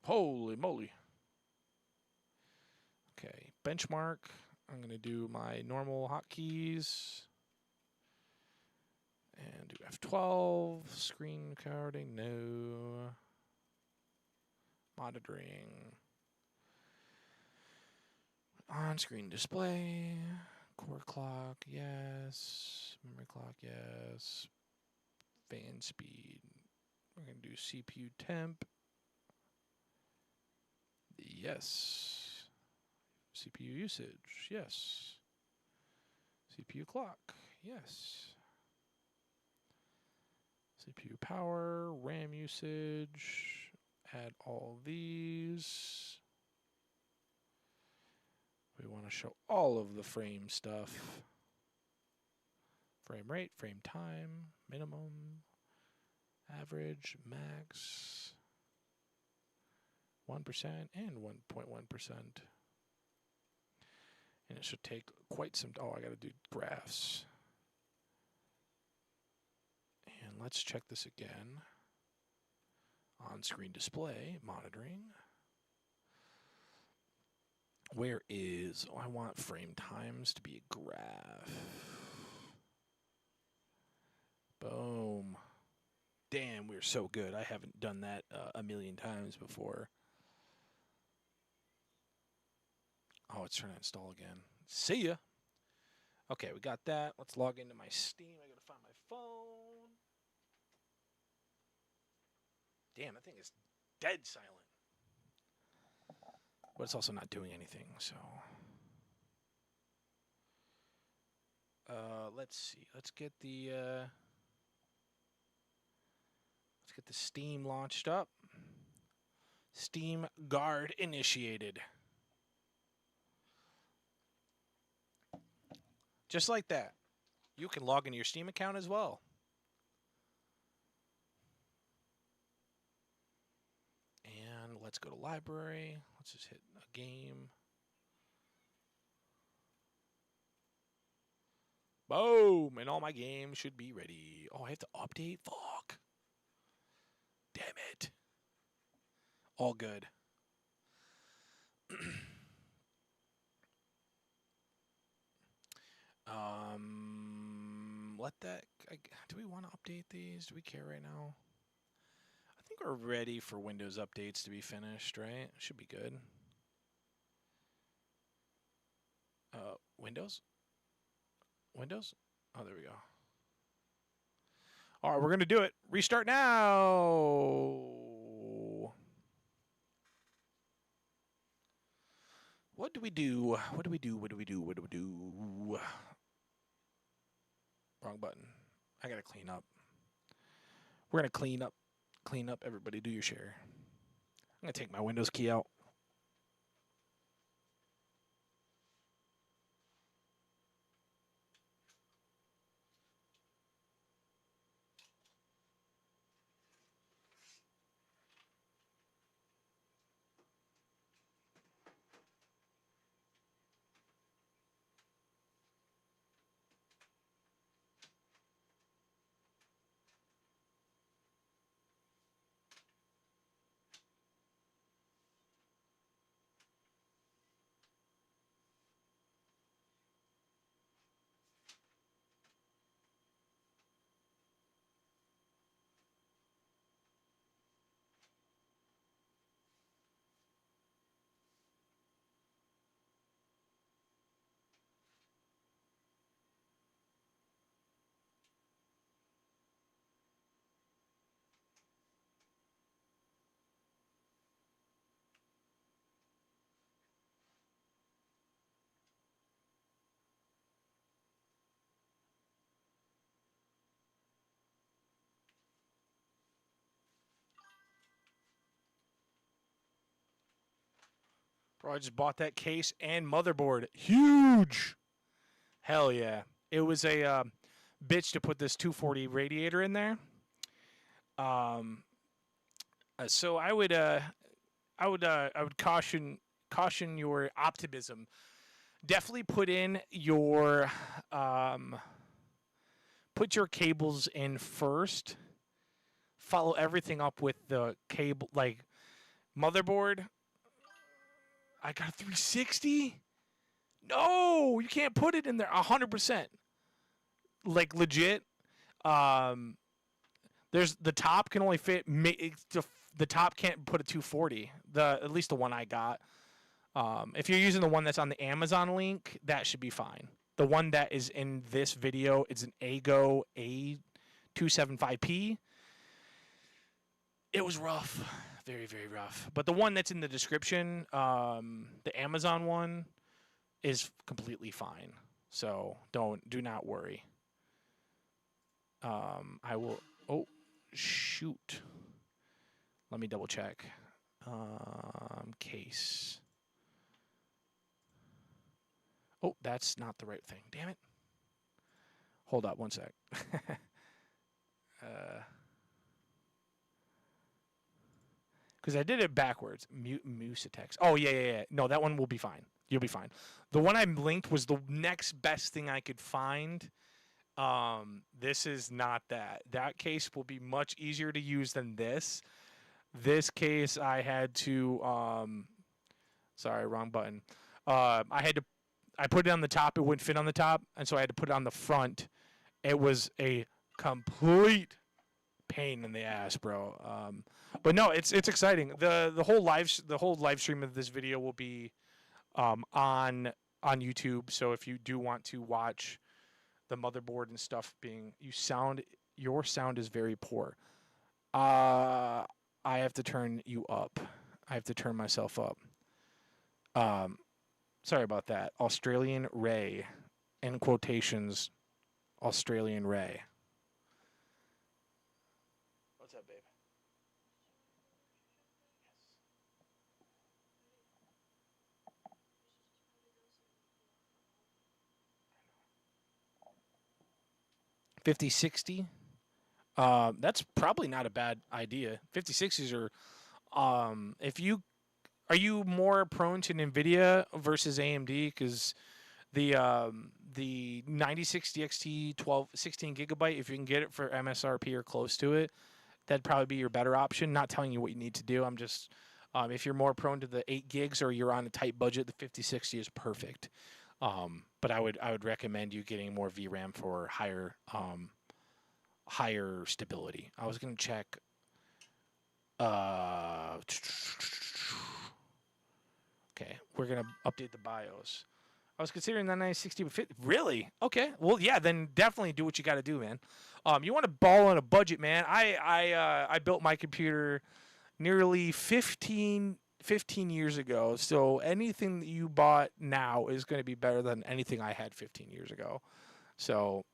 Holy moly. Okay, benchmark. I'm going to do my normal hotkeys. And do F12. Screen recording, no. Monitoring. On-screen display. Core clock, yes. Memory clock, yes. Fan speed. We're going to do CPU temp. Yes. CPU usage, yes. CPU clock, yes. CPU power, RAM usage. Add all these. We want to show all of the frame stuff. Frame rate, frame time, minimum, average, max, 1% and 1.1%. And it should take quite some... Oh, I got to do graphs. And let's check this again. On-screen display, monitoring. Where is... Oh, I want frame times to be a graph. Boom. Damn, we're so good. I haven't done that a million times before. Oh, it's trying to install again. See ya. Okay, we got that. Let's log into my Steam. I gotta find my phone. Damn, that thing is dead silent. But it's also not doing anything, so... let's see. Let's get the Steam launched up. Steam Guard initiated. Just like that. You can log into your Steam account as well. And let's go to library. Let's just hit a game. Boom! And all my games should be ready. Oh, I have to update? Fuck. Damn it. All good. Let that... do we want to update these? Do we care right now? I think we're ready for Windows updates to be finished, right? Should be good. Windows? Windows? Oh, there we go. All right, we're going to do it. Restart now. What do we do? What do we do? What do we do? What do we do? Wrong button. I got to clean up. We're going to clean up. Clean up. Everybody do your share. I'm going to take my Windows key out. Bro, I just bought that case and motherboard. Huge. Hell yeah. It was a bitch to put this 240 radiator in there. So I would caution your optimism. Definitely put your cables in first. Follow everything up with the cable, like motherboard. I got a 360. No, you can't put it in there. 100%. Like legit. There's the top can only fit. The top can't put a 240. At least the one I got. If you're using the one that's on the Amazon link, that should be fine. The one that is in this video is an AGO A275P. It was rough. Very, very rough. But the one that's in the description, the Amazon one, is completely fine. So do not worry. I will. Oh, shoot. Let me double check. Case. Oh, that's not the right thing. Damn it. Hold up one sec. Because I did it backwards. Mucitex. Oh, yeah. No, that one will be fine. You'll be fine. The one I linked was the next best thing I could find. This is not that. That case will be much easier to use than this. This case, I had to... sorry, wrong button. I put it on the top. It wouldn't fit on the top, and so I had to put it on the front. It was a complete pain in the ass, bro. But no, it's exciting. The whole live stream of this video will be on YouTube. So if you do want to watch the motherboard and stuff your sound is very poor. I have to turn you up. I have to turn myself up. Sorry about that. Australian Ray, in quotations, Australian Ray. What's up, babe? 5060. That's probably not a bad idea. 5060s are, if you are you more prone to Nvidia versus AMD? Because the 9060 XT 16 gigabyte, if you can get it for MSRP or close to it, that'd probably be your better option. Not telling you what you need to do. I'm just, if you're more prone to the 8 gigs or you're on a tight budget, the 5060 is perfect. But I would recommend you getting more VRAM for higher stability. I was gonna check. Okay, we're gonna update the BIOS. I was considering that 9060 would fit. Really? Okay. Well, yeah. Then definitely do what you got to do, man. You want to ball on a budget, man. I built my computer nearly 15 years ago. So anything that you bought now is going to be better than anything I had 15 years ago. So,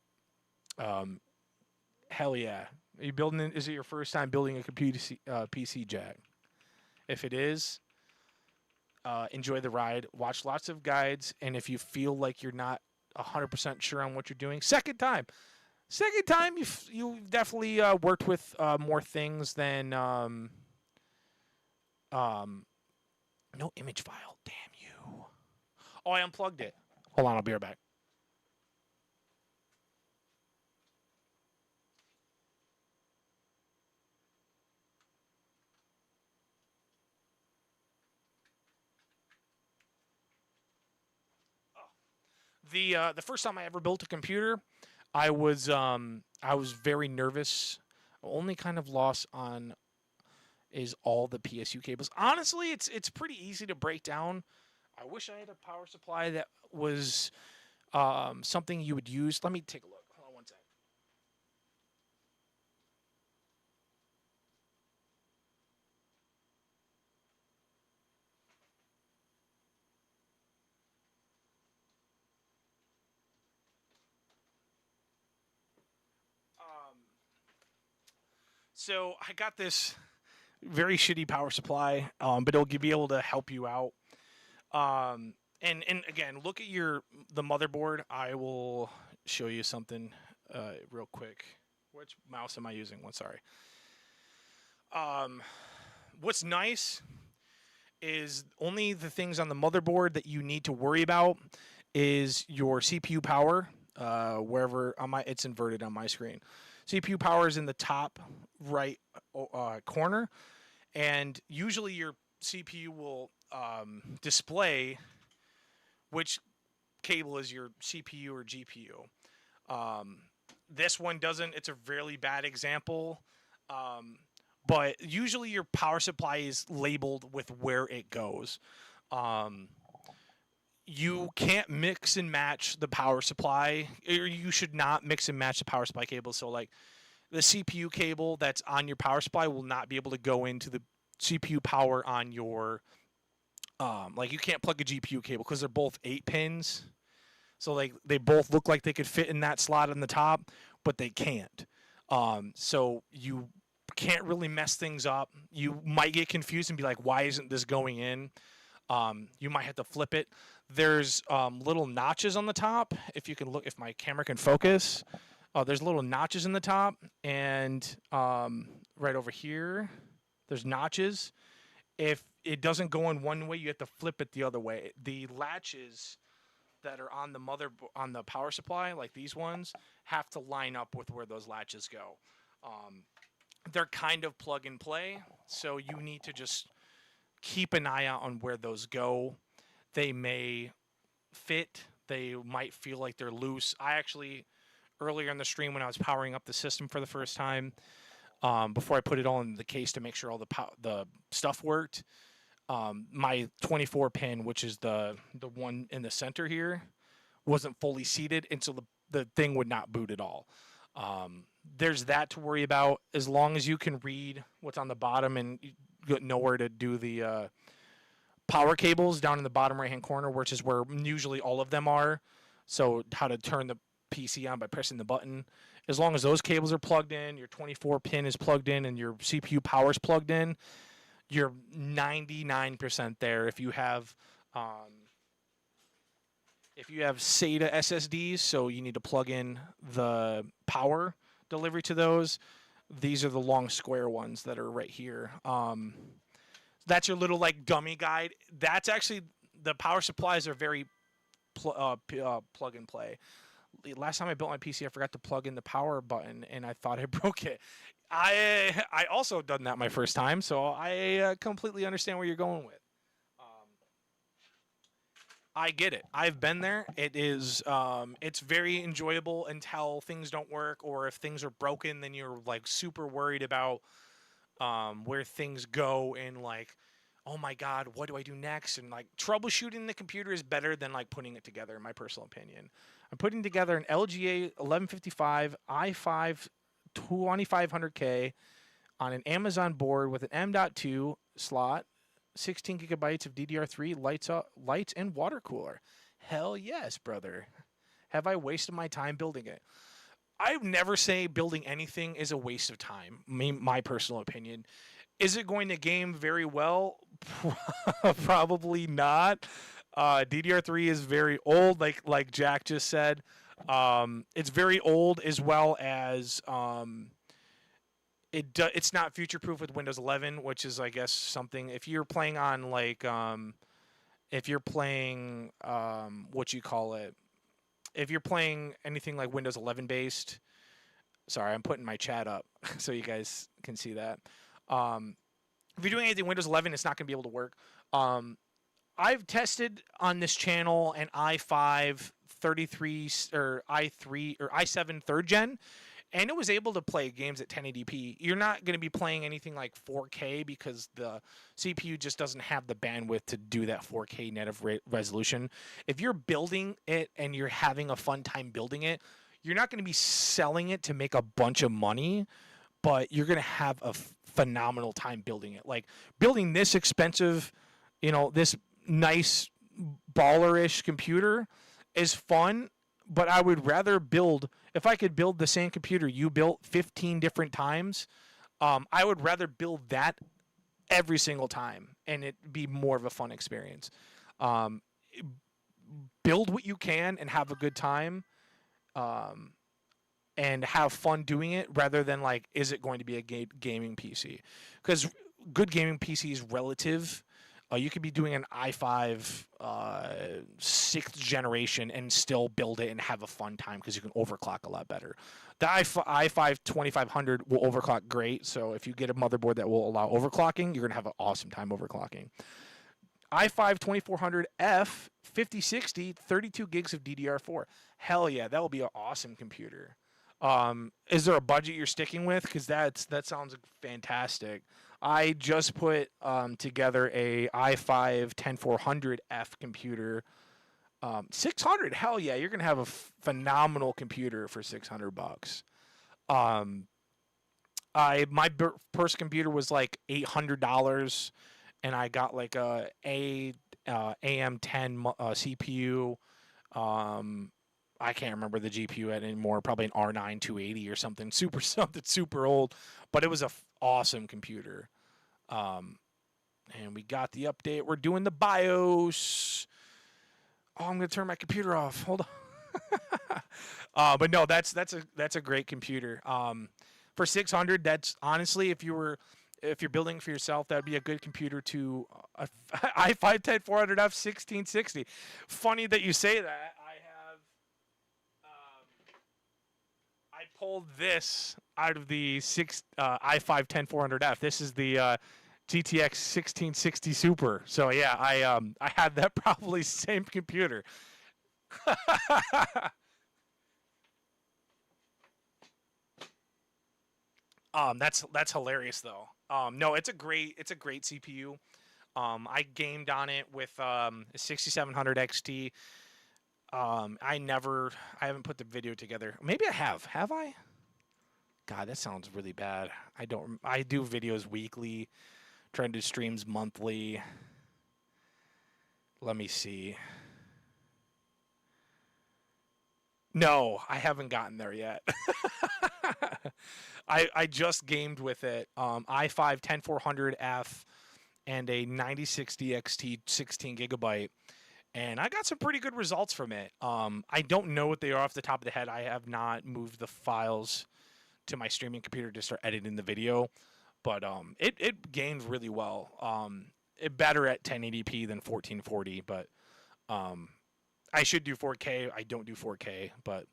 hell yeah. Are you building? Is it your first time building a computer PC, Jack? If it is, enjoy the ride. Watch lots of guides, and if you feel like you're not 100% sure on what you're doing, second time, you've definitely worked with more things than no image file. Damn you! Oh, I unplugged it. Hold on, I'll be right back. The first time I ever built a computer, I was very nervous. Only kind of loss on is all the PSU cables. Honestly, it's pretty easy to break down. I wish I had a power supply that was something you would use. Let me take a look. Hold on one second. So I got this very shitty power supply, but it'll be able to help you out. And again, look at the motherboard. I will show you something real quick. Which mouse am I using? One, sorry. What's nice is only the things on the motherboard that you need to worry about is your CPU power. Wherever it's inverted on my screen. CPU power is in the top right corner, and usually your CPU will display which cable is your CPU or GPU. This one doesn't. It's a really bad example, but usually your power supply is labeled with where it goes. You can't mix and match the power supply, or you should not mix and match the power supply cables. So, like, the CPU cable that's on your power supply will not be able to go into the CPU power on your, like, you can't plug a GPU cable because they're both 8 pins. So, like, they both look like they could fit in that slot on the top, but they can't. So you can't really mess things up. You might get confused and be like, why isn't this going in? You might have to flip it. There's little notches on the top. If you can look, if my camera can focus, there's little notches in the top, and right over here, there's notches. If it doesn't go in one way, you have to flip it the other way. The latches that are on the power supply, like these ones, have to line up with where those latches go. They're kind of plug and play, so you need to just keep an eye out on where those go. They may fit. They might feel like they're loose. I actually, earlier in the stream when I was powering up the system for the first time, before I put it all in the case to make sure all the stuff worked, my 24 pin, which is the one in the center here, wasn't fully seated, and so the thing would not boot at all. There's that to worry about. As long as you can read what's on the bottom and you know where to do the power cables down in the bottom right hand corner, which is where usually all of them are. So how to turn the PC on by pressing the button. As long as those cables are plugged in, your 24 pin is plugged in, and your CPU power is plugged in, you're 99% there. If you have If you have SATA SSDs, so you need to plug in the power delivery to those, these are the long square ones that are right here. That's your little like dummy guide. That's actually the power supplies are very plug and play. Last time I built my PC, I forgot to plug in the power button, and I thought I broke it. I also done that my first time, so I completely understand where you're going with. I get it. I've been there. It is it's very enjoyable until things don't work, or if things are broken, then you're like super worried about where things go, and like, oh my god, what do I do next? And like troubleshooting the computer is better than like putting it together, in my personal opinion. I'm putting together an LGA 1155 i5 2500K on an Amazon board with an M.2 slot, 16 gigabytes of DDR3, lights, and water cooler. Hell yes, brother. Have I wasted my time building it? I never say building anything is a waste of time. My personal opinion. Is it going to game very well? Probably not. DDR3 is very old, like Jack just said. It's very old, as well as it's not future proof with Windows 11, which is, I guess, something. If you're playing on like if you're playing what you call it, if you're playing anything like Windows 11 based. Sorry, I'm putting my chat up so you guys can see that. If you're doing anything Windows 11, it's not going to be able to work. I've tested on this channel an i5 33 or i3 or i7 third gen, and it was able to play games at 1080p. You're not going to be playing anything like 4K because the CPU just doesn't have the bandwidth to do that 4K native resolution. If you're building it and you're having a fun time building it, you're not going to be selling it to make a bunch of money, but you're going to have a phenomenal time building it. Like building this expensive, this nice baller-ish computer is fun, but I would rather build, if I could build the same computer you built 15 different times, I would rather build that every single time, and it be more of a fun experience. Build what you can and have a good time. And have fun doing it, rather than like, is it going to be a gaming PC? Because good gaming PC is relative. You could be doing an i5 6th generation and still build it and have a fun time because you can overclock a lot better. The i5 2500 will overclock great, so if you get a motherboard that will allow overclocking, you're going to have an awesome time overclocking. i5 2400F 5060, 32 gigs of DDR4. Hell yeah, that will be an awesome computer. Is there a budget you're sticking with? Because that sounds fantastic. I just put together a i5 10400F computer. 600, hell yeah, you're gonna have a phenomenal computer for $600. My first computer was like $800, and I got like a AM10 CPU. I can't remember the GPU anymore. Probably an R9 280 or something super old, but it was a awesome computer. And we got the update. We're doing the BIOS. Oh, I'm gonna turn my computer off. Hold on. But no, that's a great computer. For 600, that's honestly, if you're building for yourself, that'd be a good computer to i5 10400F 1660. Funny that you say that. I pulled this out of the i5 10400F. This is the GTX 1660 Super. So yeah, I had that probably same computer. That's hilarious though. No, it's a great CPU. I gamed on it with a 6700 XT. I haven't put the video together. Maybe I have. Have I? God, that sounds really bad. I do videos weekly, trying to do streams monthly. Let me see. No, I haven't gotten there yet. I just gamed with it. i5 10400F and a 9060 XT 16 gigabyte. and I got some pretty good results from it. I don't know what they are off the top of the head. I have not moved the files to my streaming computer to start editing the video, but it gained really well. It better at 1080p than 1440, but I should do 4K. I don't do 4K, but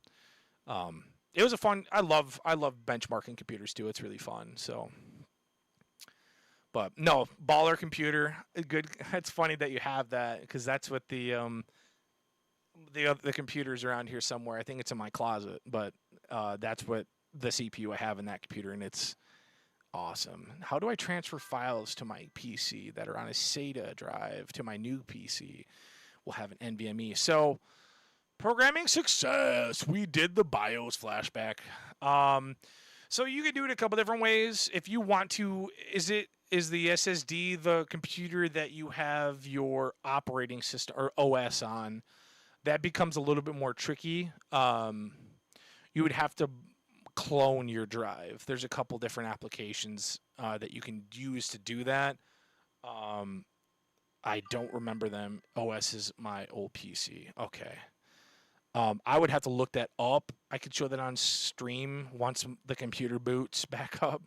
it was a fun. I love benchmarking computers too. It's really fun. So, but no, baller computer, good. It's funny that you have that because that's what the computers around here somewhere. I think it's in my closet, but that's what the CPU I have in that computer, and it's awesome. How do I transfer files to my PC that are on a SATA drive to my new PC? We'll have an NVMe. So, programming success. We did the BIOS flashback. So you can do it a couple different ways. If you want to, is the SSD the computer that you have your operating system or OS on? That becomes a little bit more tricky. You would have to clone your drive. There's a couple different applications that you can use to do that. I don't remember them. OS is my old PC. Okay. I would have to look that up. I could show that on stream once the computer boots back up.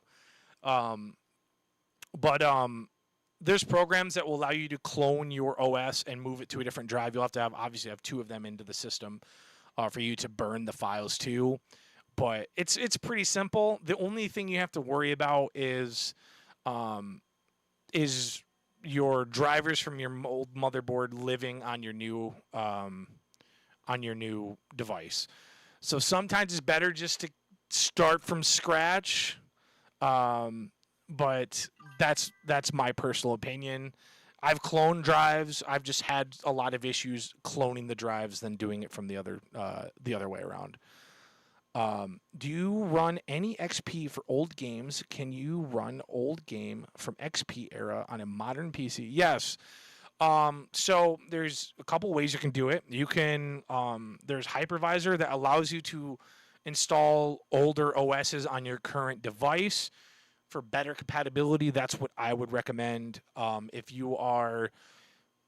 But there's programs that will allow you to clone your OS and move it to a different drive. You'll have to obviously have two of them into the system for you to burn the files to. But it's pretty simple. The only thing you have to worry about is your drivers from your old motherboard living on your new device. So sometimes it's better just to start from scratch. But that's my personal opinion. I've cloned drives. I've just had a lot of issues cloning the drives than doing it from the other way around. Do you run any XP for old games? Can you run old game from XP era on a modern PC? Yes. So there's a couple ways you can do it. You can there's Hypervisor that allows you to install older OSs on your current device for better compatibility. That's what I would recommend. If you are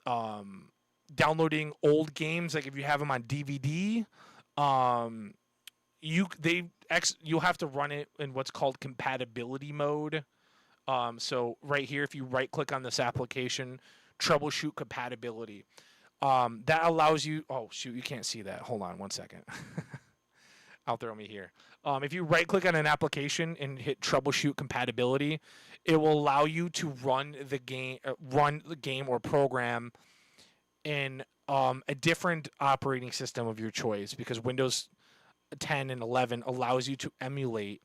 downloading old games, like if you have them on DVD, you'll have to run it in what's called compatibility mode. So right here, if you right click on this application, troubleshoot compatibility, that allows you. Oh shoot, you can't see that. Hold on 1 second. I'll throw me here. If you right click on an application and hit troubleshoot compatibility, it will allow you to run the game or program in a different operating system of your choice, because Windows 10 and 11 allows you to emulate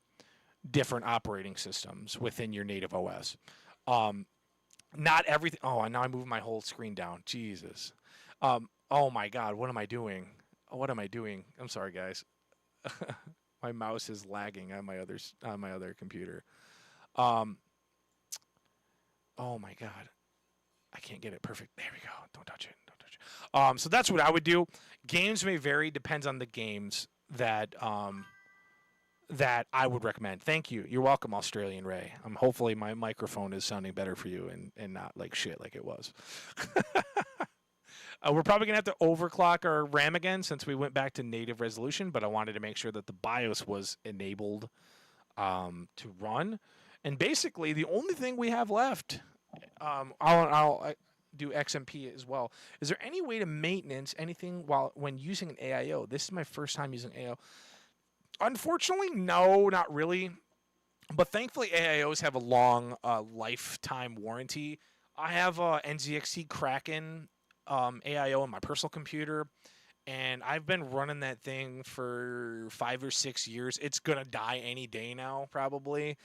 different operating systems within your native OS. Not everything. Oh, and now I moved my whole screen down. Jesus. Oh my God. What am I doing? I'm sorry, guys. My mouse is lagging on my other computer. Oh my God. I can't get it perfect. There we go. Don't touch it. So that's what I would do. Games may vary. Depends on the games that I would recommend. Thank you. You're welcome, Australian Ray. Hopefully my microphone is sounding better for you and not like shit like it was. We're probably going to have to overclock our RAM again since we went back to native resolution, but I wanted to make sure that the BIOS was enabled to run. And basically, the only thing we have left, I'll do XMP as well. Is there any way to maintenance anything when using an AIO? This is my first time using AIO. Unfortunately, no, not really. But thankfully, AIOs have a long lifetime warranty. I have NZXT Kraken AIO on my personal computer, and I've been running that thing for 5 or 6 years. It's going to die any day now, probably.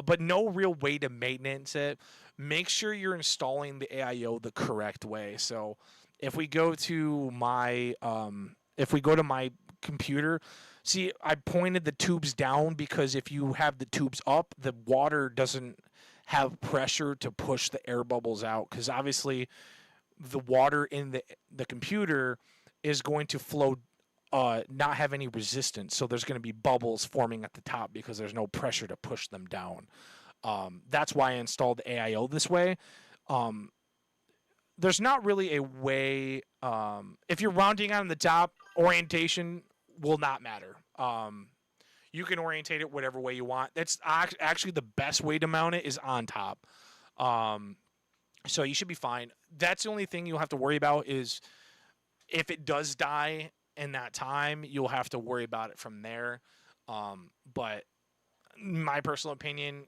But no real way to maintenance it. Make sure you're installing the AIO the correct way. So if we go to my computer, see, I pointed the tubes down because if you have the tubes up, the water doesn't have pressure to push the air bubbles out, because obviously the water in the computer is going to flow, not have any resistance. So there's going to be bubbles forming at the top because there's no pressure to push them down. That's why I installed the AIO this way. there's not really a way. If you're rounding on the top, orientation will not matter. You can orientate it whatever way you want. That's actually the best way to mount it is on top. So you should be fine. That's the only thing you'll have to worry about is if it does die in that time, you'll have to worry about it from there. But my personal opinion,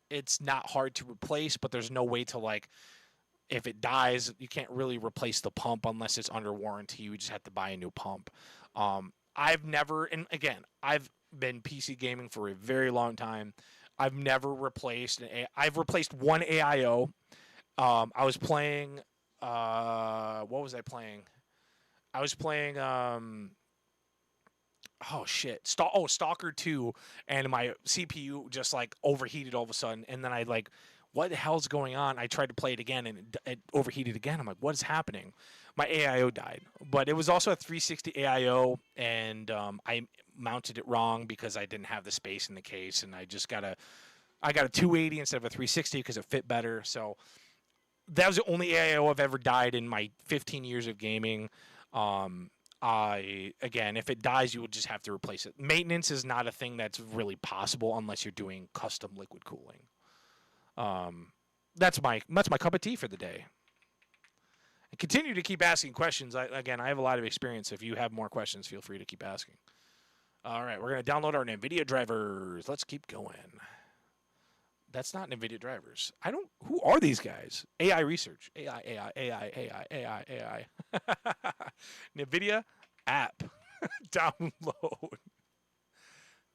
it's not hard to replace, but there's no way to like if it dies, you can't really replace the pump unless it's under warranty. You just have to buy a new pump. I've never, and again, I've been PC gaming for a very long time. I've never replaced I've replaced one AIO. I was playing. What was I playing? I was playing. Oh shit! Stalker 2, and my CPU just like overheated all of a sudden, and then I like, what the hell's going on? I tried to play it again, and it overheated again. I'm like, what is happening? My AIO died, but it was also a 360 AIO, and I mounted it wrong because I didn't have the space in the case, and I got a 280 instead of a 360 because it fit better. So that was the only AIO I've ever died in my 15 years of gaming. Again, if it dies, you would just have to replace it. Maintenance is not a thing that's really possible unless you're doing custom liquid cooling. That's my cup of tea for the day. And continue to keep asking questions. I have a lot of experience. If you have more questions, feel free to keep asking. All right, we're going to download our NVIDIA drivers. Let's keep going. That's not NVIDIA drivers. Who are these guys? AI research. AI. NVIDIA app. Download.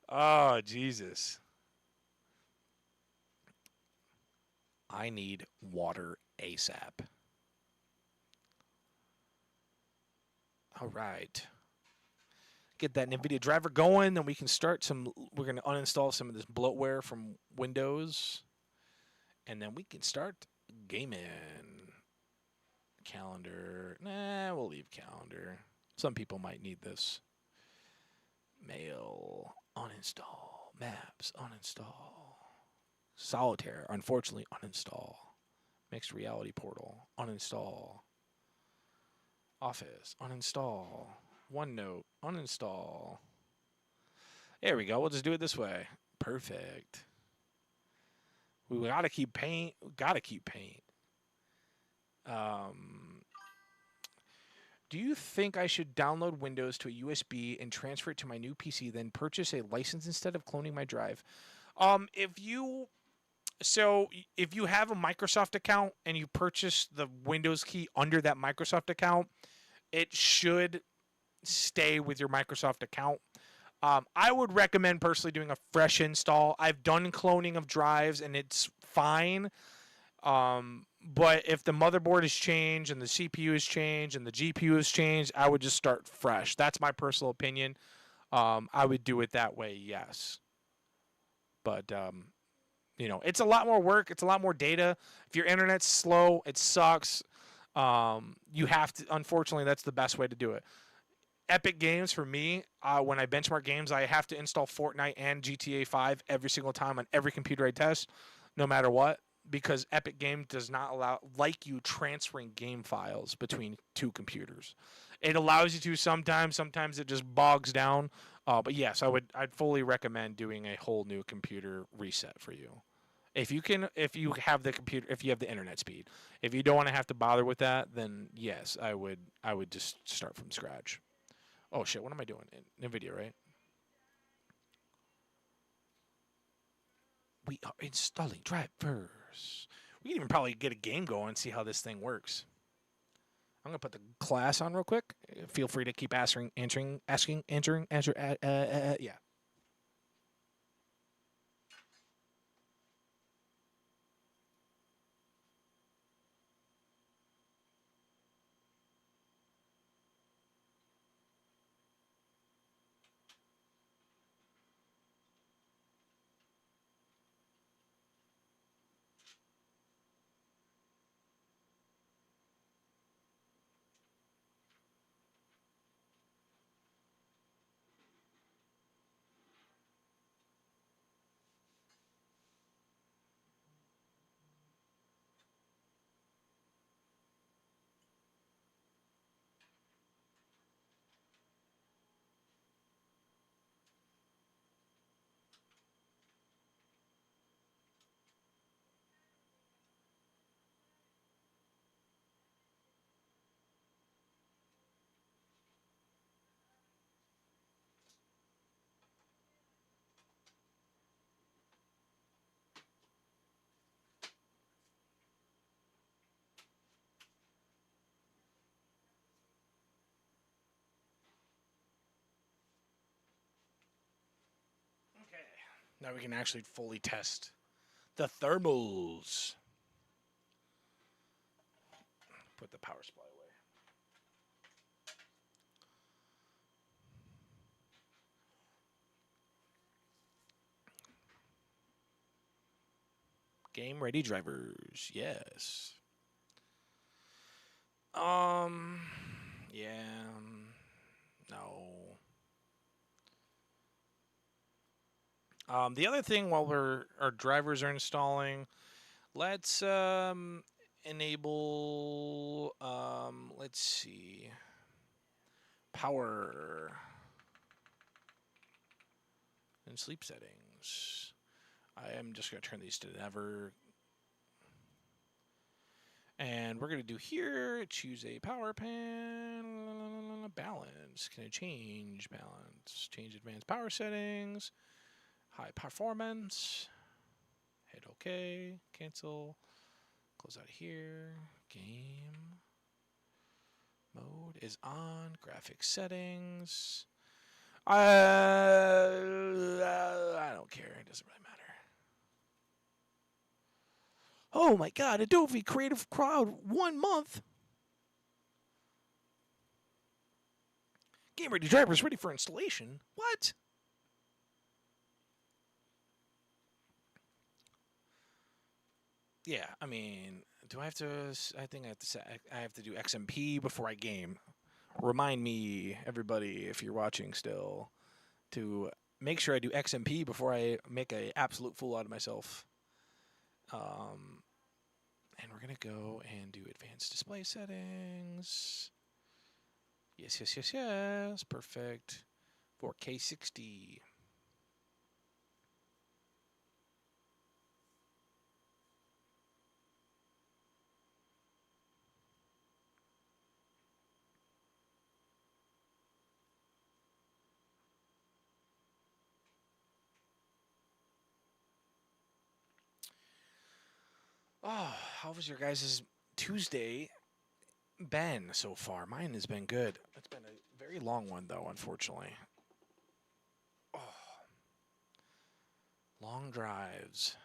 Oh, Jesus. I need water ASAP. All right. Get that NVIDIA driver going, then we can start we're going to uninstall some of this bloatware from Windows, and then we can start gaming. Calendar. Nah, we'll leave calendar. Some people might need this. Mail. Uninstall. Maps. Uninstall. Solitaire. Unfortunately, uninstall. Mixed reality portal. Uninstall. Office. Uninstall. OneNote. Uninstall. There we go. We'll just do it this way. Perfect. We gotta keep paint. Do you think I should download Windows to a USB and transfer it to my new PC, then purchase a license instead of cloning my drive? If you have a Microsoft account and you purchase the Windows key under that Microsoft account, it should stay with your Microsoft account. I would recommend personally doing a fresh install. I've done cloning of drives and it's fine. But if the motherboard has changed and the CPU has changed and the GPU has changed, I would just start fresh. That's my personal opinion. I would do it that way, yes. But, it's a lot more work. It's a lot more data. If your internet's slow, it sucks. You have to, unfortunately, that's the best way to do it. Epic Games, for me, when I benchmark games, I have to install Fortnite and GTA 5 every single time on every computer I test, no matter what, because Epic Games does not like you transferring game files between two computers. It allows you to sometimes it just bogs down. But yes, I'd fully recommend doing a whole new computer reset for you. If you have the internet speed. If you don't want to have to bother with that, then yes, I would just start from scratch. Oh shit, what am I doing? NVIDIA, right? We are installing drivers. We can even probably get a game going and see how this thing works. I'm gonna put the class on real quick. Feel free to keep answering. Yeah. Now we can actually fully test the thermals. Put the power supply away. Game ready drivers. Yes. Yeah. No. The other thing while our drivers are installing, let's enable let's see. Power and sleep settings. I am just going to turn these to never. And we're going to do here, choose a power pan, balance. Can I change balance? Change advanced power settings, high performance, hit OK, cancel, close out of here. Game mode is on, graphics settings. I don't care, it doesn't really matter. Oh my god, Adobe Creative Cloud 1 month. Game ready drivers ready for installation. What? Yeah, I mean, do I have to? I think I have to set. I have to do XMP before I game. Remind me, everybody, if you're watching still, to make sure I do XMP before I make an absolute fool out of myself. And we're gonna go and do advanced display settings. Yes, yes, yes, yes. Perfect. 4K 60. Oh, how was your guys' Tuesday been so far? Mine has been good. It's been a very long one, though, unfortunately. Oh, long drives.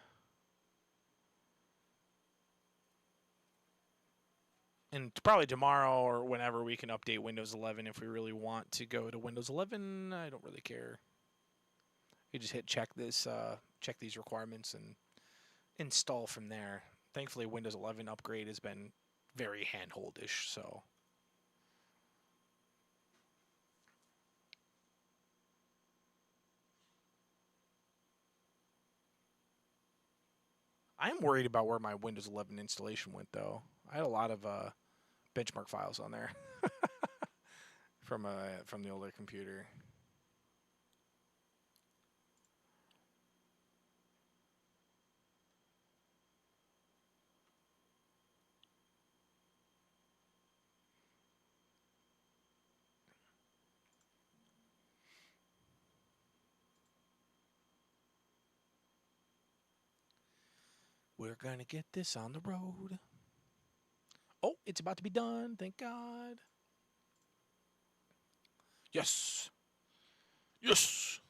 And probably tomorrow or whenever we can update Windows 11 if we really want to go to Windows 11. I don't really care. You just hit check these requirements and install from there. Thankfully, Windows 11 upgrade has been very handholdish, so. I'm worried about where my Windows 11 installation went, though. I had a lot of benchmark files on there from the older computer. We're gonna get this on the road. Oh, it's about to be done. Thank God. Yes. Yes.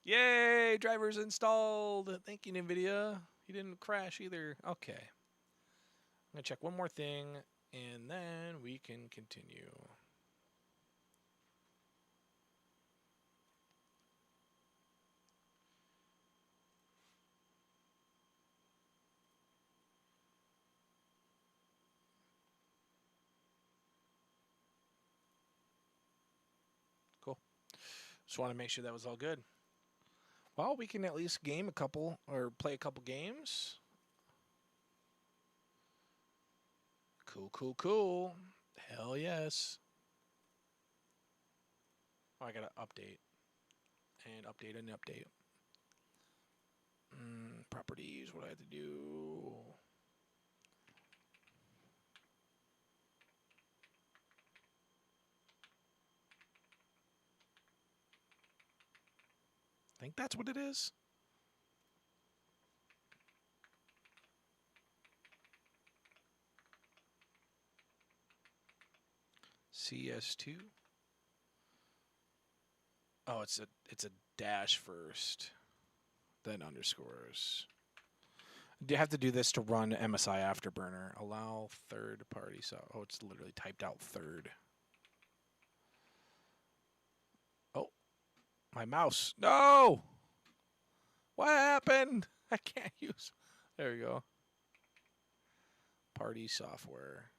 Yay, drivers installed. Thank you, NVIDIA. He didn't crash either. Okay. I'm going to check one more thing, and then we can continue. Cool. Just want to make sure that was all good. Well, we can at least game a couple, or play a couple games. Cool, cool, cool. Hell yes. Oh, I got to update. And update and update. Properties, what do I have to do? I think that's what it is. CS2. Oh, it's a dash first, then underscores. Do you have to do this to run MSI Afterburner? Allow third party. So, oh, it's literally typed out third. Oh, my mouse. No! What happened? I can't use. There we go. Party software.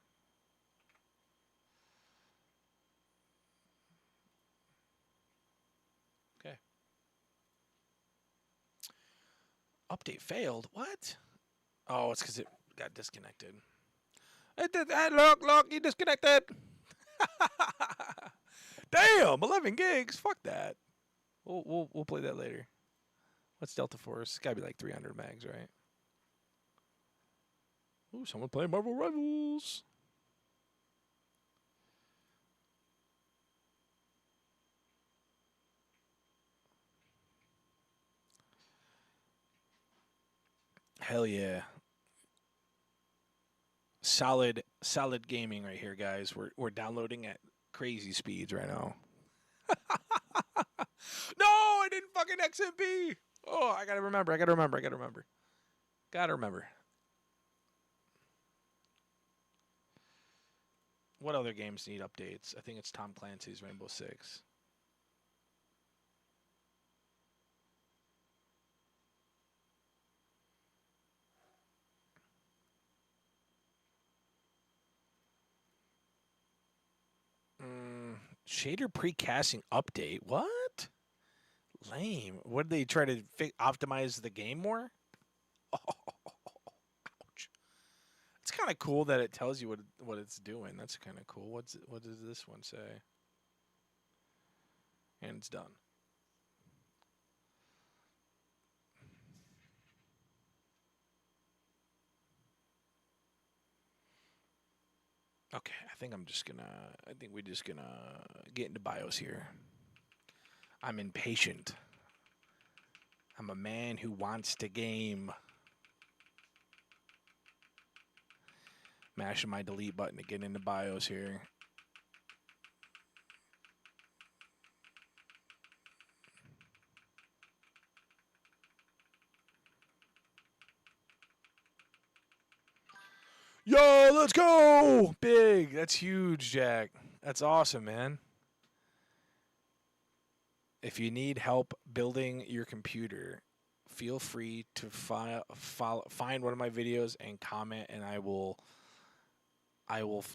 Okay. Update failed. What? Oh, it's because it got disconnected. It did. Look, you disconnected. Damn, 11 gigs. Fuck that. We'll play that later. What's Delta Force? It's gotta be like 300 megs, right? Ooh, someone playing Marvel Rivals. Hell yeah. Solid gaming right here, guys. We're downloading at crazy speeds right now. No, I didn't fucking XMP. Oh, I gotta remember. Gotta remember. What other games need updates? I think it's Tom Clancy's Rainbow Six. Shader precasting update. What? Lame. What did they try to optimize the game more? Oh, ouch. It's kind of cool that it tells you what it's doing. That's kind of cool. What does this one say? And it's done. Okay, I think we're just gonna get into BIOS here. I'm impatient. I'm a man who wants to game. Mashing my delete button to get into BIOS here. Yo, let's go! Big. That's huge, Jack. That's awesome, man. If you need help building your computer, feel free to find one of my videos and comment, and I will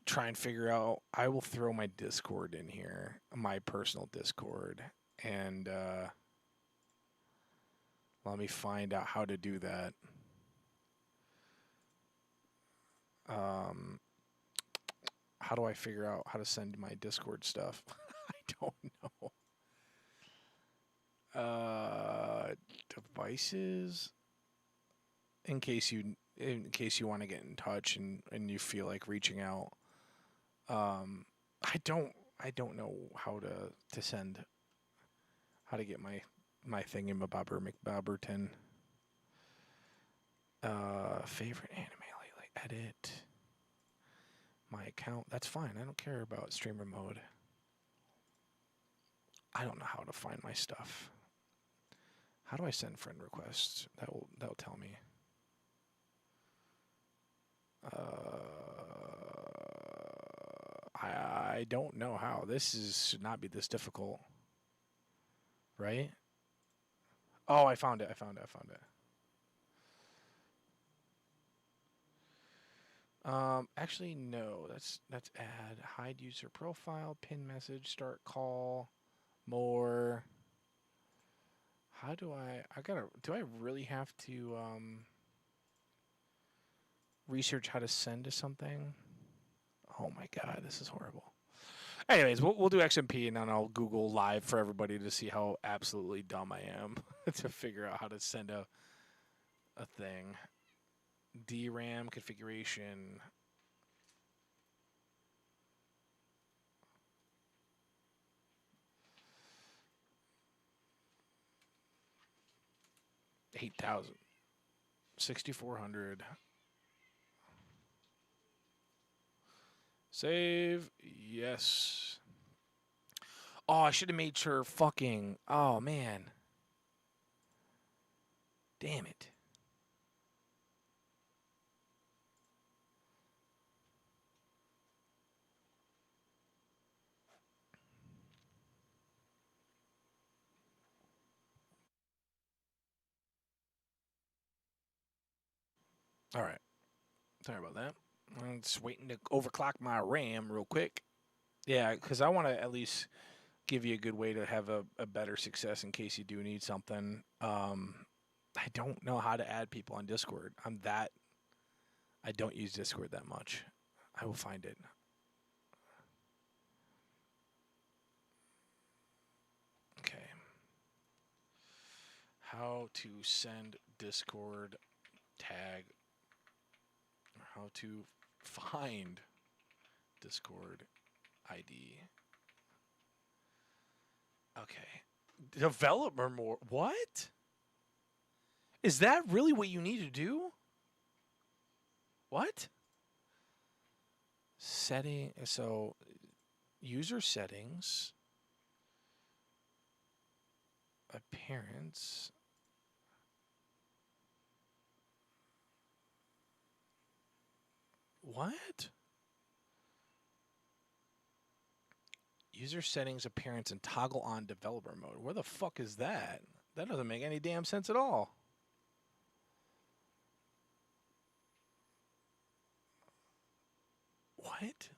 try and figure out. I will throw my Discord in here, my personal Discord, and let me find out how to do that. How do I figure out how to send my Discord stuff? I don't know. Devices. In case you want to get in touch and you feel like reaching out. I don't know how to send. How to get my thingamabobber McBobberton. Favorite anime lately. Edit. My account. That's fine. I don't care about streamer mode. I don't know how to find my stuff. How do I send friend requests? That'll tell me. I don't know how. Should not be this difficult. Right? Oh, I found it. Actually, no. That's add, hide user profile, pin message, start call, more. How do do I really have to research how to send to something? Oh my god, this is horrible. Anyways, we'll do XMP and then I'll Google live for everybody to see how absolutely dumb I am to figure out how to send a thing. DRAM configuration. $8,000. 6,400. Save. Yes. Oh, I should have made sure fucking. Oh, man. Damn it. All right. Sorry about that. I'm just waiting to overclock my RAM real quick. Yeah, because I want to at least give you a good way to have a better success in case you do need something. I don't know how to add people on Discord. I don't use Discord that much. I will find it. Okay. How to send Discord tag, or how to find Discord ID. Okay. Developer more. What? Is that really what you need to do? What? Setting. So, user settings, appearance. What? User settings, appearance, and toggle on developer mode. Where the fuck is that? That doesn't make any damn sense at all. What?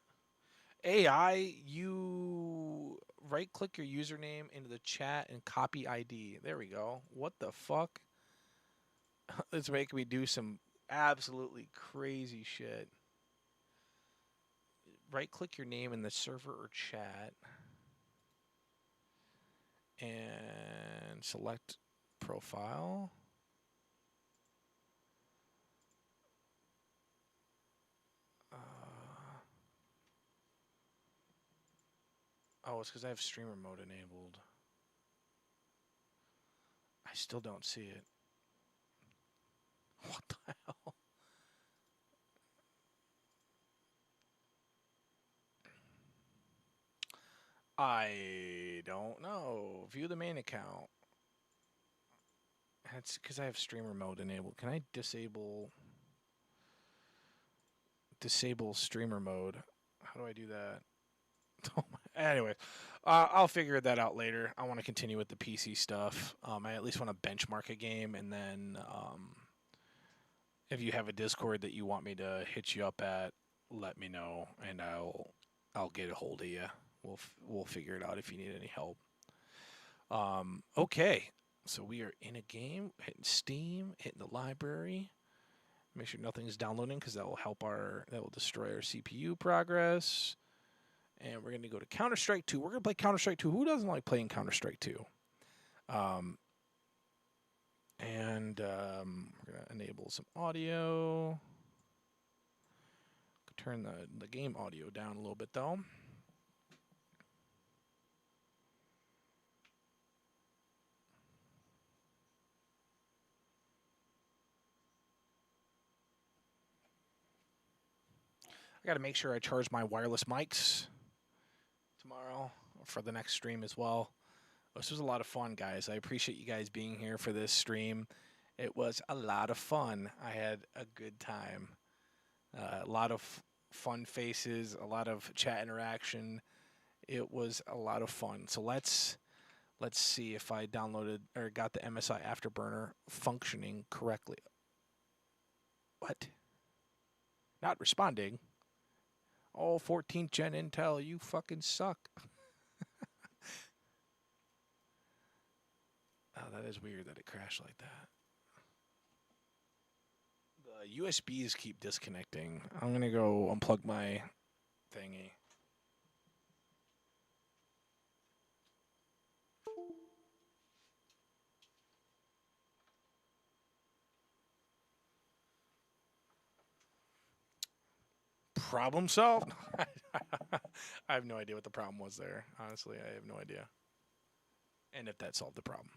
AI, you right click your username into the chat and copy ID. There we go. What the fuck? It's making me do some absolutely crazy shit. Right click your name in the server or chat and select profile. Oh, it's because I have streamer mode enabled. I still don't see it. What the hell? I don't know. View the main account. That's because I have streamer mode enabled. Can I disable streamer mode? How do I do that? Anyway, I'll figure that out later. I want to continue with the PC stuff. I at least want to benchmark a game, and then if you have a Discord that you want me to hit you up at, let me know, and I'll get a hold of you. We'll figure it out if you need any help. Okay, so we are in a game, hitting Steam, hitting the library. Make sure nothing's downloading because that will destroy our CPU progress. And we're going to go to Counter-Strike 2. We're going to play Counter-Strike 2. Who doesn't like playing Counter-Strike 2? We're going to enable some audio. Turn the game audio down a little bit, though. I got to make sure I charge my wireless mics tomorrow for the next stream as well. This was a lot of fun, guys. I appreciate you guys being here for this stream. It was a lot of fun. I had a good time. A lot of fun faces, a lot of chat interaction. It was a lot of fun. So let's see if I downloaded or got the MSI Afterburner functioning correctly. What? Not responding. Oh, 14th gen Intel, you fucking suck. Oh, that is weird that it crashed like that. The USBs keep disconnecting. I'm going to go unplug my thingy. Problem solved? I have no idea what the problem was there. Honestly, I have no idea. And if that solved the problem.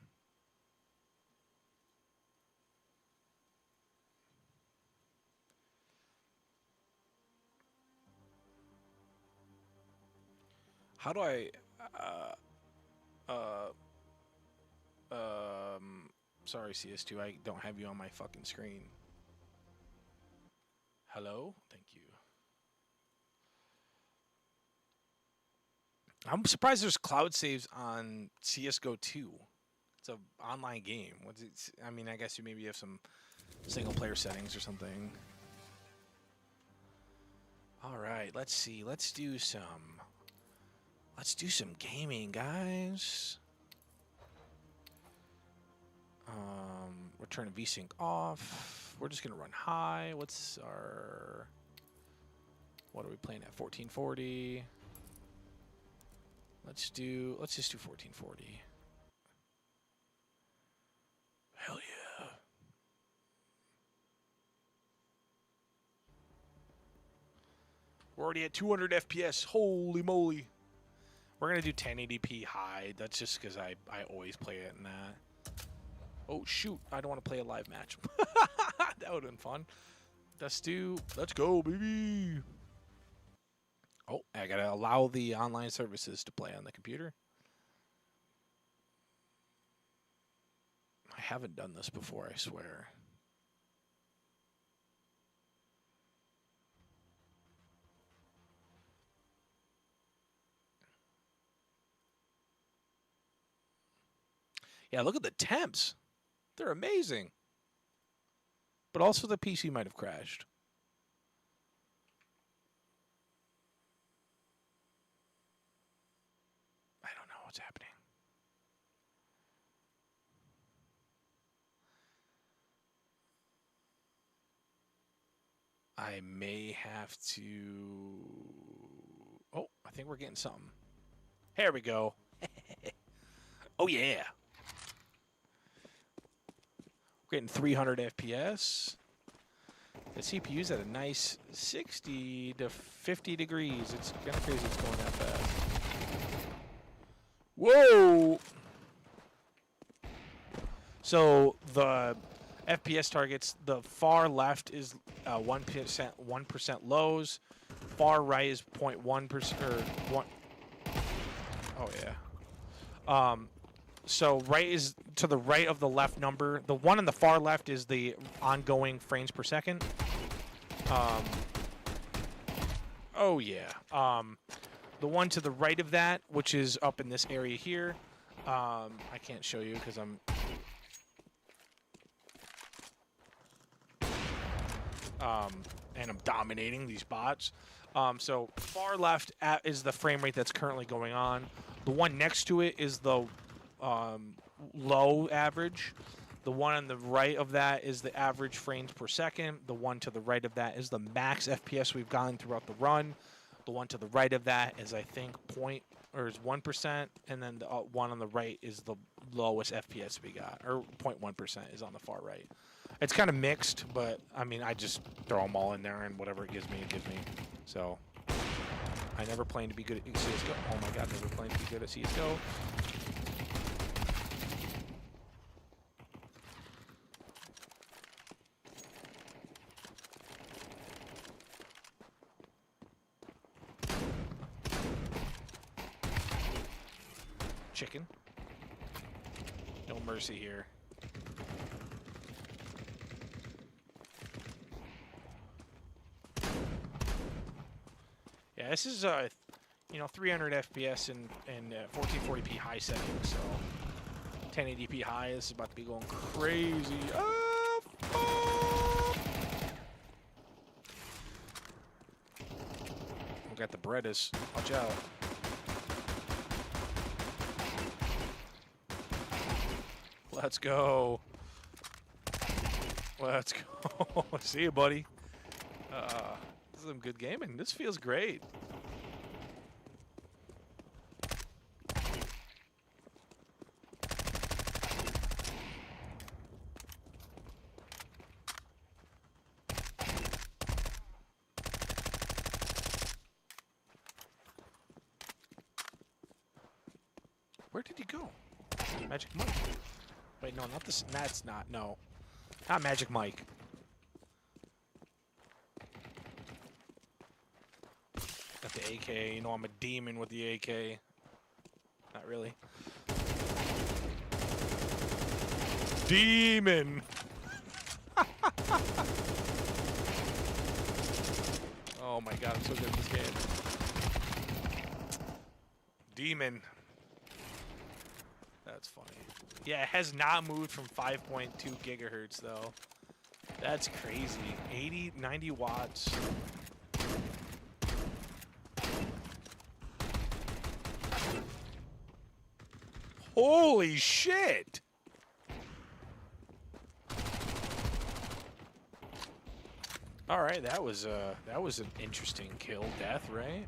How do I Sorry, CS2, I don't have you on my fucking screen. Hello? Thank you. I'm surprised there's cloud saves on CSGO 2. It's an online game. What's it? I mean, I guess you maybe have some single player settings or something. All right, let's see. Let's do some gaming, guys. We're turning VSync off. We're just gonna run high. What are we playing at? 1440. Let's just do 1440. Hell yeah. We're already at 200 FPS. Holy moly. We're going to do 1080p high. That's just because I always play it in that. Oh, shoot. I don't want to play a live match. That would have been fun. Let's go, baby. Oh, I got to allow the online services to play on the computer. I haven't done this before, I swear. Yeah, look at the temps. They're amazing. But also the PC might have crashed. I don't know what's happening. I may have to... Oh, I think we're getting something. Here we go. Oh, yeah. We're getting 300 FPS. The CPU's at a nice 60 to 50 degrees. It's kind of crazy it's going that fast. Whoa! So the FPS targets, the far left is 1% lows. Far right is 0.1% or 1. Oh yeah. So right is to the right of the left number. The one on the far left is the ongoing frames per second. Oh yeah. The one to the right of that, which is up in this area here. I can't show you because I'm. And I'm dominating these bots. So far left is the frame rate that's currently going on. The one next to it is the low average. The one on the right of that is the average frames per second. The one to the right of that is the max FPS we've gotten throughout the run. The one to the right of that is, I think, 1%, and then the one on the right is the lowest FPS we got, or 0.1% is on the far right. It's kind of mixed, but I mean, I just throw them all in there, and whatever it gives me, it gives me. So I never planned to be good at CSGO. Oh my god, never planned to be good at CSGO. Chicken. No mercy here. Yeah, this is 300 FPS and 1440p high settings, so 1080p high. This is about to be going crazy. Oh, fuck! We got the Berettas. Watch out. Let's go. Let's go. See you, buddy. This is some good gaming. This feels great. Where did he go? Magic Mike. Wait, no, not this. That's not. No. Not Magic Mike. Got the AK. You know I'm a demon with the AK. Not really. Demon. Oh my god, I'm so good at this game. Demon. That's funny. Yeah, it has not moved from 5.2 gigahertz though. That's crazy. 80, 90 watts. Holy shit! All right, that was an interesting kill death, right?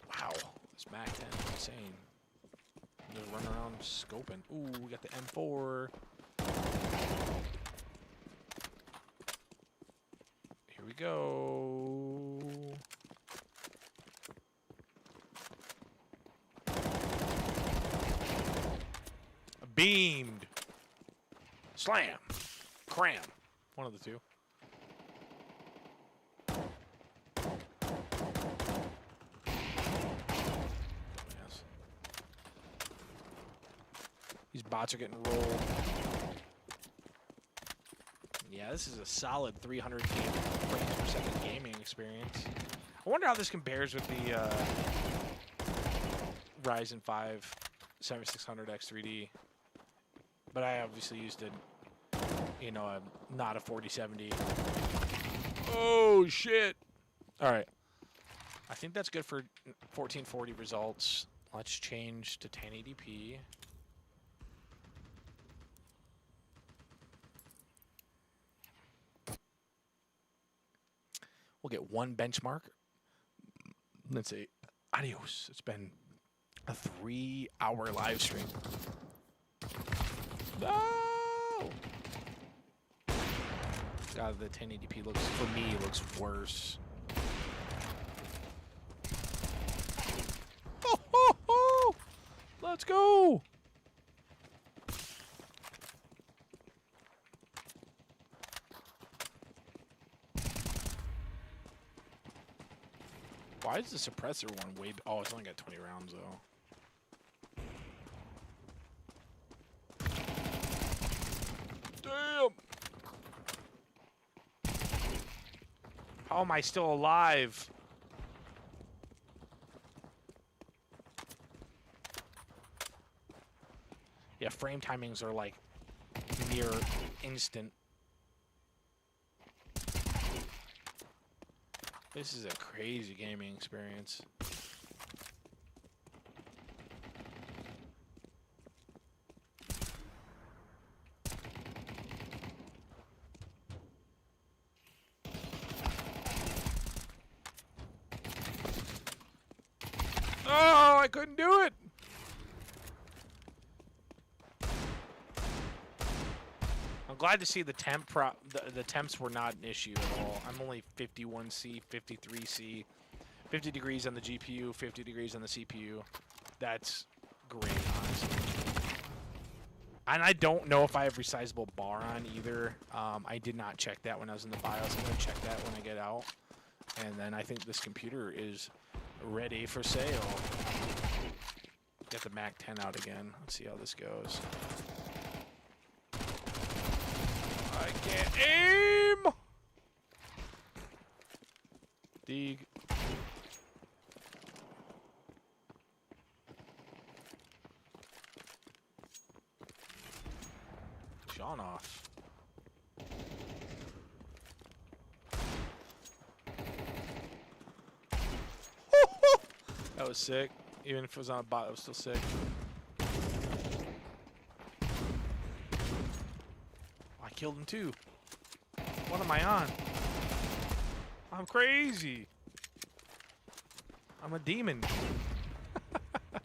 Wow, this MAC 10 is insane. Just run around scoping. Ooh, we got the M4. Here we go. Beamed. Slam. Cram. One of the two. Yes. These bots are getting rolled. Yeah, this is a solid 300 frames per second gaming experience. I wonder how this compares with the Ryzen 5 7600X 3D. But I obviously used it, you know, not a 4070. Oh, shit. All right. I think that's good for 1440 results. Let's change to 1080p. We'll get one benchmark. Let's say adios. It's been a 3-hour live stream. No! God, the 1080p looks, for me, looks worse. Ho, ho, ho! Let's go! Why is the suppressor one way... Oh, it's only got 20 rounds, though. Damn! How am I still alive? Yeah, frame timings are like near instant. This is a crazy gaming experience. Oh, I couldn't do it. I'm glad to see the the temps were not an issue at all. I'm only 51C, 53C, 50 degrees on the GPU, 50 degrees on the CPU. That's great, honestly. And I don't know if I have resizable bar on either. I did not check that when I was in the BIOS. I'm going to check that when I get out. And then I think this computer is ready for sale. Get the MAC 10 out again. Let's see how this goes. I can't aim! Dig. Sean off. That was sick. Even if it was on a bot, it was still sick. I killed him too. What am I on? I'm crazy. I'm a demon.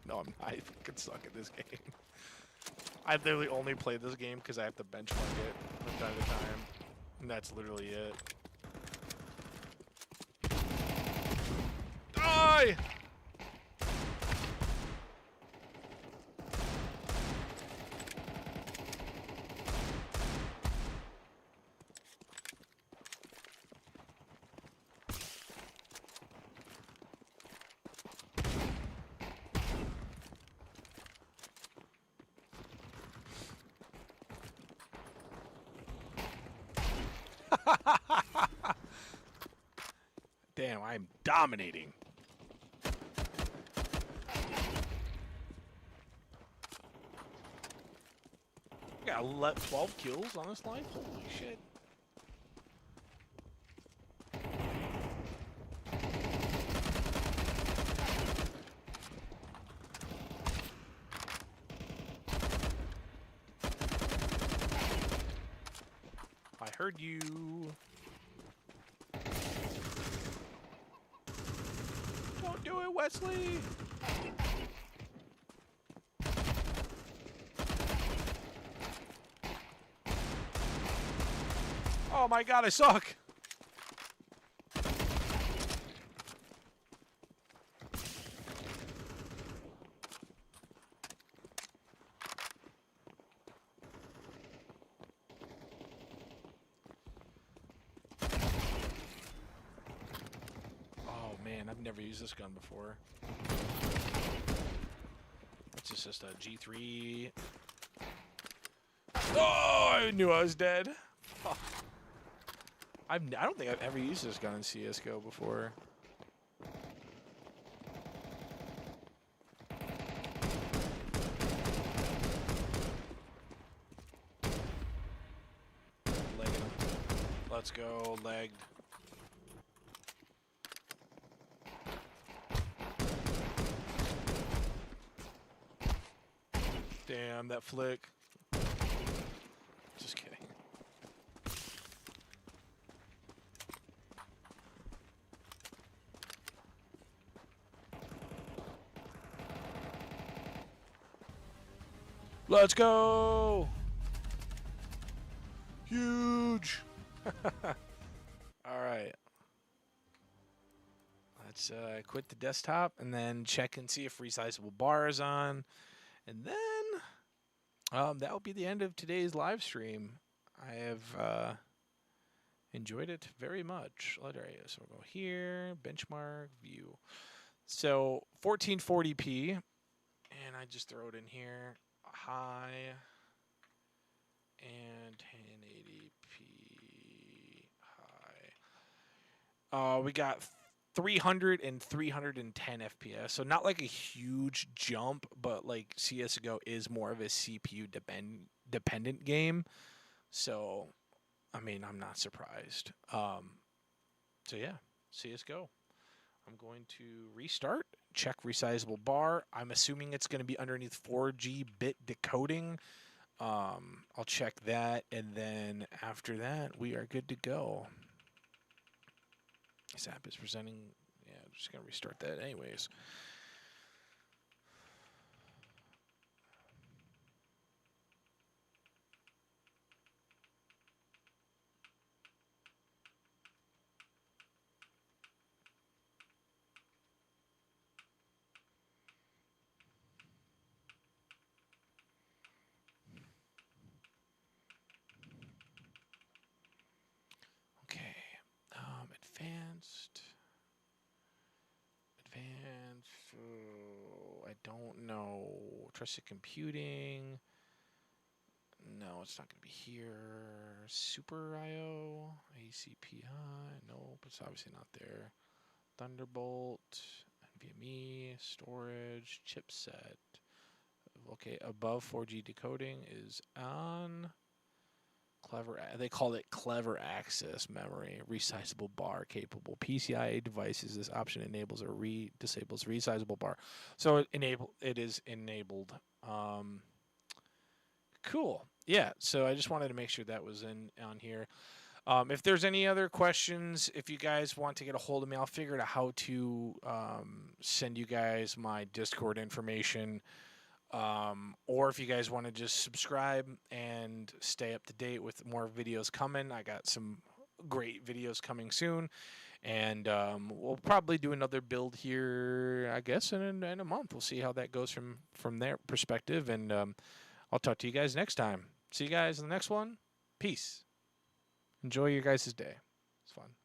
No, I'm not. I fucking suck at this game. I literally only play this game because I have to benchmark it from time to time. And that's literally it. Die! Damn, I'm dominating. Got 12 kills on this life? Holy shit. I heard you. Don't do it, Wesley. Oh my god, I suck. Oh man, I've never used this gun before. What's this, just a G3? Oh, I knew I was dead. Oh. I don't think I've ever used this gun in CSGO before. Legging him. Let's go, legged. Damn, that flick. Just kidding. Let's go! Huge! Alright. Let's quit the desktop and then check and see if resizable bar is on. And then that will be the end of today's live stream. I have enjoyed it very much. So we'll go here, benchmark, view. So 1440p, and I just throw it in here. High and 1080p high. We got 300 and 310 FPS, so not like a huge jump, but like CSGO is more of a CPU dependent game, so I mean I'm not surprised. So yeah, CSGO. I'm going to restart, check resizable bar. I'm assuming it's going to be underneath 4G bit decoding. I'll check that, and then after that, we are good to go. This app is presenting. Yeah, I'm just going to restart that anyways. Advanced. Oh, I don't know. Trusted computing. No, it's not going to be here. Super IO. ACPI. Nope, it's obviously not there. Thunderbolt. NVMe. Storage. Chipset. Okay, above 4G decoding is on. They call it clever access memory, resizable bar capable. PCIe devices, this option enables or disables resizable bar. So it is enabled. Cool. Yeah, so I just wanted to make sure that was on here. If there's any other questions, if you guys want to get a hold of me, I'll figure out how to send you guys my Discord information. Or if you guys want to just subscribe and stay up to date with more videos coming, I got some great videos coming soon, and we'll probably do another build here, I guess, in a month. We'll see how that goes from their perspective, and I'll talk to you guys next time. See you guys in the next one. Peace. Enjoy your guys' day. It's fun.